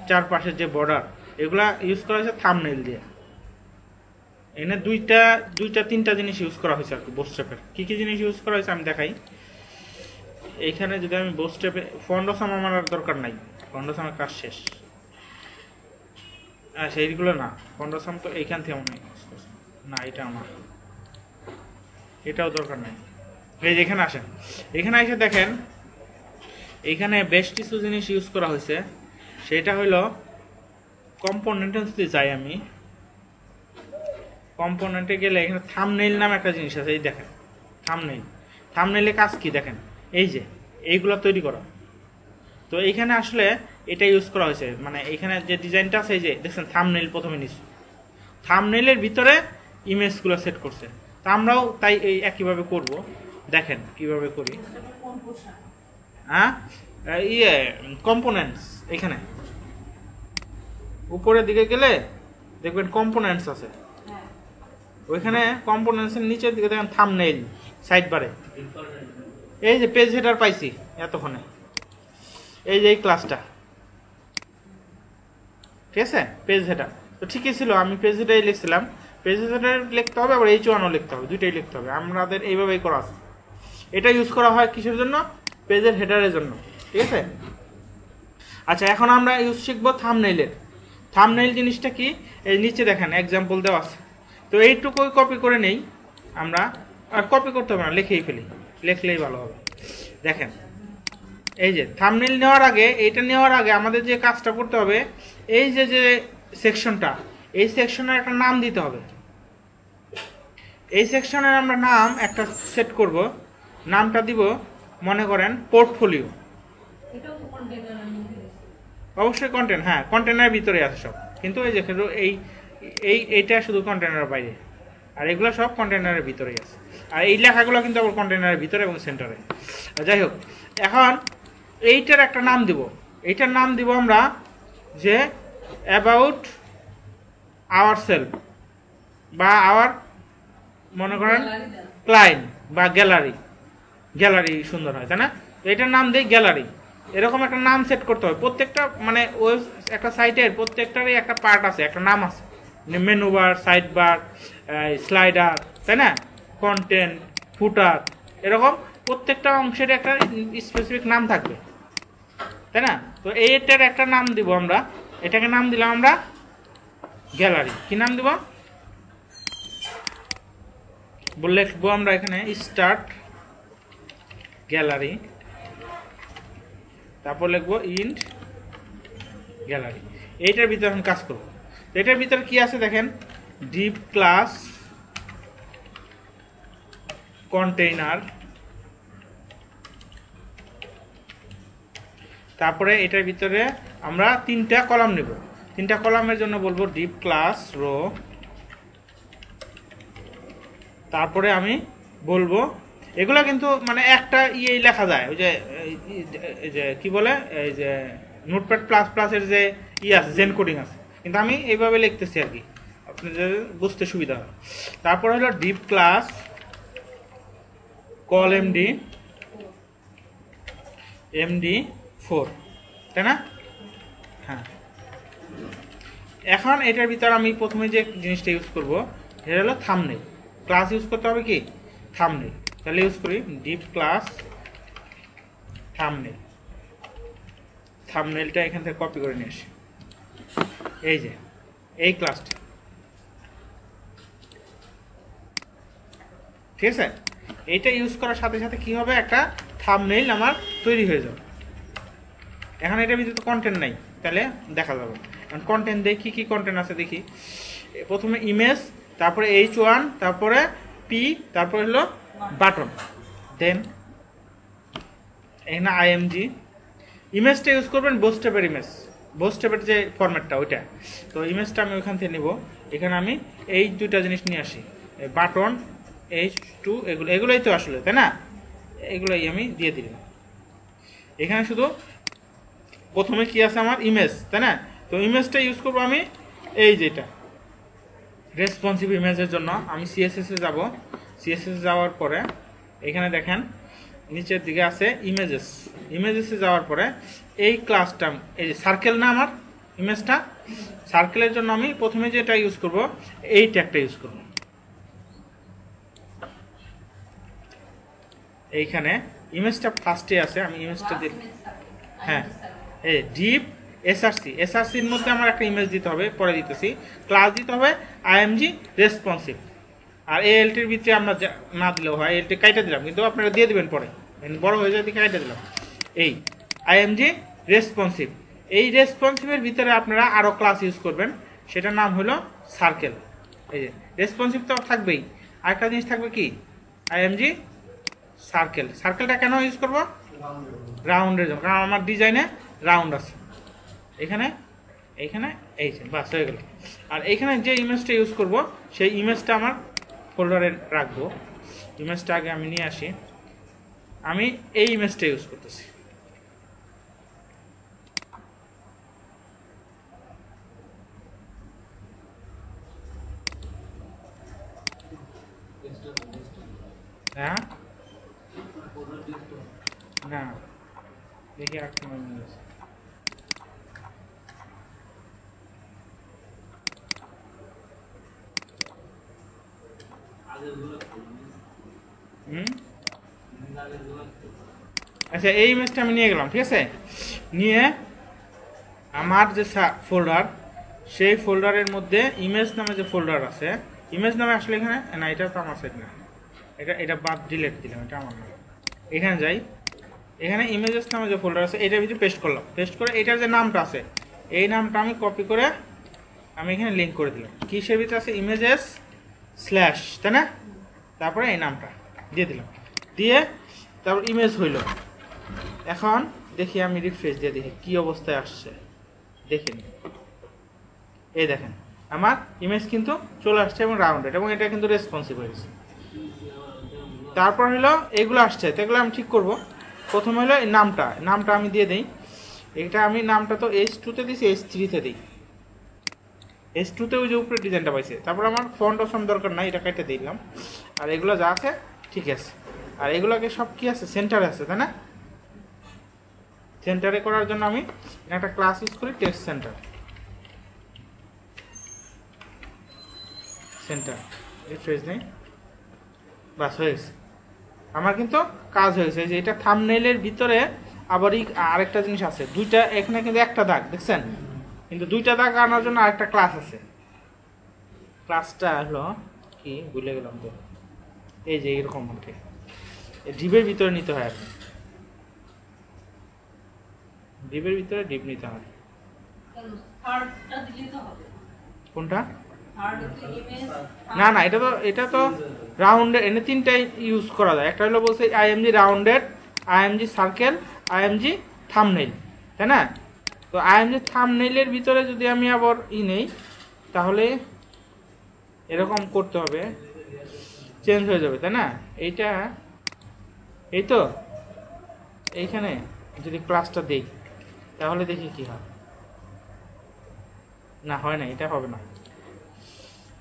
চারপাশের যে বর্ডার, এগুলা ইউজ করা হয়েছে থাম্বনেইল দিয়ে। এখানে দুইটা তিনটা জিনিস ইউজ করা হয়েছে আর কি বোস্টেপের। কি কি জিনিস ইউজ করা হয়েছে আমি দেখাই। এইখানে যদি আমি বোস্টেপে ফন্ডসাম আমার দরকার নাই, ফন্ডসামের কাজ শেষ। সেইগুলো না, ফন্ডসাম তো এইখান থেকে মনে না, এটা আমার এটাও দরকার নাই। এই যে এখানে আসেন, এখানে এসে দেখেন এখানে বেশ কিছু জিনিস ইউজ করা হয়েছে। সেটা হইলো কম্পোনেন্টে যদি যাই, আমি কম্পোনেন্টে গেলে এখানে থাম্বনেইল নামে একটা জিনিস আছে। এই দেখেন থাম্বনেইলের কাজ কি দেখেন, এই যে এইগুলো তৈরি করা। তো এইখানে আসলে এটা ইউজ করা হয়েছে, মানে এখানে যে ডিজাইনটা আছে, এই যে দেখছেন থাম্বনেইল প্রথমে নিচ্ছি, থাম্বনেইলের ভিতরে ইমেজগুলো সেট করছে। তা আমরাও তাই এই একইভাবে করব। দেখেন কিভাবে করি। হ্যাঁ, কম্পোনেন্টস, এখানে উপরের দিকে গেলে দেখবেন কম্পোনেন্টস আছে। ওইখানে কম্পোনেন্টসের নিচের দিকে দেখেন থাম্বনেইল সাইড বারে। এই যে পেজ হেডার পাইছি এতক্ষণে, এই যে এই ক্লাসটা, ঠিক আছে? পেজ হেডার তো ঠিকই ছিল, আমি পেজ হেডারই লিখছিলাম। পেজ হেডার লিখতে হবে, আবার H1ও লিখতে হবে, দুইটাই লিখতে হবে। আমাদের এইভাবেই করা আছে। এটা ইউজ করা হয় কিসের জন্য? পেজের হেডারের জন্য, ঠিক আছে? আচ্ছা, এখন আমরা ইউজ শিখবো থাম্বনেইলের। থাম্বনেইল জিনিসটা কি, এই নিচে দেখেন এক্সাম্পল দেওয়া আছে। তো এইটুকুই কপি করে নেই আমরা, আর কপি করতে হবে না, লিখেই ফেলি, লিখলেই ভালো হবে। দেখেন এই যে থাম্বনেইল নেওয়ার আগে, এইটা নেওয়ার আগে আমাদের যে কাজটা করতে হবে, এই যে যে সেকশনটা, এই সেকশনের একটা নাম দিতে হবে। এই সেকশনের আমরা নাম একটা সেট করব। নামটা দিব মনে করেন পোর্টফোলিও। অবশ্যই কন্টেন্ট, হ্যাঁ কন্টেনারের ভিতরে আছে সব, কিন্তু এই যে এইটা শুধু কন্টেনারের বাইরে, আর এগুলো সব কন্টেনারের ভিতরেই আছে। আর এই লেখাগুলো কিন্তু আবার কন্টেনারের ভিতরে এবং সেন্টারে। যাই হোক, এখন এইটার একটা নাম দিব। এইটার নাম দিব আমরা যে অ্যাবাউট আওয়ার সেলফ, বা আওয়ার মনে করেন ক্লায়েন্ট, বা গ্যালারি সুন্দর হয়, তাই না? তো এটার নাম দিই গ্যালারি। এরকম একটা নাম সেট করতে হবে। প্রত্যেকটা মানে ওয়েব একটা সাইটের প্রত্যেকটারই একটা পার্ট আছে, একটা নাম আছে। Menu bar, side bar, slider, তাই না? কন্টেন্ট, ফুটার, এরকম প্রত্যেকটা অংশের একটা স্পেসিফিক নাম থাকবে, তাই না? তো এইটার একটা নাম দিব আমরা। এটাকে নাম দিলাম আমরা গ্যালারি। কি নাম দিব? লিখবো আমরা এখানে স্টার্ট গ্যালারি, তারপর লিখবো ইন্ট গ্যালারি। এইটার ভিতরে এখন কাজ করবো। এটার ভিতরে কি আছে দেখেন, ডিপ ক্লাস কন্টেইনার, তারপরে এটার ভিতরে আমরা 3টা কলাম নেব। 3টা কলামের জন্য বলবো ডিপ ক্লাস রো। তারপরে আমি বলবো, এগুলা কিন্তু মানে একটা লেখা যায়, ওই যে কি বলে, এই যে নোটপ্যাড প্লাস প্লাসের যে আছে জেন কোডিং আছে, কিন্তু আমি এইভাবে লিখতেছি আর কি, আপনাদের বুঝতে সুবিধা হয়। তারপর হলো ডিপ ক্লাস কল MD4, তাই না? হ্যাঁ, এখন এটার ভিতর আমি প্রথমে যে জিনিসটা ইউজ করব এটা হলো থাম্বনেল। ক্লাস ইউজ করতে হবে কি থাম্বনেল, তাহলে ইউজ করি ডিপ ক্লাস থাম্বনেল। থাম্বনেলটা এখান থেকে কপি করে নিয়ে আসি, এই যে এই ক্লাসটা, ঠিক আছে? এইটা ইউজ করার সাথে সাথে কি হবে, একটা থাম্বনেল আমার তৈরি হয়ে যাবে। এখন এটার ভিতরে তো কন্টেন্ট নাই, তাহলে দেখা যাবে। এখন কন্টেন্ট দেখি কি কন্টেন্ট আছে দেখি। প্রথমে ইমেজ, তারপরে H1, তারপরে P, তারপরে হলো বাটন, দেন এখানে IMG। ইমেজটা ইউজ করবেন বোস্টেপের ইমেজ, বোস্টেপের যে ফরম্যাটটা ওইটা। তো ইমেজটা আমি ওইখান থেকে নিব, এখানে আমি এই দুইটা জিনিস নিয়ে আসি, বাটন H2, এগুলোই তো আসলে, তাই না? এগুলোই আমি দিয়ে দিলাম। এখানে শুধু প্রথমে কি আছে আমার ইমেজ, তাই না? তো ইমেজটা ইউজ করবো আমি এই যেটা রেসপন্সিভ ইমেজের জন্য আমি CSS এ যাব। CSS যাওয়ার পরে এখানে দেখেন নিচের দিকে আছে ইমেজেসে যাওয়ার পরে এই ক্লাসটা, এই যে সার্কেল না আমার ইমেজটা, সার্কেলের জন্য আমি প্রথমে যেটা ইউজ করব এই ট্যাগটা ইউজ করব। এইখানে ইমেজটা ফার্স্টে আছে, আমি ইমেজটা দিই, হ্যাঁ এই ডিপ SRCর মধ্যে আমার একটা ইমেজ দিতে হবে, পরে দিতেছি। ক্লাস দিতে হবে IMG রেসপন্সিভ, আর ALTর ভিতরে আমরা না দিলেও হয়, ALT কাইটা দিলাম, কিন্তু আপনারা দিয়ে দিবেন পরে, বড় হয়ে যায় দিকে কাইটা দিলাম। এই IMG রেসপন্সিভ, এই রেসপন্সিভের ভিতরে আপনারা আরো ক্লাস ইউজ করবেন, সেটার নাম হলো সার্কেল। এই যে রেসপন্সিভ তো থাকবেই, আরেকটা জিনিস থাকবে কি IMG সার্কেল। সার্কেলটা কেন ইউজ করব, রাউন্ডের জন্য, কারণ আমার ডিজাইনে রাউন্ড আছে। এখানে এই যে বাস হয়ে গেল। আর এইখানে যে ইমেজটা ইউজ করব সেই ইমেজটা আমার ফোল্ডারে রাখবো। ইমেজটা আগে আমি নিয়ে আসি, আমি এই ইমেজটা ইউজ করতেছি। হ্যাঁ না দেখি একটা আচ্ছা, এই ইমেজটা আমি নিয়ে গেলাম, ঠিক আছে? নিয়ে আমার যে ফোল্ডার, সেই ফোল্ডারের মধ্যে ইমেজ নামে যে ফোল্ডার আছে, ইমেজ নামে আসলে এখানে না, এটা তো আমার সেট না, এটা বাদ ডিলিট দিলাম, এটা আমার না। এখানে যাই, এখানে ইমেজেস নামে যে ফোল্ডার আছে এটার ভিতরে পেস্ট করলাম, পেস্ট করে এটার যে নামটা আছে এই নামটা আমি কপি করে আমি এখানে লিঙ্ক করে দিলাম। কিসের ভিতরে আছে ইমেজেস স্ল্যাশ, তাই না? তারপরে এই নামটা দিয়ে দিলাম, দিয়ে তারপর ইমেজ হইল। এখন দেখি আমি রিফ্রেশ দিয়ে দেখি কি অবস্থায় আসছে, দেখেন এই দেখেন আমার ইমেজ কিন্তু চলে আসছে এবং রাউন্ডেড, এবং এটা কিন্তু রেসপন্সিভ হয়েছে। তারপর হলো এগুলো আসছে, তো এগুলো আমি ঠিক করব। প্রথমে হলো এই নামটা আমি দিয়ে দিই। এটা আমি নামটা তো H2-তে দিছি, H3-তে দিই। H2-তে ওই যে উপরে ডিজাইনটা পাইছে। তারপর আমার ফন্ট অপশন দরকার নাই, এটা কেটে দিলাম। আর এগুলো যা আছে ঠিক আছে। আর এগুলোকে সব কি আছে, সেন্টারে আছে, তাই না? সেন্টারে করার জন্য আমি একটা ক্লাস ইউজ করি, টেক্সট সেন্টার। রিফ্রেশ নেই, বাস হয়ে গেছে। আমার কিন্তু কাজ হয়েছে। যে এটা থাম্বনেইলের ভিতরে আবার আরেকটা জিনিস আছে, দুইটা, এখানে কিন্তু একটা দাগ দেখছেন, কিন্তু দুইটা দাগ আনার জন্য আরেকটা ক্লাস আছে। ক্লাসটা হলো কি ভুলে গেলাম তো, এই যে এরকম আর কি ডিপের ভিতরে নিতে হয়, আর ডিপের ভিতরে ডিপ নিতে হয়। কোনটা? না এটা তো রাউন্ডেড, এনে তিনটাই ইউজ করা যায়। একটা হলো বলছে IMG rounded, IMG circle, IMG thumbnail, তাই না? তো IMG থাম্বনেইলের ভিতরে যদি আমি আবার নেই, তাহলে এরকম করতে হবে, চেঞ্জ হয়ে যাবে, তাই না? এইটা এই তো এইখানে যদি ক্লাসটা দেই, তাহলে দেখি কি হয়। না হয় না, এটা হবে না।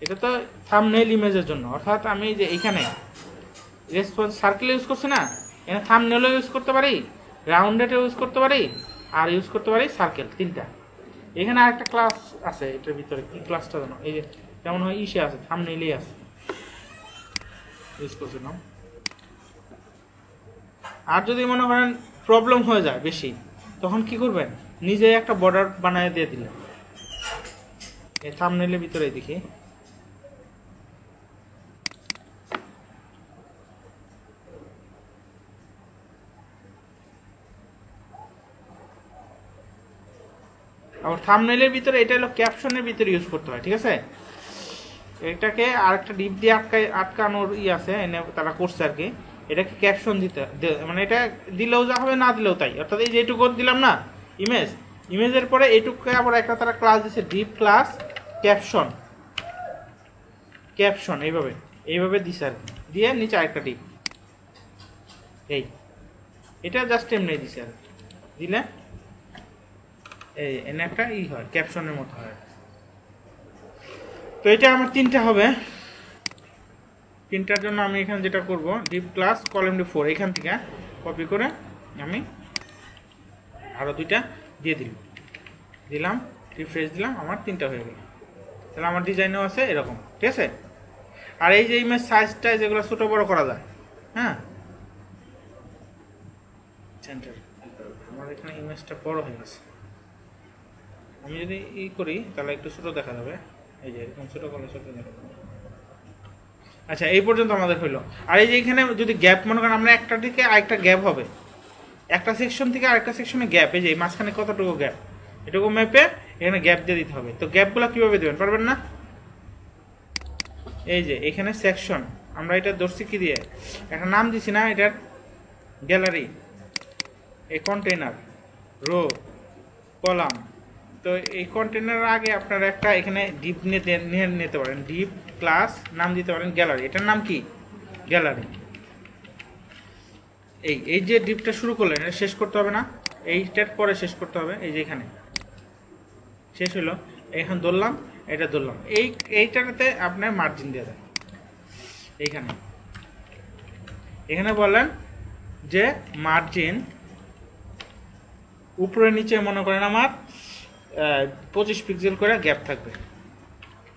এটা তো থাম্বনেইল ইমেজের জন্য, অর্থাৎ আমি যে এখানে রেসপন্স সার্কেল ইউজ করছি না, এখানে থাম্বনেইলও ইউজ করতে পারি, রাউন্ডেডও ইউজ করতে পারি, আর ইউজ করতে পারি সার্কেল, তিনটা। এখানে আরেকটা ক্লাস আছে এটার ভিতরে, কি ক্লাসটা জানো, এই যে যেমন হয় ইসে আছে, থাম্বনেইলেই আছে, ইউজ করছিলাম। আর যদি মনে করেন প্রবলেম হয়ে যায় বেশি, তখন কি করবেন, নিজে একটা বর্ডার বানায় দিয়ে দিলেন এই থাম্বনেইলের ভিতরে। দেখি আবার থাম্বনেইলের ভিতরে, এটা হলো ক্যাপশনের ভিতরে ইউজ করতে হয়, ঠিক আছে। এটাকে আরেকটা ডিপ দিয়ে আটকানোর আছে, এনে তারা করছে আর কি। এটাকে ক্যাপশন দিতে, মানে এটা দিলেও যা হবে, না দিলেও তাই। অর্থাৎ এই যে এইটুকু দিলাম না ইমেজের পরে এইটুকুকে আবার একটা তারা ক্লাস দিচ্ছে, ডিপ ক্লাস ক্যাপশন, এইভাবে দিছে আর কি, দিয়ে নিচে আরেকটা ডিপ, এটা জাস্ট এমনি দিছে আর দিলে এই এনে একটা হয়, ক্যাপশনের মতো হয়। তো এটা আমার তিনটা হবে। তিনটার জন্য আমি এখানে যেটা করব, ডিপ ক্লাস column4 এখান থেকে কপি করে আমি আরো দুইটা দিয়ে দিলাম, রিফ্রেশ দিলাম, আমার তিনটা হয়ে গেল। তাহলে আমার ডিজাইনও আছে এরকম, ঠিক আছে। আর এই যে ইমেজ সাইজটা যেগুলো ছোট বড় করা যায়, হ্যাঁ, সেন্টার, আমার এখানে ইমেজটা বড় হয়ে গেছে। আমি যদি করি তাহলে একটু ছোট দেখা যাবে, এই যে এরকম ছোট করলে ছোট দেখা যাবে। আচ্ছা, এই পর্যন্ত আমাদের হইলো। আর এই যে এখানে যদি গ্যাপ, মনে করেন আমরা একটা থেকে আরেকটা গ্যাপ হবে, একটা সেকশন থেকে আরেকটা সেকশনে গ্যাপ, এই যে মাঝখানে কতটুকু গ্যাপ, এটুকু ম্যাপে এখানে গ্যাপ দিয়ে দিতে হবে। তো গ্যাপগুলো কিভাবে দেবেন, পারবেন না? এই যে এখানে সেকশন, আমরা এটা ধরছি কি দিয়ে, একটা নাম দিছি না, এটার গ্যালারি, এই কন্টেইনার, রো, কলাম। তো এই কন্টেইনার আগে আপনারা একটা এখানে ডিপ নিতে পারেন, ডিপ ক্লাস নাম দিতে পারেন গ্যালারি। এটার নাম কি, গ্যালারি। এই যে ডিপটা শুরু করলেন, এটা শেষ করতে হবে না, এইটার পরে শেষ করতে হবে। এই যে এখানে শেষ হলো, এখন ধরলাম, এটা ধরলাম, এইটাতে আপনার মার্জিন দিয়ে দেন। এখানে বলেন যে মার্জিন উপরে নিচে মনে করেন আমার 25 পিক্সেল করে গ্যাপ থাকবে,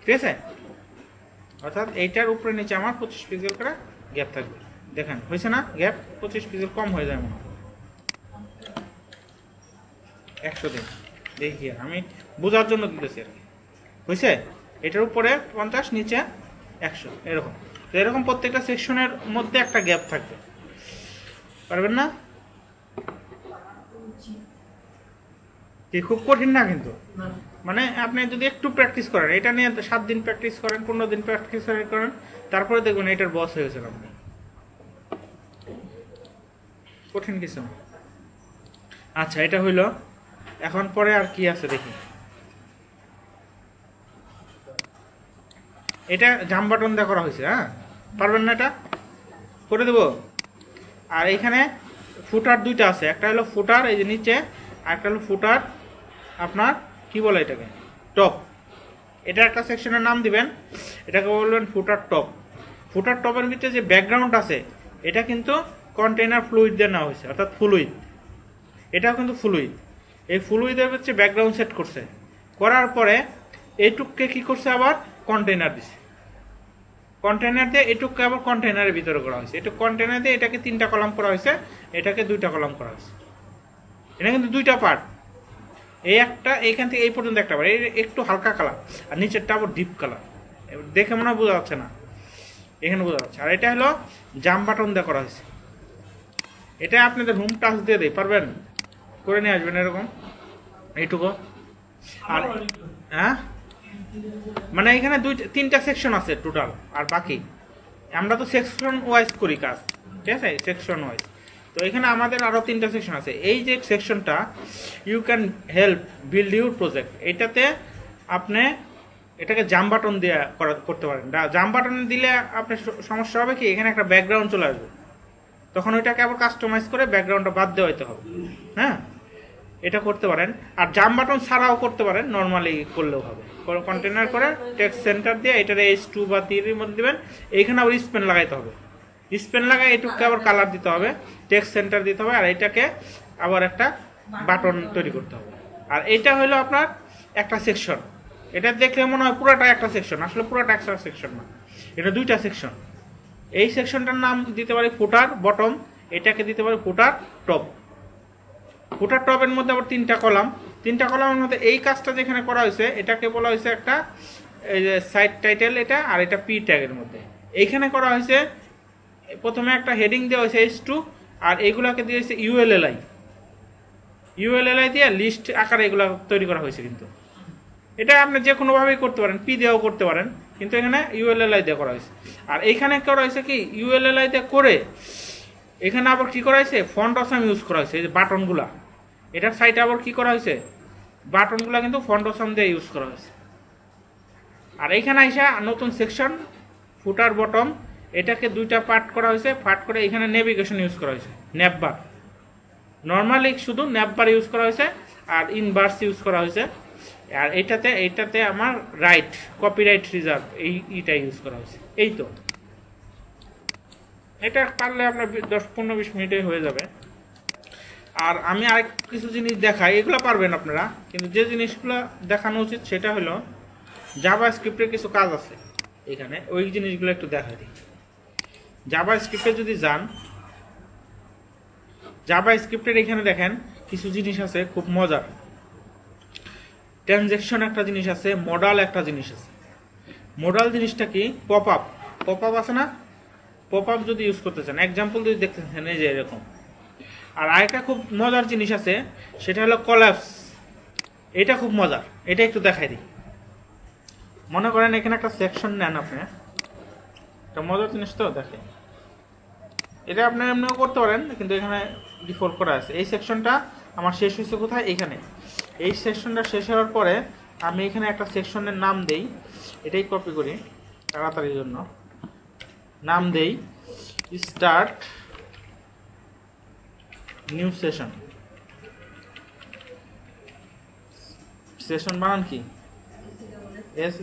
ঠিক আছে। অর্থাৎ এইটার উপরে নিচে আমার 25 পিক্সেল করে গ্যাপ থাকবে। দেখেন হয়েছে না, গ্যাপ 25 পিক্সেল কম হয়ে যায় মনে হয়। 100 দিন দেখি, আমি বোঝার জন্য দিতেছি আর কি। হয়েছে, এটার উপরে 50, নিচে 100, এরকম। তো এরকম প্রত্যেকটা সেকশনের মধ্যে একটা গ্যাপ থাকবে, পারবেন না? কি খুব কঠিন না কিন্তু, মানে আপনি যদি একটু প্র্যাকটিস করেন, এটা নিয়ে 7 দিন প্র্যাকটিস করেন, 15 দিন প্র্যাকটিস করেন, তারপরে দেখবেন এটার বস হয়ে গেছেন আপনি। কঠিন কিছু না। আচ্ছা, এটা হইল। এখন পরে আর কি আছে দেখি। এটা জাম বাটন দিয়ে করা হয়েছে, হ্যাঁ, পারবেন না? এটা করে দেব। আর এখানে ফুটার দুইটা আছে, একটা হলো ফুটার এই যে নিচে, আর একটা হলো ফুটার আপনার কি বলে এটাকে, টপ। এটা একটা সেকশনের নাম দিবেন, এটাকে বলবেন ফুটার টপ। ফুটার টপের ভিতরে যে ব্যাকগ্রাউন্ড আছে, এটা কিন্তু কন্টেইনার ফ্লুইড দিয়ে নেওয়া হয়েছে, অর্থাৎ ফ্লুইড। এটাও কিন্তু ফ্লুইড। এই ফ্লুইডের হচ্ছে ব্যাকগ্রাউন্ড সেট করছে, করার পরে এইটুককে কি করছে, আবার কন্টেইনার দিছে। কন্টেইনার দিয়ে এটুককে আবার কন্টেইনারের ভিতরে করা হয়েছে। এটা কন্টেইনার দিয়ে এটাকে 3টা কলাম করা হয়েছে, এটাকে 2টা কলাম করা হয়েছে। এটা কিন্তু 2টা পার্ট। এই একটা এইখান থেকে এই পর্যন্ত একটা পার্ট, একটু হালকা কালার, আর নিচেরটা আবার ডিপ কালার। দেখে মনে হয় বোঝা যাচ্ছে না, এখানে বোঝা যাচ্ছে। আর এটা হলো জাম বাটন দিয়ে করা হয়েছে। এটা আপনাদের হোম টাচ দিয়ে দেয়, পারবেন? করে নিয়ে আসবেন এরকম, এইটুকু। আর হ্যাঁ, মানে এখানে 3টা সেকশন আছে টোটাল, আর বাকি আমরা তো সেকশন ওয়াইজ করি কাজ, ঠিক আছে, সেকশন ওয়াইজ। তো এখানে আমাদের আরো 3টা সেকশন আছে। এই যে সেকশনটা, you can help build your project, এটাতে আপনি এটাকে জাম বাটন দিয়ে করতে পারেন। জাম বাটন দিলে আপনার সমস্যা হবে কি, এখানে একটা ব্যাকগ্রাউন্ড চলে আসবে, তখন ওইটাকে আবার কাস্টমাইজ করে ব্যাকগ্রাউন্ডটা বাদ দেওয়া হইতে হবে, হ্যাঁ। এটা করতে পারেন। আর জাম্প বাটন ছাড়াও করতে পারেন, নর্মালি করলেও হবে। কন্টেনার করে টেক্সট সেন্টার দিয়ে এটার H2 বা 3 এর মধ্যে দিবেন। এইখানে আবার স্পেন লাগাইতে হবে, স্পেন লাগাই এটুকু আবার কালার দিতে হবে, টেক্সট সেন্টার দিতে হবে, আর এটাকে আবার একটা বাটন তৈরি করতে হবে। আর এটা হলো আপনার একটা সেকশন। এটা দেখলে মনে হয় পুরোটা একটা সেকশন, আসলে পুরোটা একটা সেকশন না, এটা দুইটা সেকশন। এই সেকশনটার নাম দিতে পারি ফুটার বটম, এটাকে দিতে পারি ফুটার টপ। ফুটার টপের মধ্যে আবার তিনটা কলাম, তিনটা কলামের মধ্যে এই কাজটা যেখানে করা হয়েছে এটাকে বলা হয়েছে একটা এই যে সাইড টাইটেল, এটা আর এটা পি ট্যাগের মধ্যে এইখানে করা হয়েছে। প্রথমে একটা হেডিং দেওয়া হয়েছে H2, আর এইগুলাকে দিয়ে হয়েছে ইউএলএলআই দিয়ে লিস্ট আকারে এগুলো তৈরি করা হয়েছে। কিন্তু এটা আপনি যে কোনোভাবেই করতে পারেন, পি দিয়েও করতে পারেন, কিন্তু এখানে ইউএলএলআই দিয়ে করা হয়েছে। আর এইখানে করা হয়েছে কি ইউএলএলআই দিয়ে করে এখানে আবার কি করা হয়েছে ফন্ট অসাম ইউজ করা হয়েছে। এই যে বাটনগুলা, এটার সাইডে আবার কি করা হয়েছে বাটনগুলা কিন্তু ফন্ট অসাম দিয়ে ইউজ করা হয়েছে। আর এইখানে আইসা নতুন সেকশন ফুটার বটম, এটাকে দুইটা পার্ট করা হয়েছে, পার্ট করে এখানে নেভিগেশন ইউজ করা হয়েছে, ন্যাপবার। নর্মালি শুধু ন্যাপবার ইউজ করা হয়েছে আর ইনভার্স ইউজ করা হয়েছে। আর এইটাতে আমার রাইট কপিরাইট রিজার্ভ এইটা ইউজ করা হয়েছে। এই তো এটা পারলে আপনার 10-15-20 মিনিটে হয়ে যাবে। আর আমি আরেক কিছু জিনিস দেখাই, এগুলো পারবেন আপনারা, কিন্তু যে জিনিসগুলো দেখানো উচিত সেটা হলো জাভা স্ক্রিপ্টের কিছু কাজ আছে এখানে, ওই জিনিসগুলো একটু দেখা দিই। জাভা স্ক্রিপ্টে যদি যান, জাভা স্ক্রিপ্টের এখানে দেখেন কিছু জিনিস আছে খুব মজার। ট্রানজ্যাকশন একটা জিনিস আছে, মডাল একটা জিনিস আছে। মডাল জিনিসটা কি পপ আপ আছে না, পপ আপ যদি ইউজ করতে চান, এক্সাম্পল যদি দেখতে চান এই যে এরকম। আর আরেকটা খুব মজার জিনিস আছে, সেটা হলো কলাপস। এটা খুব মজার, এটা একটু দেখাই দিই। মনে করেন এখানে একটা সেকশন নেন আপনি, একটা মজার জিনিস তো দেখে, এটা আপনি এমনিও করতে পারেন, কিন্তু এখানে ডিফল্ট করা আছে। এই সেকশনটা আমার শেষ হয়েছে কোথায়, এখানে। এই সেকশনটা শেষ হওয়ার পরে আমি এখানে একটা সেকশনের নাম দেই, এটাই কপি করি তাড়াতাড়ির জন্য, নাম দেই স্টার্ট নিউ সেশন। সেশন বানান কি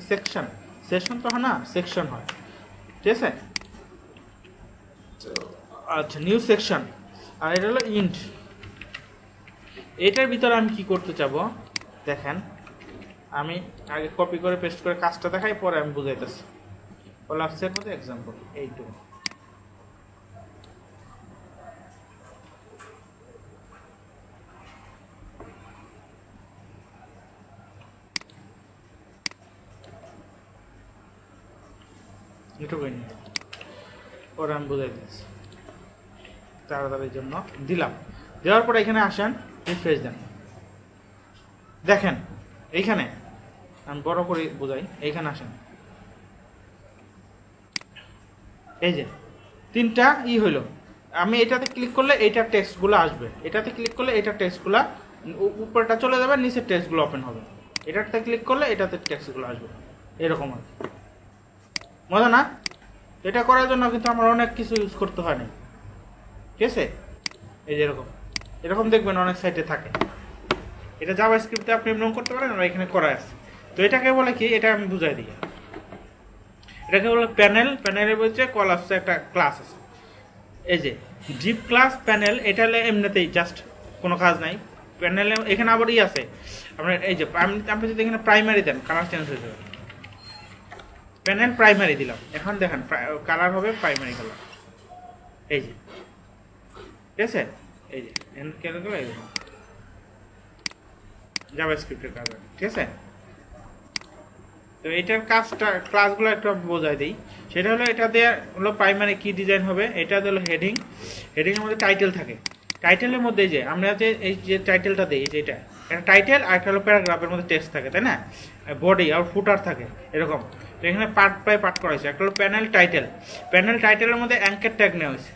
সেকশন, সেশন তো হয় না, সেকশন হয়, ঠিক আছে। আচ্ছা নিউ সেকশন, আর এটা হলো ইন্ট। এটার ভিতরে আমি কি করতে চাবো দেখেন, আমি আগে কপি করে পেস্ট করে কাজটা দেখাই, পরে আমি বুঝাইতেছি। কলাপসের মধ্যে এক্সাম্পল এইটুকু, এটুকুই নিয়ে পরে আমি বুঝাই দিচ্ছি তাড়াতাড়ির জন্য দিলাম। দেওয়ার পরে এখানে আসেন, রিফ্রেশ দেন, দেখেন এইখানে আমি বড় করে বোঝাই, এইখানে আসেন, এই যে তিনটা হইলো। আমি এটাতে ক্লিক করলে এইটার টেক্সটগুলো আসবে, এটাতে ক্লিক করলে এটার টেক্সটগুলো উপরটা চলে যাবে, নিচের টেক্সটগুলো ওপেন হবে। এটাতে ক্লিক করলে এটাতে টেক্সটগুলো আসবে, এরকম আর মজা না। এটা করার জন্য কিন্তু আমার অনেক কিছু ইউজ করতে হয় না, ঠিক আছে। এই যে এরকম দেখবেন অনেক সাইটে থাকে। এটা জাভা স্ক্রিপ্টে আপনি এমন করতে পারেন, আর এখানে করা আছে। তো এটাকে বলে কি, এটা আমি বুঝাই দিই। এটাকে বলে প্যানেল। প্যানেলের বলছে কলাপসে একটা ক্লাস আছে, এই যে ডিপ ক্লাস প্যানেল। এটা হলে এমনিতেই জাস্ট কোনো কাজ নাই। প্যানেলে এখানে আবার আছে আপনার, এই যে আপনি যদি এখানে প্রাইমারি দেন কালার চেঞ্জ হয়ে যাবে। প্যানেল প্রাইমারি দিলাম, এখন দেখেন কালার হবে প্রাইমারি কালার, এই যে ঠিক আছে। এই যে জাভা স্ক্রিপ্টের কাজ, ঠিক আছে। তো এটার কাজটা ক্লাসগুলো একটু বোঝাই দিই। সেটা হলো এটা দিয়ে হলো প্রাইমারি কি ডিজাইন হবে, এটা হলো হেডিং। হেডিংয়ের মধ্যে টাইটেল থাকে, টাইটেলের মধ্যে যে আমরা যে এই যে টাইটেলটা দিই, এই যে এটা টাইটেল, আর একটা হলো প্যারাগ্রাফের মধ্যে টেক্সট থাকে, তাই না। বডি আর ফুটার থাকে এরকম। তো এখানে পার্ট বাই পার্ট করা হয়েছে। একটা হলো প্যানেল টাইটেল। প্যানেল টাইটেলের মধ্যে অ্যাঙ্কার ট্যাগ নেওয়া হয়েছে,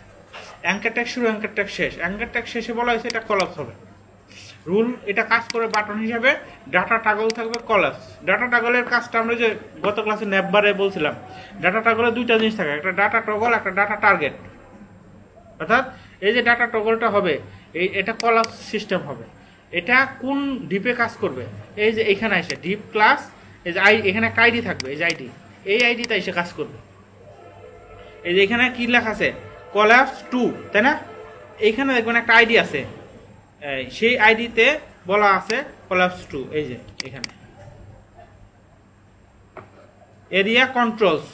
অ্যাঙ্কার ট্যাগ শুরু, অ্যাঙ্কার ট্যাগ শেষ। অ্যাঙ্কার ট্যাগ শেষে বলা হয়েছে এটা কলাপস হবে। রুল এটা কাজ করে বাটন হিসাবে, ডাটা টাগল থাকবে কলাপস। ডাটা টাগলের কাজটা আমরা যে গত ক্লাসে ন্যাপবারে বলছিলাম, ডাটা টাগলে দুইটা জিনিস থাকে, একটা ডাটা টগল, একটা ডাটা টার্গেট। অর্থাৎ এই যে ডাটা টগলটা হবে, এটা কলাপস সিস্টেম হবে। এটা কোন ডিপে কাজ করবে, এই যে এখানে এসে ডিপ ক্লাস, এই যে এখানে একটা আইডি থাকবে, এই যে আইডি, এই আইডিতে এসে কাজ করবে। এই যে এখানে কি লেখা আছে, কলাপস 2, তাই না? এইখানে দেখবেন একটা আইডি আছে, সেই আইডিতে বলা আছে কলাপস 2। এই যে এখানে এরিয়া কন্ট্রোলস,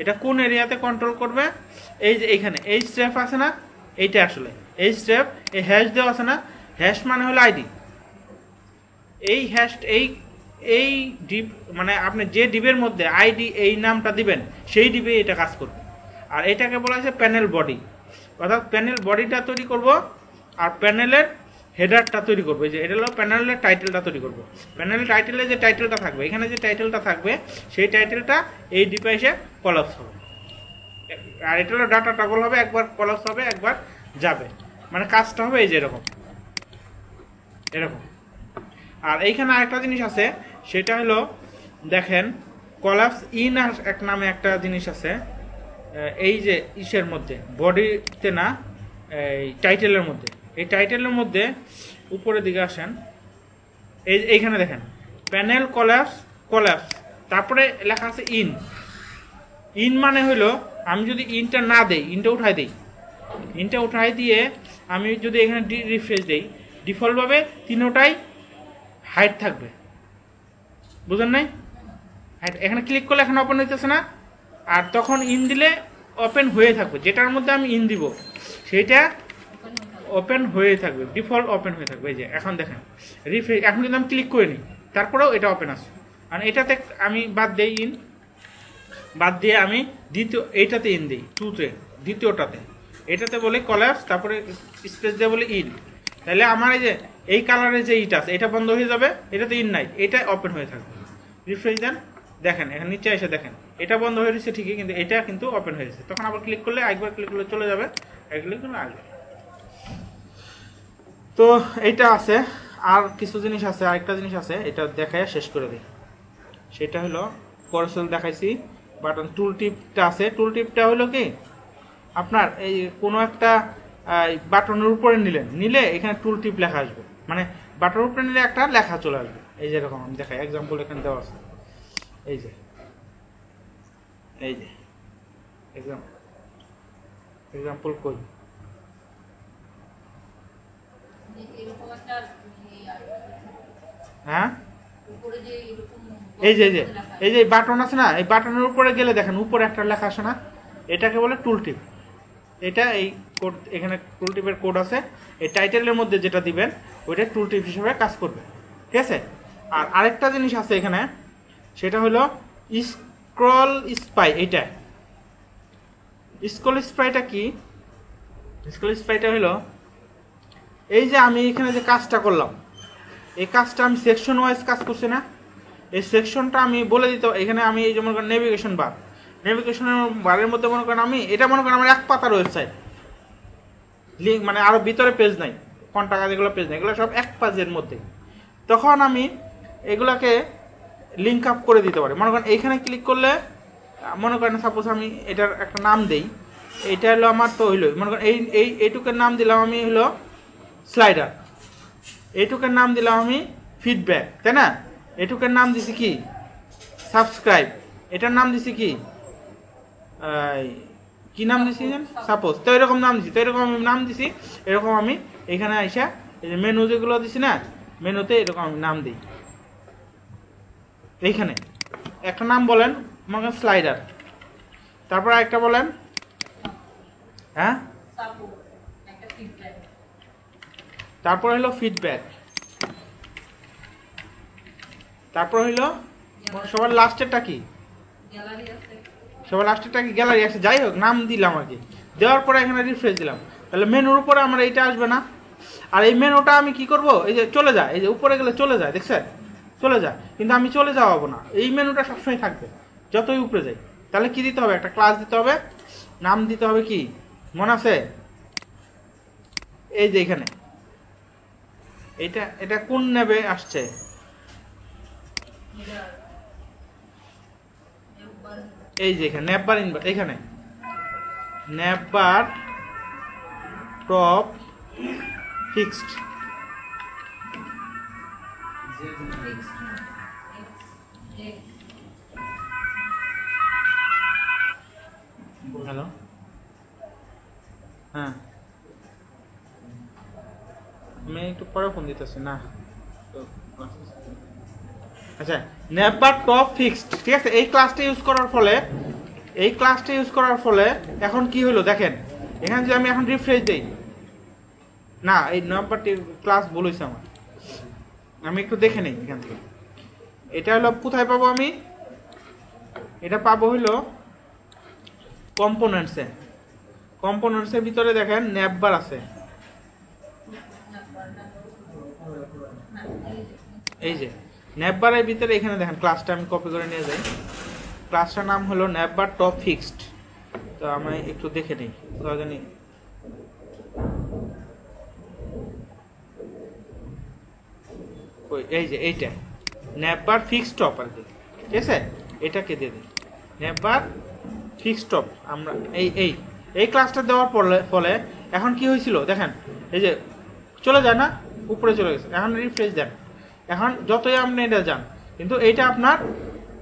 এটা কোন এরিয়াতে কন্ট্রোল করবে, এই যে এখানে এই স্টেপ আছে না, এইটা আসলে এই স্টেপ, এই হ্যাশ দেওয়া আছে না, হ্যাশ মানে হলো আইডি। এই হ্যাশ এই ডিপ মানে আপনি যে ডিপের মধ্যে আইডি এই নামটা দিবেন সেই ডিপে এটা কাজ করবে। আর এটাকে বলা হয়েছে প্যানেল বডি, অর্থাৎ প্যানেল বডিটা তৈরি করব আর প্যানেলের হেডারটা তৈরি করবো। যে এটা হলো প্যানেলের টাইটেলটা তৈরি করবো। প্যানেলের টাইটেলে যে টাইটেলটা থাকবে, এখানে যে টাইটেলটা থাকবে সেই টাইটেলটা এই ডিপে এসে কলাপস হবে। আর এটা হলো ডাটা টগল হবে, একবার কলাপস হবে একবার যাবে, মানে কাজটা হবে এই যে এরকম এরকম। আর এইখানে আরেকটা জিনিস আছে, সেটা হলো দেখেন কলাপস ইন এক নামে একটা জিনিস আছে, এই যে ইসের মধ্যে বডিতে না, এই টাইটেলের মধ্যে, এই টাইটেলের মধ্যে উপরের দিকে আসেন, এইখানে দেখেন প্যানেল কলাপস কলাপস, তারপরে লেখা আছে ইন। ইন মানে হলো আমি যদি ইনটা না দেই, ইনটা উঠাই দেই, ইনটা উঠাই দিয়ে আমি যদি এখানে রিফ্রেশ দেই, ডিফল্টভাবে তিনোটাই হাইড থাকবে, বুঝেন নাই? হাইড এখানে ক্লিক করলে এখানে ওপেন হইতেছে না, আর তখন ইন দিলে ওপেন হয়ে থাকবে, যেটার মধ্যে আমি ইন দিব সেইটা ওপেন হয়ে থাকবে, ডিফল্ট ওপেন হয়ে থাকবে। এই যে এখন দেখেন রিফ্রেশ, এখন কিন্তু আমি ক্লিক করে নিই, তারপরেও এটা ওপেন আসবে। আর এটাতে আমি বাদ দিই ইন, বাদ দিয়ে আমি দ্বিতীয় এইটাতে ইন দিই, 2তে দ্বিতীয়টাতে, এটাতে বলে কলাপস, তারপরে স্পেস দিয়ে বলে ইন, তাহলে আমার এই যে এই কালারের যে ইট আছে এটা বন্ধ হয়ে যাবে, এটাতে ইন নাই, এটা ওপেন হয়ে থাকবে। রিফ্রেশ দেন, দেখেন এখানে নিচে এসে দেখেন এটা বন্ধ হয়ে গেছে ঠিকই, কিন্তু এটা কিন্তু ওপেন হয়ে গেছে। তখন আবার ক্লিক করলে, একবার ক্লিক করলে চলে যাবে, এক ক্লিক করলে আসবে। তো এইটা আছে, আর কিছু জিনিস আছে, আরেকটা জিনিস আছে, এটা দেখায় শেষ করে দিই। সেটা হলো কোর্সেল দেখাইছি, বাটন টুল টিপটা আছে। টুল টিপটা হলো কি, আপনার এই কোনো একটা বাটনের উপরে নিলে এখানে টুল টিপ লেখা আসবে, মানে বাটনের উপরে নিলে একটা লেখা চলে আসবে। এই যে এরকম আমি দেখাই, এক্সাম্পল এখানে দেওয়া আছে, এই যে এক্সাম্পল কই, হ্যাঁ এই যে বাটন আছে না, এই বাটনের উপরে গেলে দেখেন উপরে একটা লেখা আসে না, এটাকে বলে টুল টিপ। এটা এই কোড, এখানে টুল টিপের কোড আছে, এই টাইটেলের মধ্যে যেটা দিবেন ওইটা টুল টিপ হিসেবে কাজ করবে, ঠিক আছে? আর আরেকটা জিনিস আছে এখানে, সেটা হলো স্ক্রল স্পাই। এইটা স্ক্রল স্পাইটা কি? স্ক্রল স্পাইটা হলো এই যে আমি এখানে যে কাজটা করলাম, এই কাজটা আমি সেকশন ওয়াইজ কাজ করছি না, এই সেকশনটা আমি বলে দিতে, এখানে আমি এই যে মনে করেন নেভিগেশন বার, নেভিগেশনের বারের মধ্যে মনে করেন আমি এটা মনে করেন আমার এক পাতার ওয়েবসাইট, লিঙ্ক মানে আরো ভিতরে পেজ নাই, কন্টাক্ট যেগুলো পেজ নাই, এগুলো সব এক পেজের মধ্যে। তখন আমি এগুলাকে লিঙ্ক আপ করে দিতে পারি। মনে করেন এইখানে ক্লিক করলে, মনে করেন সাপোজ আমি এটার একটা নাম দেই, এইটা হলো আমার, তো হইলো মনে করেন এইটুকের নাম দিলাম আমি হলো স্লাইডার, এইটুকের নাম দিলাম আমি ফিডব্যাক, তাই না? এইটুকের নাম দিছি কি সাবস্ক্রাইব, এটার নাম দিছি কি নাম দিছি সাপোজ, তো এরকম নাম দিছি, তো এরকম আমি নাম দিছি, এরকম আমি এখানে আইসা এই যে মেনু যেগুলো দিছি না, মেনুতে এরকম আমি নাম দিই। এইখানে একটা নাম বলেন মনে করেন স্লাইডার, তারপর একটা বলেন হ্যাঁ, তারপর হলো ফিডব্যাক, তারপর হইলো সবার লাস্টেরটা কি, সবার লাস্টেরটা কি গ্যালারি আছে, যাই হোক নাম দিলাম আর কি। দেওয়ার পরে এখানে রিফ্রেশ দিলাম, তাহলে মেনুর উপরে আমার এইটা আসবে না। আর এই মেনুটা আমি কি করব, এই যে চলে যায়, এই যে উপরে গেলে চলে যায়, দেখছেন চলে যায়, কিন্তু আমি চলে যাওয়াবো না, এই মেনুটা সবসময় থাকবে যতই উপরে যাই। তাহলে কি দিতে হবে, একটা ক্লাস দিতে হবে, নাম দিতে হবে কি মনে আছে, এই যে এখানে এটা কোন নেবে আসছে, এই যে এখানে নেপবার ইনভার, এখানে নেপবার টপ ফিক্সড, হ্যালো, হ্যাঁ আমি একটু পরে ফোন দিতেছি না তো। আচ্ছা, নেভার টপ ফিক্সড, ঠিক আছে। এই ক্লাসটা ইউজ করার ফলে এখন কি হলো দেখেন, এখানে যদি আমি এখন রিফ্রেশ দেই না, এই নাম্বারটি ক্লাস বলেছে আমার, আমি একটু দেখে নেই এখান থেকে। এটা হলো কোথায় পাবো আমি, এটা পাবো হলো কম্পোনেন্টসের ভিতরে দেখেন নেভবার আছে, এই যে নেভবারের ভিতরে এখানে দেখেন ক্লাসটা আমি কপি করে নিয়ে যাই। ক্লাসটার নাম হলো নেভবার টপ ফিক্সড। তো আমি একটু দেখে নিই কোথাও জানি, এই যে এইটা নেভবার ফিক্সড টপ আর কি, ঠিক আছে। এটাকে দিয়ে দিই নেভবার ফিক্সড টপ। আমরা এই ক্লাসটা দেওয়ার ফলে এখন কি হয়েছিল দেখেন, এই যে চলে যায় না, উপরে চলে গেছে। এখন রিফ্রেশ দেন, এখন যতই আপনি এটা যান কিন্তু এইটা আপনার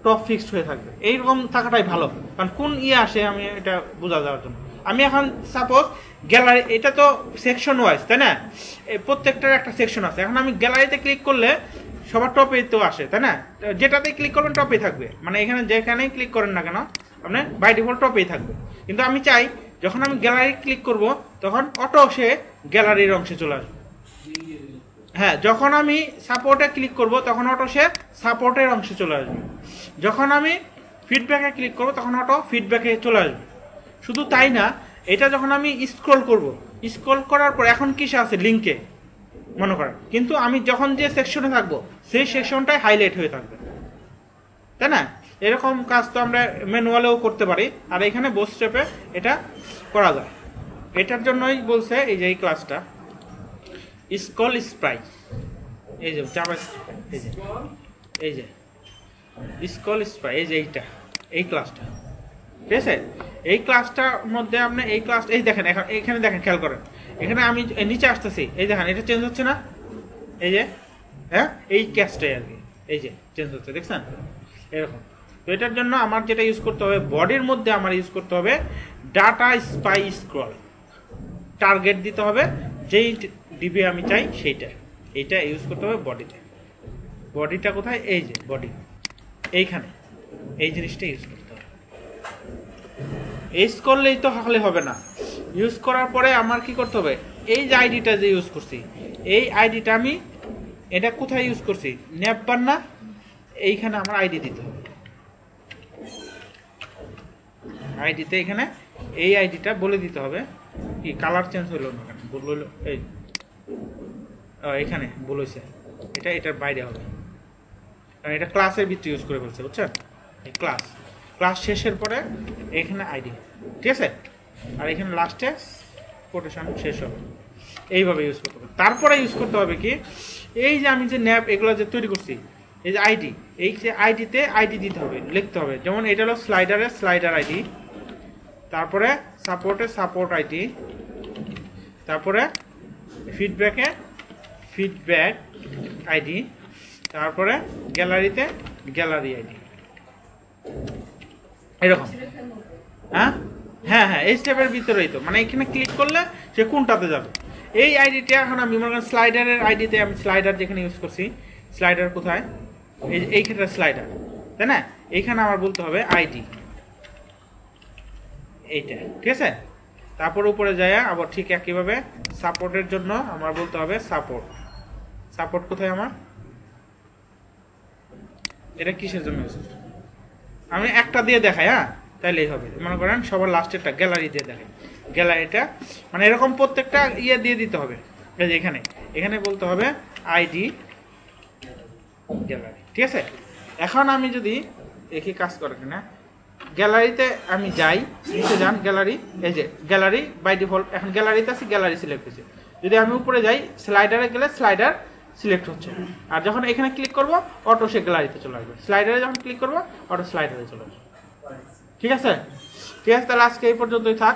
টপ ফিক্সড হয়ে থাকবে। এইরকম থাকাটাই ভালো, কারণ কোন আসে আমি এটা বোঝা যাওয়ার জন্য। আমি এখন সাপোজ গ্যালারি, এটা তো সেকশন ওয়াইজ তাই না, প্রত্যেকটার একটা সেকশন আছে। এখন আমি গ্যালারিতে ক্লিক করলে সবার টপে তো আসে তাই না, যেটাতে ক্লিক করবেন টপে থাকবে, মানে এখানে যেখানেই ক্লিক করেন না কেন আপনি বাই ডিফল্ট টপেই থাকবে। কিন্তু আমি চাই যখন আমি গ্যালারি ক্লিক করব তখন অটো সে গ্যালারির অংশে চলে আসবে। হ্যাঁ, যখন আমি সাপোর্টে ক্লিক করব তখন অটো সে সাপোর্টের অংশে চলে আসবে। যখন আমি ফিডব্যাকে ক্লিক করব তখন অটো ফিডব্যাকে চলে আসবে। শুধু তাই না, এটা যখন আমি স্ক্রল করার পর এখন কিসে আছে, লিঙ্কে মনে করেন, কিন্তু আমি যখন যে সেকশনে থাকবো সেই সেকশনটাই হাইলাইট হয়ে থাকবে তাই না। এরকম কাজ তো আমরা ম্যানুয়ালেও করতে পারি, আর এখানে বোস স্টেপে এটা করা যায়। এটার জন্যই বলছে এই যে এই ক্লাসটা স্কল স্প্রাই, এই যে জাভা, এই যে স্কল স্প্রাই, এই যে এই ক্লাসটা, ঠিক আছে। এই ক্লাসটার মধ্যে আপনি এই ক্লাস, এই দেখেন এখন এখানে দেখেন, খেয়াল করেন এখানে আমি নিচে আসতেছি, এই দেখেন এটা চেঞ্জ হচ্ছে না, এই যে হ্যাঁ এই ক্যাশটাই আর কি, এই যে চেঞ্জ হচ্ছে দেখছেন এরকম। তো এটার জন্য আমার যেটা ইউজ করতে হবে, বডির মধ্যে আমার ইউজ করতে হবে ডাটা স্পাই স্ক্রল, টার্গেট দিতে হবে যেই ডিবি আমি চাই সেইটা, এইটা ইউজ করতে হবে বডিতে। বডিটা কোথায়, এই যে বডি, এইখানে এই জিনিসটা ইউজ করতে হবে। ইউজ করলেই তো হলে হবে না, ইউজ করার পরে আমার কি করতে হবে, এই যে আইডিটা যে ইউজ করছি, এই আইডিটা আমি এটা কোথায় ইউজ করছি, নেভবার না, এইখানে আমার আইডি দিতে হবে। আইডিতে এখানে এই আইডিটা বলে দিতে হবে, কি কালার চেঞ্জ হইলো না কেন, ভুল হইলো, এই এখানে ভুল হয়েছে, এটার বাইরে হবে, কারণ এটা ক্লাসের ভিতরে ইউজ করে ফেলছে বুঝছেন। এই ক্লাস শেষের পরে এখানে আইডি, ঠিক আছে, আর এখানে লাস্টে কোটেশন শেষ হবে, এইভাবে ইউজ করতে হবে। তারপরে ইউজ করতে হবে কি, এই যে আমি যে ন্যাপ এগুলো যে তৈরি করছি, এই যে আইডি, এই যে আইডিতে আইডি দিতে হবে, লিখতে হবে। যেমন এটা হলো স্লাইডারের স্লাইডার আইডি, তারপরে সাপোর্টে সাপোর্ট আইডি, তারপরে ফিডব্যাকে ফিডব্যাক আইডি, তারপরে গ্যালারিতে গ্যালারি আইডি, এরকম। হ্যাঁ হ্যাঁ হ্যাঁ, এই স্টেপের ভিতরেই তো, মানে এখানে ক্লিক করলে সে কোনটাতে যাবে। এই আইডিটা এখন আমি মনে করেন স্লাইডারের আইডিতে, আমি স্লাইডার যেখানে ইউজ করছি, স্লাইডার কোথায়, এই ক্ষেত্রে স্লাইডার তাই না, এইখানে আমার বলতে হবে আইডি এইটা, ঠিক আছে। তারপর উপরে যায় আবার ঠিক একইভাবে সাপোর্টের জন্য আমার বলতে হবে সাপোর্ট কোথায় আমার, এটা কিসের জন্য ইউজ করছি, আমি একটা দিয়ে দেখাই, হ্যাঁ তাইলেই হবে। মনে করেন সবার লাস্টেরটা গ্যালারি দিয়ে দেখাই, গ্যালারিটা মানে এরকম প্রত্যেকটা ইয়ে দিয়ে দিতে হবে। এই যে এখানে বলতে হবে আইডি গ্যালারি, ঠিক আছে। এখন আমি যদি দেখি কাজ করে কিনা, গ্যালারিতে আমি যাই, নিচে যান গ্যালারি, এই যে গ্যালারি বাই ডিফল্ট এখন গ্যালারিতে আছে, গ্যালারি সিলেক্ট হয়েছে। যদি আমি উপরে যাই স্লাইডারে গেলে স্লাইডার সিলেক্ট হচ্ছে, আর যখন এখানে ক্লিক করব অটো সে গ্যালারিতে চলে আসবে, স্লাইডারে যখন ক্লিক করব অটো স্লাইডারে চলে আসবে, ঠিক আছে। তাহলে আজকে এই পর্যন্তই থাক।